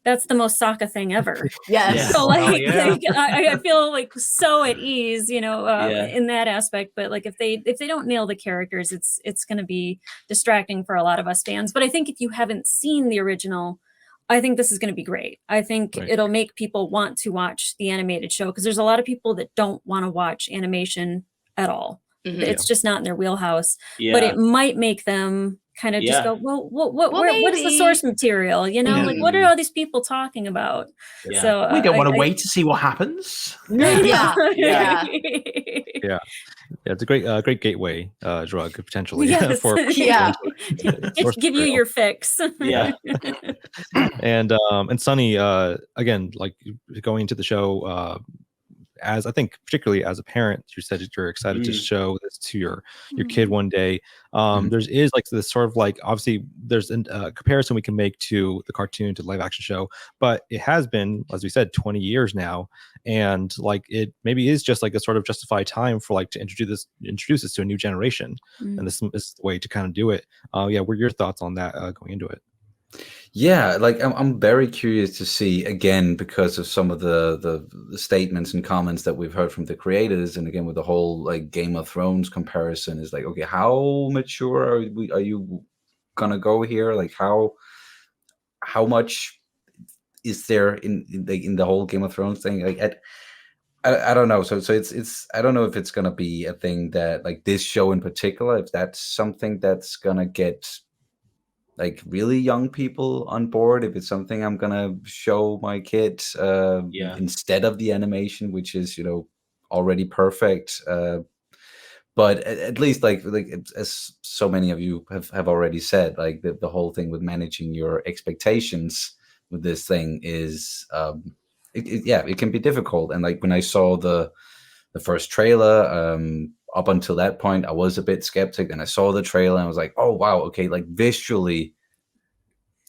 that's the most Sokka thing ever. So like, I feel like so at ease, you know, in that aspect. But like if they don't nail the characters, it's going to be distracting for a lot of us fans. But I think if you haven't seen the original, I think this is going to be great. I think it'll make people want to watch the animated show, because there's a lot of people that don't want to watch animation at all. It's just not in their wheelhouse. But it might make them kind of just go, well, what is the source material? You know, like what are all these people talking about? So we don't want to wait to see what happens. It's a great gateway drug potentially. For give you your fix. And Sunny, again, like going into the show, as I think particularly as a parent, you said that you're excited to show this to your kid one day. There's like this sort of like, obviously there's a comparison we can make to the cartoon to the live action show, but it has been, as we said, 20 years now, and like it maybe is just like a sort of justified time for like to introduce this to a new generation, and this is the way to kind of do it. What are your thoughts on that going into it? Yeah, like I'm very curious to see, again, because of some of the statements and comments that we've heard from the creators, and again with the whole like Game of Thrones comparison, is like, okay, how mature are you gonna go here? Like how much is there in the whole Game of Thrones thing? Like I don't know. So it's I don't know if it's gonna be a thing that, like, this show in particular, if that's something that's gonna get like really young people on board, if it's something I'm gonna show my kids instead of the animation, which is, you know, already perfect. But at least like as so many of you have already said, like the whole thing with managing your expectations with this thing is it can be difficult. And like when I saw the first trailer, up until that point, I was a bit skeptic, and I saw the trailer and I was like, oh, wow. Okay. Like visually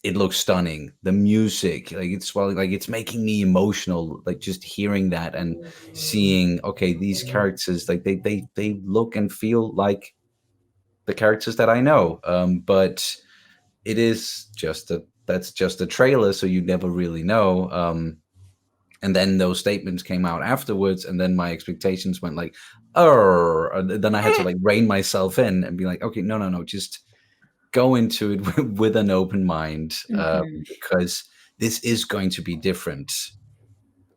it looks stunning. The music, like it's making me emotional, like just hearing that and seeing, okay, these characters, like they look and feel like the characters that I know. But it is that's just a trailer. So you never really know. And then those statements came out afterwards, and then my expectations went like, oh, then I had to like rein myself in and be like, okay, no, just go into it with an open mind, because this is going to be different.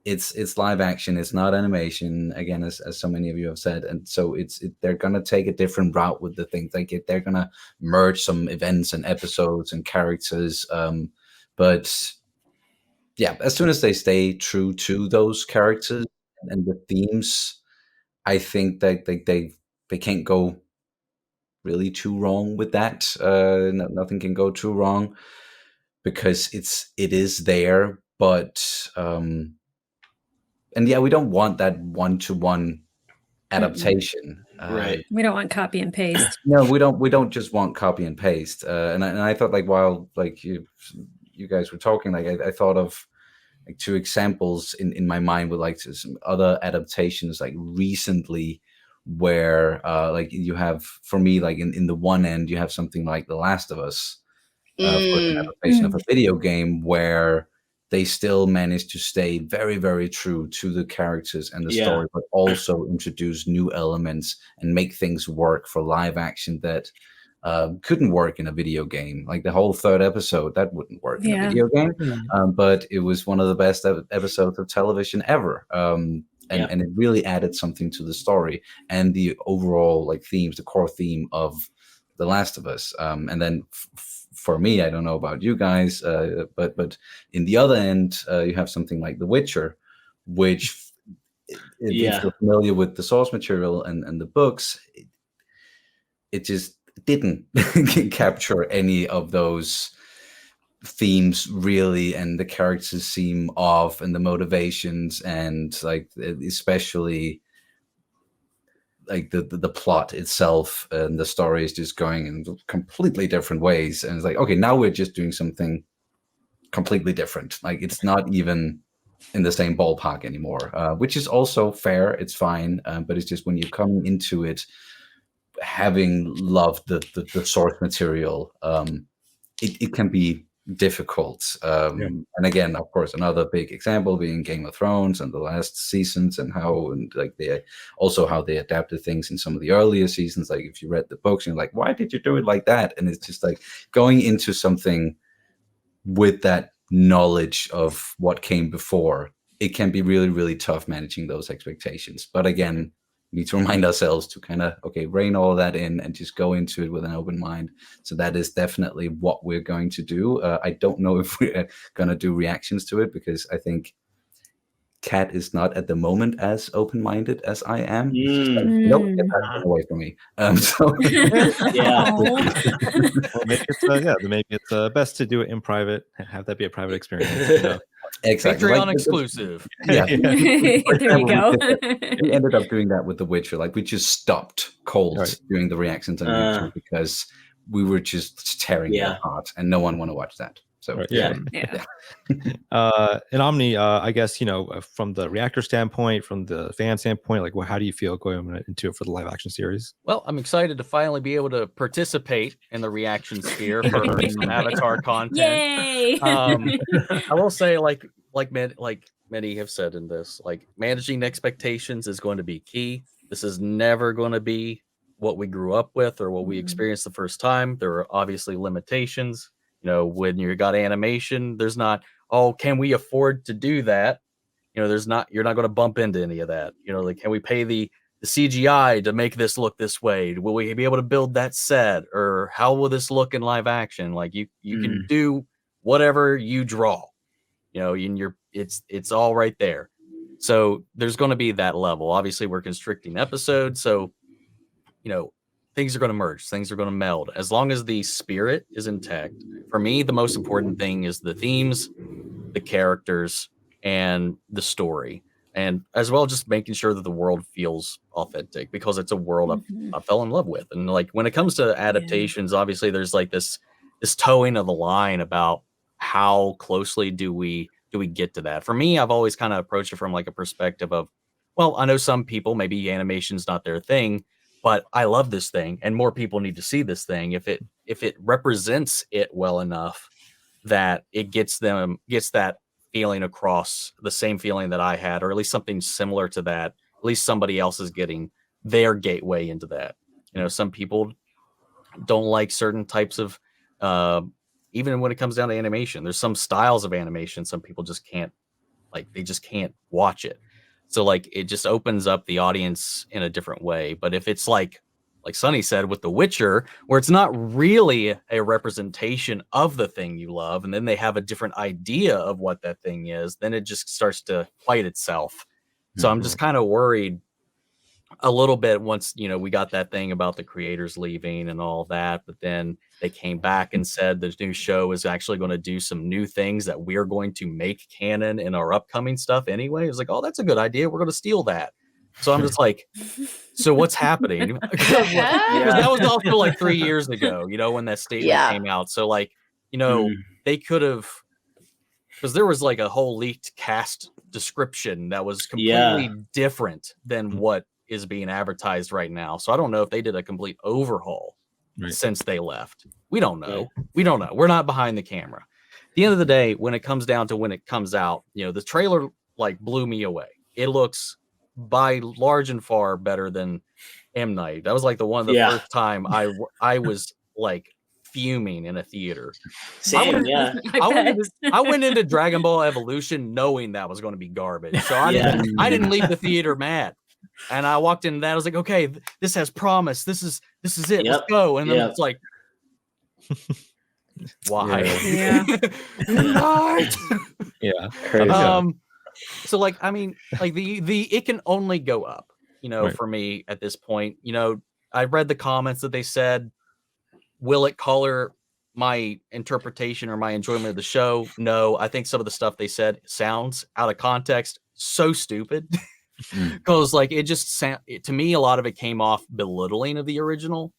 It's live action, it's not animation, again, as so many of you have said, and so they're gonna take a different route with the things. Like they're gonna merge some events and episodes and characters, but yeah, as soon as they stay true to those characters and the themes, I think that they can't go really too wrong with that. Nothing can go too wrong, because it is there. But and yeah, we don't want that one-to-one adaptation. Right. We don't want copy and paste. No, we don't just want copy and paste. And I thought, like, while like you guys were talking, like I thought of like two examples in my mind with like some other adaptations like recently, where like you have, for me, like in the one end, you have something like The Last of Us, for an adaptation of a video game, where they still managed to stay very, very true to the characters and the story, but also introduce new elements and make things work for live action that couldn't work in a video game. Like the whole third episode, that wouldn't work in a video game, but it was one of the best episodes of television ever. And it really added something to the story and the overall like themes, the core theme of The Last of Us. And then for me, I don't know about you guys, but in the other end, you have something like The Witcher, which if you're familiar with the source material and the books, it just didn't capture any of those themes really, and the characters seem off, and the motivations, and like especially like the plot itself and the story is just going in completely different ways. And it's like, okay, now we're just doing something completely different. Like it's not even in the same ballpark anymore, which is also fair. It's fine. But it's just when you're coming into it, having loved the source material, it can be difficult. And again, of course, another big example being Game of Thrones and the last seasons, and how they adapted things in some of the earlier seasons. Like if you read the books, you're like, why did you do it like that? And it's just like going into something with that knowledge of what came before, it can be really, really tough managing those expectations. But again, we need to remind ourselves to kind of, rein all of that in and just go into it with an open mind. So that is definitely what we're going to do. I don't know if we're going to do reactions to it, because I think Kat is not at the moment as open-minded as I am. Nope, get that away from me. Maybe it's best to do it in private, have that be a private experience. Exactly. Patreon exclusive. Yeah. There you go. We ended up doing that with The Witcher. Like we just stopped cold doing the reactions on YouTube because we were just tearing it apart, and no one want to watch that. So and Omni, I guess from the reactor standpoint, from the fan standpoint, like, how do you feel going into it for the live action series? Well, I'm excited to finally be able to participate in the reaction sphere for some Avatar content. Yay! I will say, like many have said in this, like managing expectations is going to be key. This is never going to be what we grew up with or what we experienced the first time. There are obviously limitations. When you got animation, there's not, can we afford to do that? You're not going to bump into any of that. Like, can we pay the CGI to make this look this way? Will we be able to build that set? Or how will this look in live action? Like you can do whatever you draw, it's all right there. So there's going to be that level. Obviously we're constricting episodes. So, things are going to merge, things are going to meld, as long as the spirit is intact. For me, the most important thing is the themes, the characters, and the story, and as well just making sure that the world feels authentic, because it's a world I fell in love with. And like when it comes to adaptations, obviously there's like this towing of the line about how closely do we get to that. For me, I've always kind of approached it from like a perspective of, well, I know some people maybe animation's not their thing, but I love this thing, and more people need to see this thing. If it represents it well enough that it gets that feeling across, the same feeling that I had, or at least something similar to that, at least somebody else is getting their gateway into that. Some people don't like certain types of, even when it comes down to animation, there's some styles of animation some people just can't, they just can't watch it. So like it just opens up the audience in a different way. But if it's like Sonny said with The Witcher, where it's not really a representation of the thing you love, and then they have a different idea of what that thing is, then it just starts to fight itself. So I'm just kind of worried a little bit once, we got that thing about the creators leaving and all that, but then they came back and said the new show is actually going to do some new things that we're going to make canon in our upcoming stuff anyway. It was like, oh, that's a good idea. We're going to steal that. So I'm just like, so what's happening? Because that was also like 3 years ago, when that statement came out. So like, they could have, because there was like a whole leaked cast description that was completely different than what is being advertised right now. So I don't know if they did a complete overhaul since they left. We don't know. We don't know. We're not behind the camera. the end of the day, when it comes down to when it comes out, you know, the trailer like blew me away. It looks by large and far better than M. Night. That was like the first time I was like fuming in a theater. Same, I went into Dragon Ball Evolution knowing that was going to be garbage. So I didn't leave the theater mad. And I walked in that I was like, okay, this has promise. This is it. Let's go. And then it's like, why? So like, I mean, like it can only go up, you know, for me at this point. You know, I read the comments that they said, will it color my interpretation or my enjoyment of the show? No, I think some of the stuff they said sounds out of context so stupid. Because like it just to me, a lot of it came off belittling of the original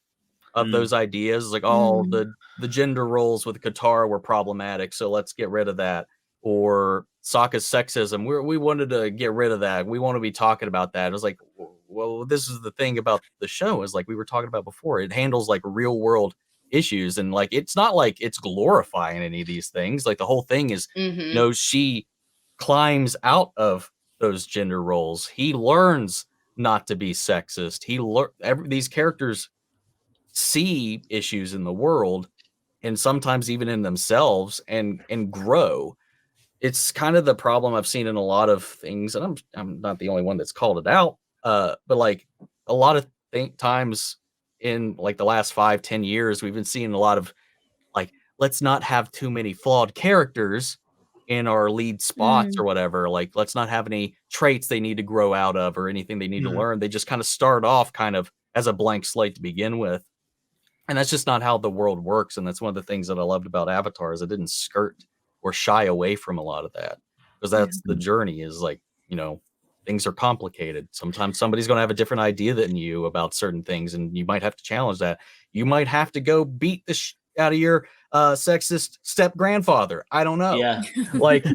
of those ideas. Like, oh, the gender roles with Katara were problematic, so let's get rid of that. Or Sokka's sexism, we wanted to get rid of that. We want to be talking about that. It was like, well, this is the thing about the show, is like we were talking about before. It handles like real world issues, and like it's not like it's glorifying any of these things. Like the whole thing is, you know, she climbs out of those gender roles. He learns not to be sexist. These characters see issues in the world, and sometimes even in themselves, and grow. It's kind of the problem I've seen in a lot of things, and I'm not the only one that's called it out. But like a lot of times in like the last 5-10 years, we've been seeing a lot of like, let's not have too many flawed characters in our lead spots or whatever. Like, let's not have any traits they need to grow out of or anything they need to learn. They just kind of start off kind of as a blank slate to begin with. And that's just not how the world works. And that's one of the things that I loved about Avatar, is it didn't skirt or shy away from a lot of that, because that's the journey, is like, you know, things are complicated. Sometimes somebody's going to have a different idea than you about certain things, and you might have to challenge that. You might have to go beat the out of your sexist step grandfather. I don't know. Yeah. Like,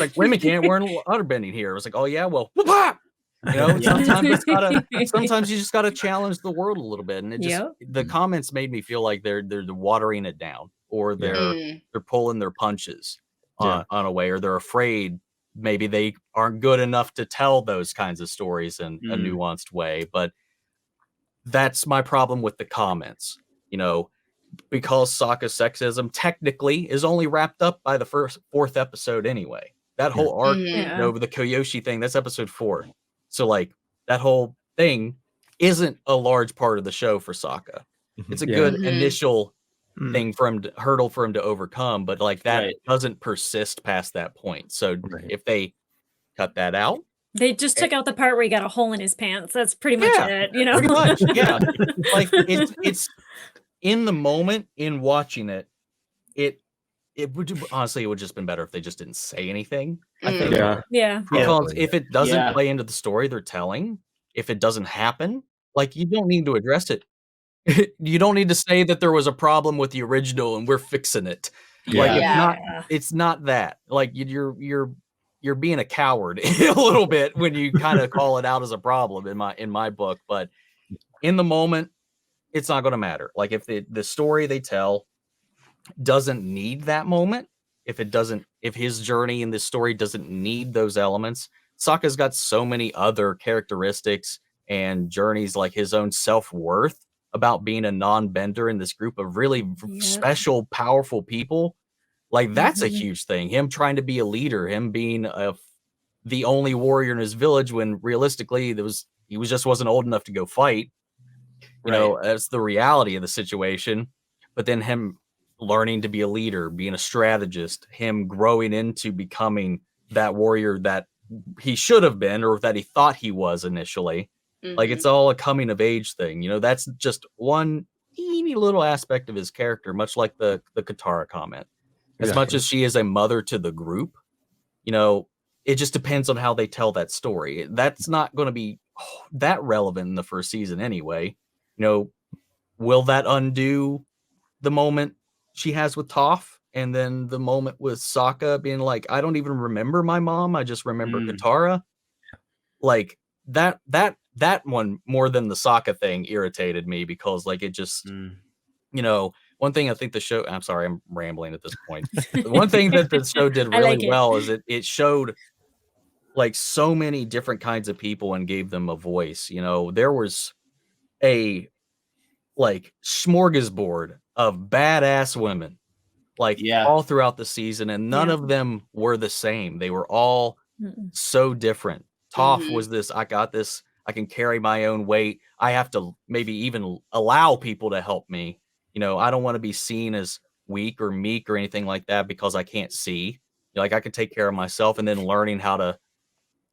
like women can't wear waterbending here. It was like, oh yeah, well, you know, sometimes you just gotta challenge the world a little bit. And it just the comments made me feel like they're watering it down, or they're pulling their punches on a way, or they're afraid maybe they aren't good enough to tell those kinds of stories in a nuanced way. But that's my problem with the comments, you know, because Sokka's sexism technically is only wrapped up by the fourth episode anyway. That whole arc, you know, the Kyoshi thing, that's episode 4. So like that whole thing isn't a large part of the show for Sokka. It's a good initial thing for him hurdle for him to overcome, but like that doesn't persist past that point. So if they cut that out, they just took out the part where he got a hole in his pants. That's pretty much it, you know. Pretty much, like it's in the moment, in watching it, it would honestly, it would just been better if they just didn't say anything. I think. Because if it doesn't play into the story they're telling, if it doesn't happen, like, you don't need to address it. You don't need to say that there was a problem with the original and we're fixing it. Like, it's not that. Like, you're being a coward a little bit when you kind of call it out as a problem in my book. But in the moment, it's not going to matter. Like, if the story they tell doesn't need that moment, if his journey in this story doesn't need those elements, Sokka's got so many other characteristics and journeys, like his own self-worth about being a non-bender in this group of really special, powerful people. Like, that's a huge thing. Him trying to be a leader, him being the only warrior in his village, when realistically he just wasn't old enough to go fight. You know, that's the reality of the situation. But then him learning to be a leader, being a strategist, him growing into becoming that warrior that he should have been, or that he thought he was initially. Like, it's all a coming of age thing. You know, that's just one teeny little aspect of his character, much like the Katara comment. As much as she is a mother to the group, you know, it just depends on how they tell that story. That's not going to be that relevant in the first season anyway. You know, will that undo the moment she has with Toph, and then the moment with Sokka being like, I don't even remember my mom, I just remember Katara? Like, that one, more than the Sokka thing, irritated me, because like, it just you know, one thing I think the show, I'm sorry, I'm rambling at this point. The one thing that the show did I really like it. well is it showed like so many different kinds of people and gave them a voice. You know, there was a like smorgasbord of badass women, like all throughout the season, and none of them were the same. They were all so different. Toph was this, I got this, I can carry my own weight. I have to maybe even allow people to help me. You know, I don't want to be seen as weak or meek or anything like that because I can't see. Like I can take care of myself, and then learning how to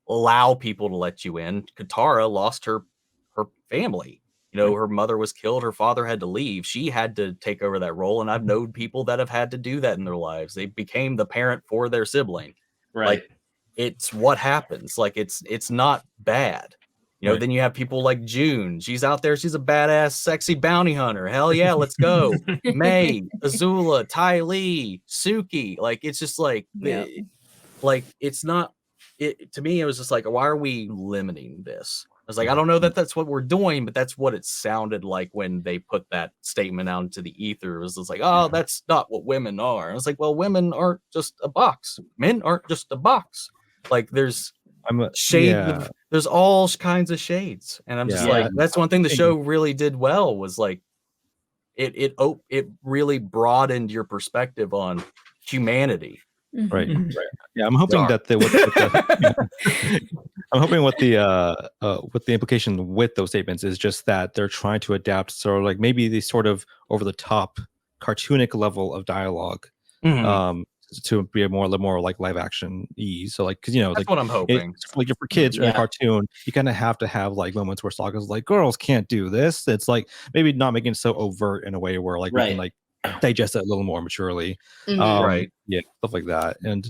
allow people to let you in. Katara lost her family. You know, her mother was killed. Her father had to leave. She had to take over that role. And I've known people that have had to do that in their lives. They became the parent for their sibling. Right. Like, it's what happens. Like, it's not bad. You know, then you have people like June. She's out there. She's a badass, sexy bounty hunter. Hell yeah, let's go. May, Azula, Ty Lee, Suki. Like, it's just like, like, it's not, to me, it was just like, why are we limiting this? I was like, I don't know that that's what we're doing, but that's what it sounded like when they put that statement out into the ether. It was just like, oh, that's not what women are. I was like, well, women aren't just a box. Men aren't just a box. Like there's shade. There's all kinds of shades. And I'm just like, that's one thing the show really did well was like, it really broadened your perspective on humanity. Right. Yeah, I'm hoping that I'm hoping what the implication with those statements is just that they're trying to adapt sort of like maybe the sort of over the top cartoonic level of dialogue to be a more like live action ease. So like, because you know, that's like what I'm hoping. Like for kids in a cartoon, you kind of have to have like moments where Sokka's like, girls can't do this. It's like maybe not making it so overt in a way where like we can like digest it a little more maturely. Right. Yeah, stuff like that. And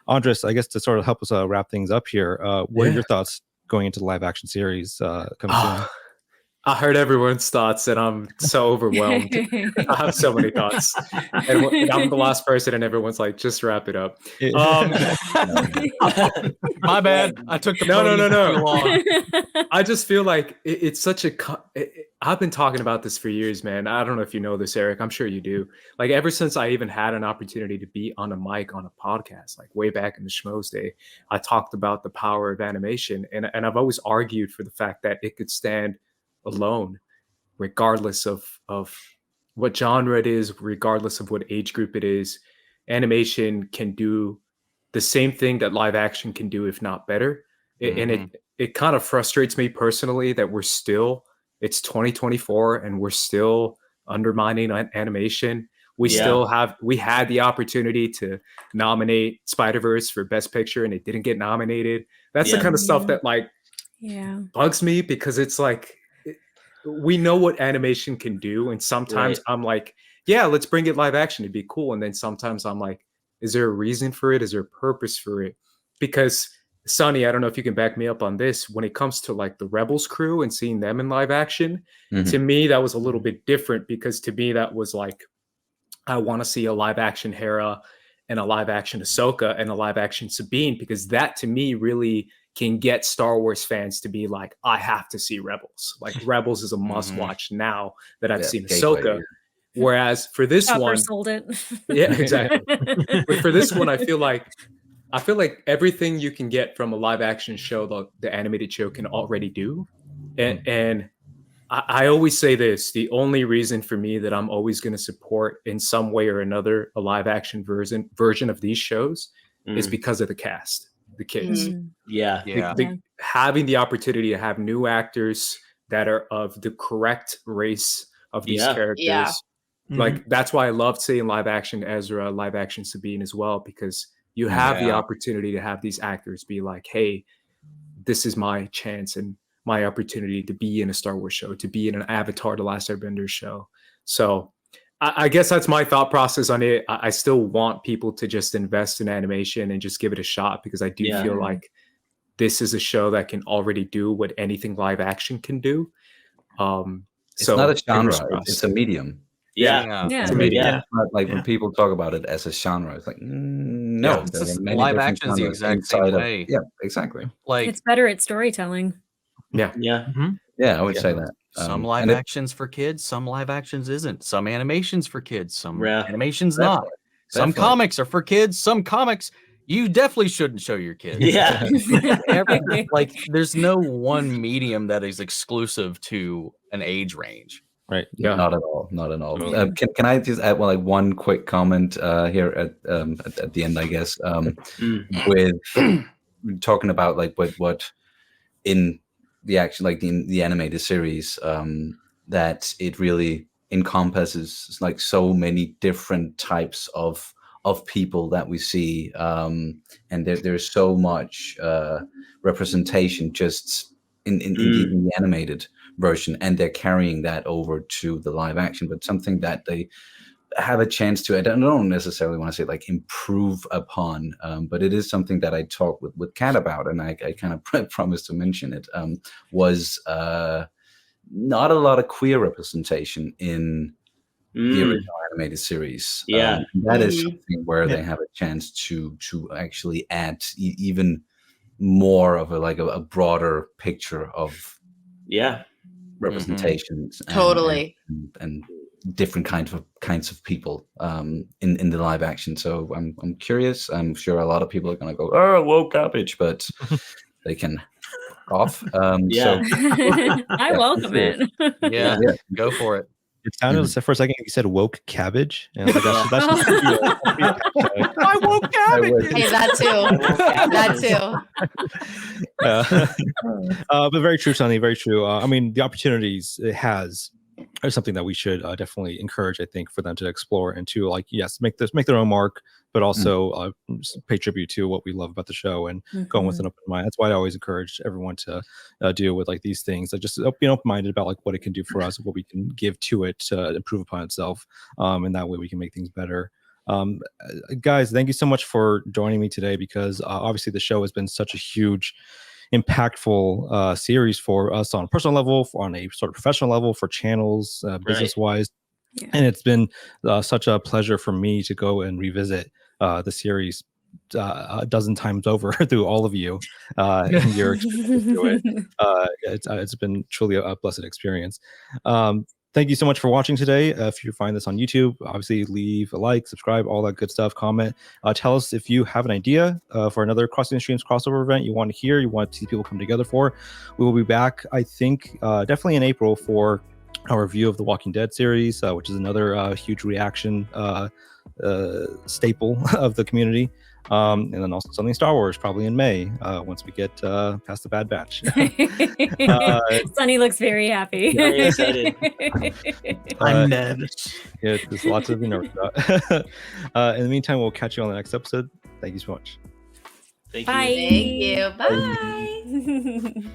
Andres, I guess to sort of help us wrap things up here, what are your thoughts going into the live action series coming soon? I heard everyone's thoughts and I'm so overwhelmed. I have so many thoughts. And I'm the last person and everyone's like, just wrap it up. My bad. I took the No. I just feel like it's such a... I've been talking about this for years, man. I don't know if you know this, Eric. I'm sure you do. Like ever since I even had an opportunity to be on a mic on a podcast, like way back in the Schmoes day, I talked about the power of animation. And I've always argued for the fact that it could stand alone, regardless of what genre it is, regardless of what age group it is. Animation can do the same thing that live action can do, if not better. And it kind of frustrates me personally that it's 2024 and we're still undermining animation. We had the opportunity to nominate Spider-Verse for Best Picture and it didn't get nominated. That's the kind of stuff that like bugs me, because it's like, we know what animation can do. And sometimes I'm like, yeah, let's bring it live action. It'd be cool. And then sometimes I'm like, is there a reason for it? Is there a purpose for it? Because Sonny, I don't know if you can back me up on this. When it comes to like the Rebels crew and seeing them in live action, to me, that was a little bit different, because to me, that was like, I want to see a live action Hera and a live action Ahsoka and a live action Sabine, because that to me really can get Star Wars fans to be like, I have to see Rebels. Like Rebels is a must watch now that I've seen Ahsoka. Whereas for this one, sold it. Yeah, exactly. But for this one, I feel like everything you can get from a live action show, the animated show can already do. And I always say this, the only reason for me that I'm always going to support in some way or another a live action version of these shows is because of the cast. The kids. Having the opportunity to have new actors that are of the correct race of these characters. Like that's why I loved seeing live action Ezra, live action Sabine as well, because you have the opportunity to have these actors be like, hey, this is my chance and my opportunity to be in a Star Wars show, to be in an Avatar: The Last Airbender show. So I guess that's my thought process on it. I still want people to just invest in animation and just give it a shot, because I do feel like this is a show that can already do what anything live action can do. It's not a genre, it's a medium. It's a medium. It's not like when people talk about it as a genre, it's like, no. Live action is the exact same way. Yeah, exactly. Like it's better at storytelling. Yeah. I would say that. Some live actions for kids, some live actions isn't. Some animations for kids, some animations not. Some comics are for kids, some comics you definitely shouldn't show your kids. Like there's no one medium that is exclusive to an age range. Right. Yeah. Not at all. Not at all. Can I just add one quick comment here at the end, I guess, with talking about like what in the action, like the animated series, that it really encompasses like so many different types of people that we see, and there's so much representation just in the animated version, and they're carrying that over to the live action, but something that they have a chance to, I don't necessarily want to say like improve upon, but it is something that I talked with Kat about, and I kind of promised to mention it, was not a lot of queer representation in the original animated series. That is something where they have a chance to actually add even more of a broader picture of representations, totally, and different kinds of people in the live action. So I'm curious. I'm sure a lot of people are going to go, "Oh, woke garbage," but they can off. So I welcome it. Yeah, go for it. It sounded for a second you said woke cabbage. And I was like, that's I woke cabbage. Hey, that too. But very true, Sonny. Very true. I mean, the opportunities it has are something that we should definitely encourage. I think for them to explore and to make their own mark, but also pay tribute to what we love about the show and going with an open mind. That's why I always encourage everyone to deal with like these things. Just being open-minded about like what it can do for us, what we can give to it to improve upon itself, and that way we can make things better. Guys, thank you so much for joining me today, because obviously the show has been such a huge, impactful series for us on a personal level, on a sort of professional level, for channels, business-wise. And it's been such a pleasure for me to go and revisit the series a dozen times over through all of you and your experience through it. It's been truly a blessed experience. Thank you so much for watching today. If you find this on YouTube, obviously leave a like, subscribe, all that good stuff, comment. Tell us if you have an idea for another Crossing the Streams crossover event you want to hear, you want to see people come together for. We will be back, I think, definitely in April for our review of the Walking Dead series, which is another huge reaction staple of the community. And then also something Star Wars, probably in May, once we get past the Bad Batch. Sunny looks very happy. Very excited. I'm nervous. Yeah, there's lots to be nervous about. In the meantime, we'll catch you on the next episode. Thank you so much. Thank Bye. you. Thank you. Bye.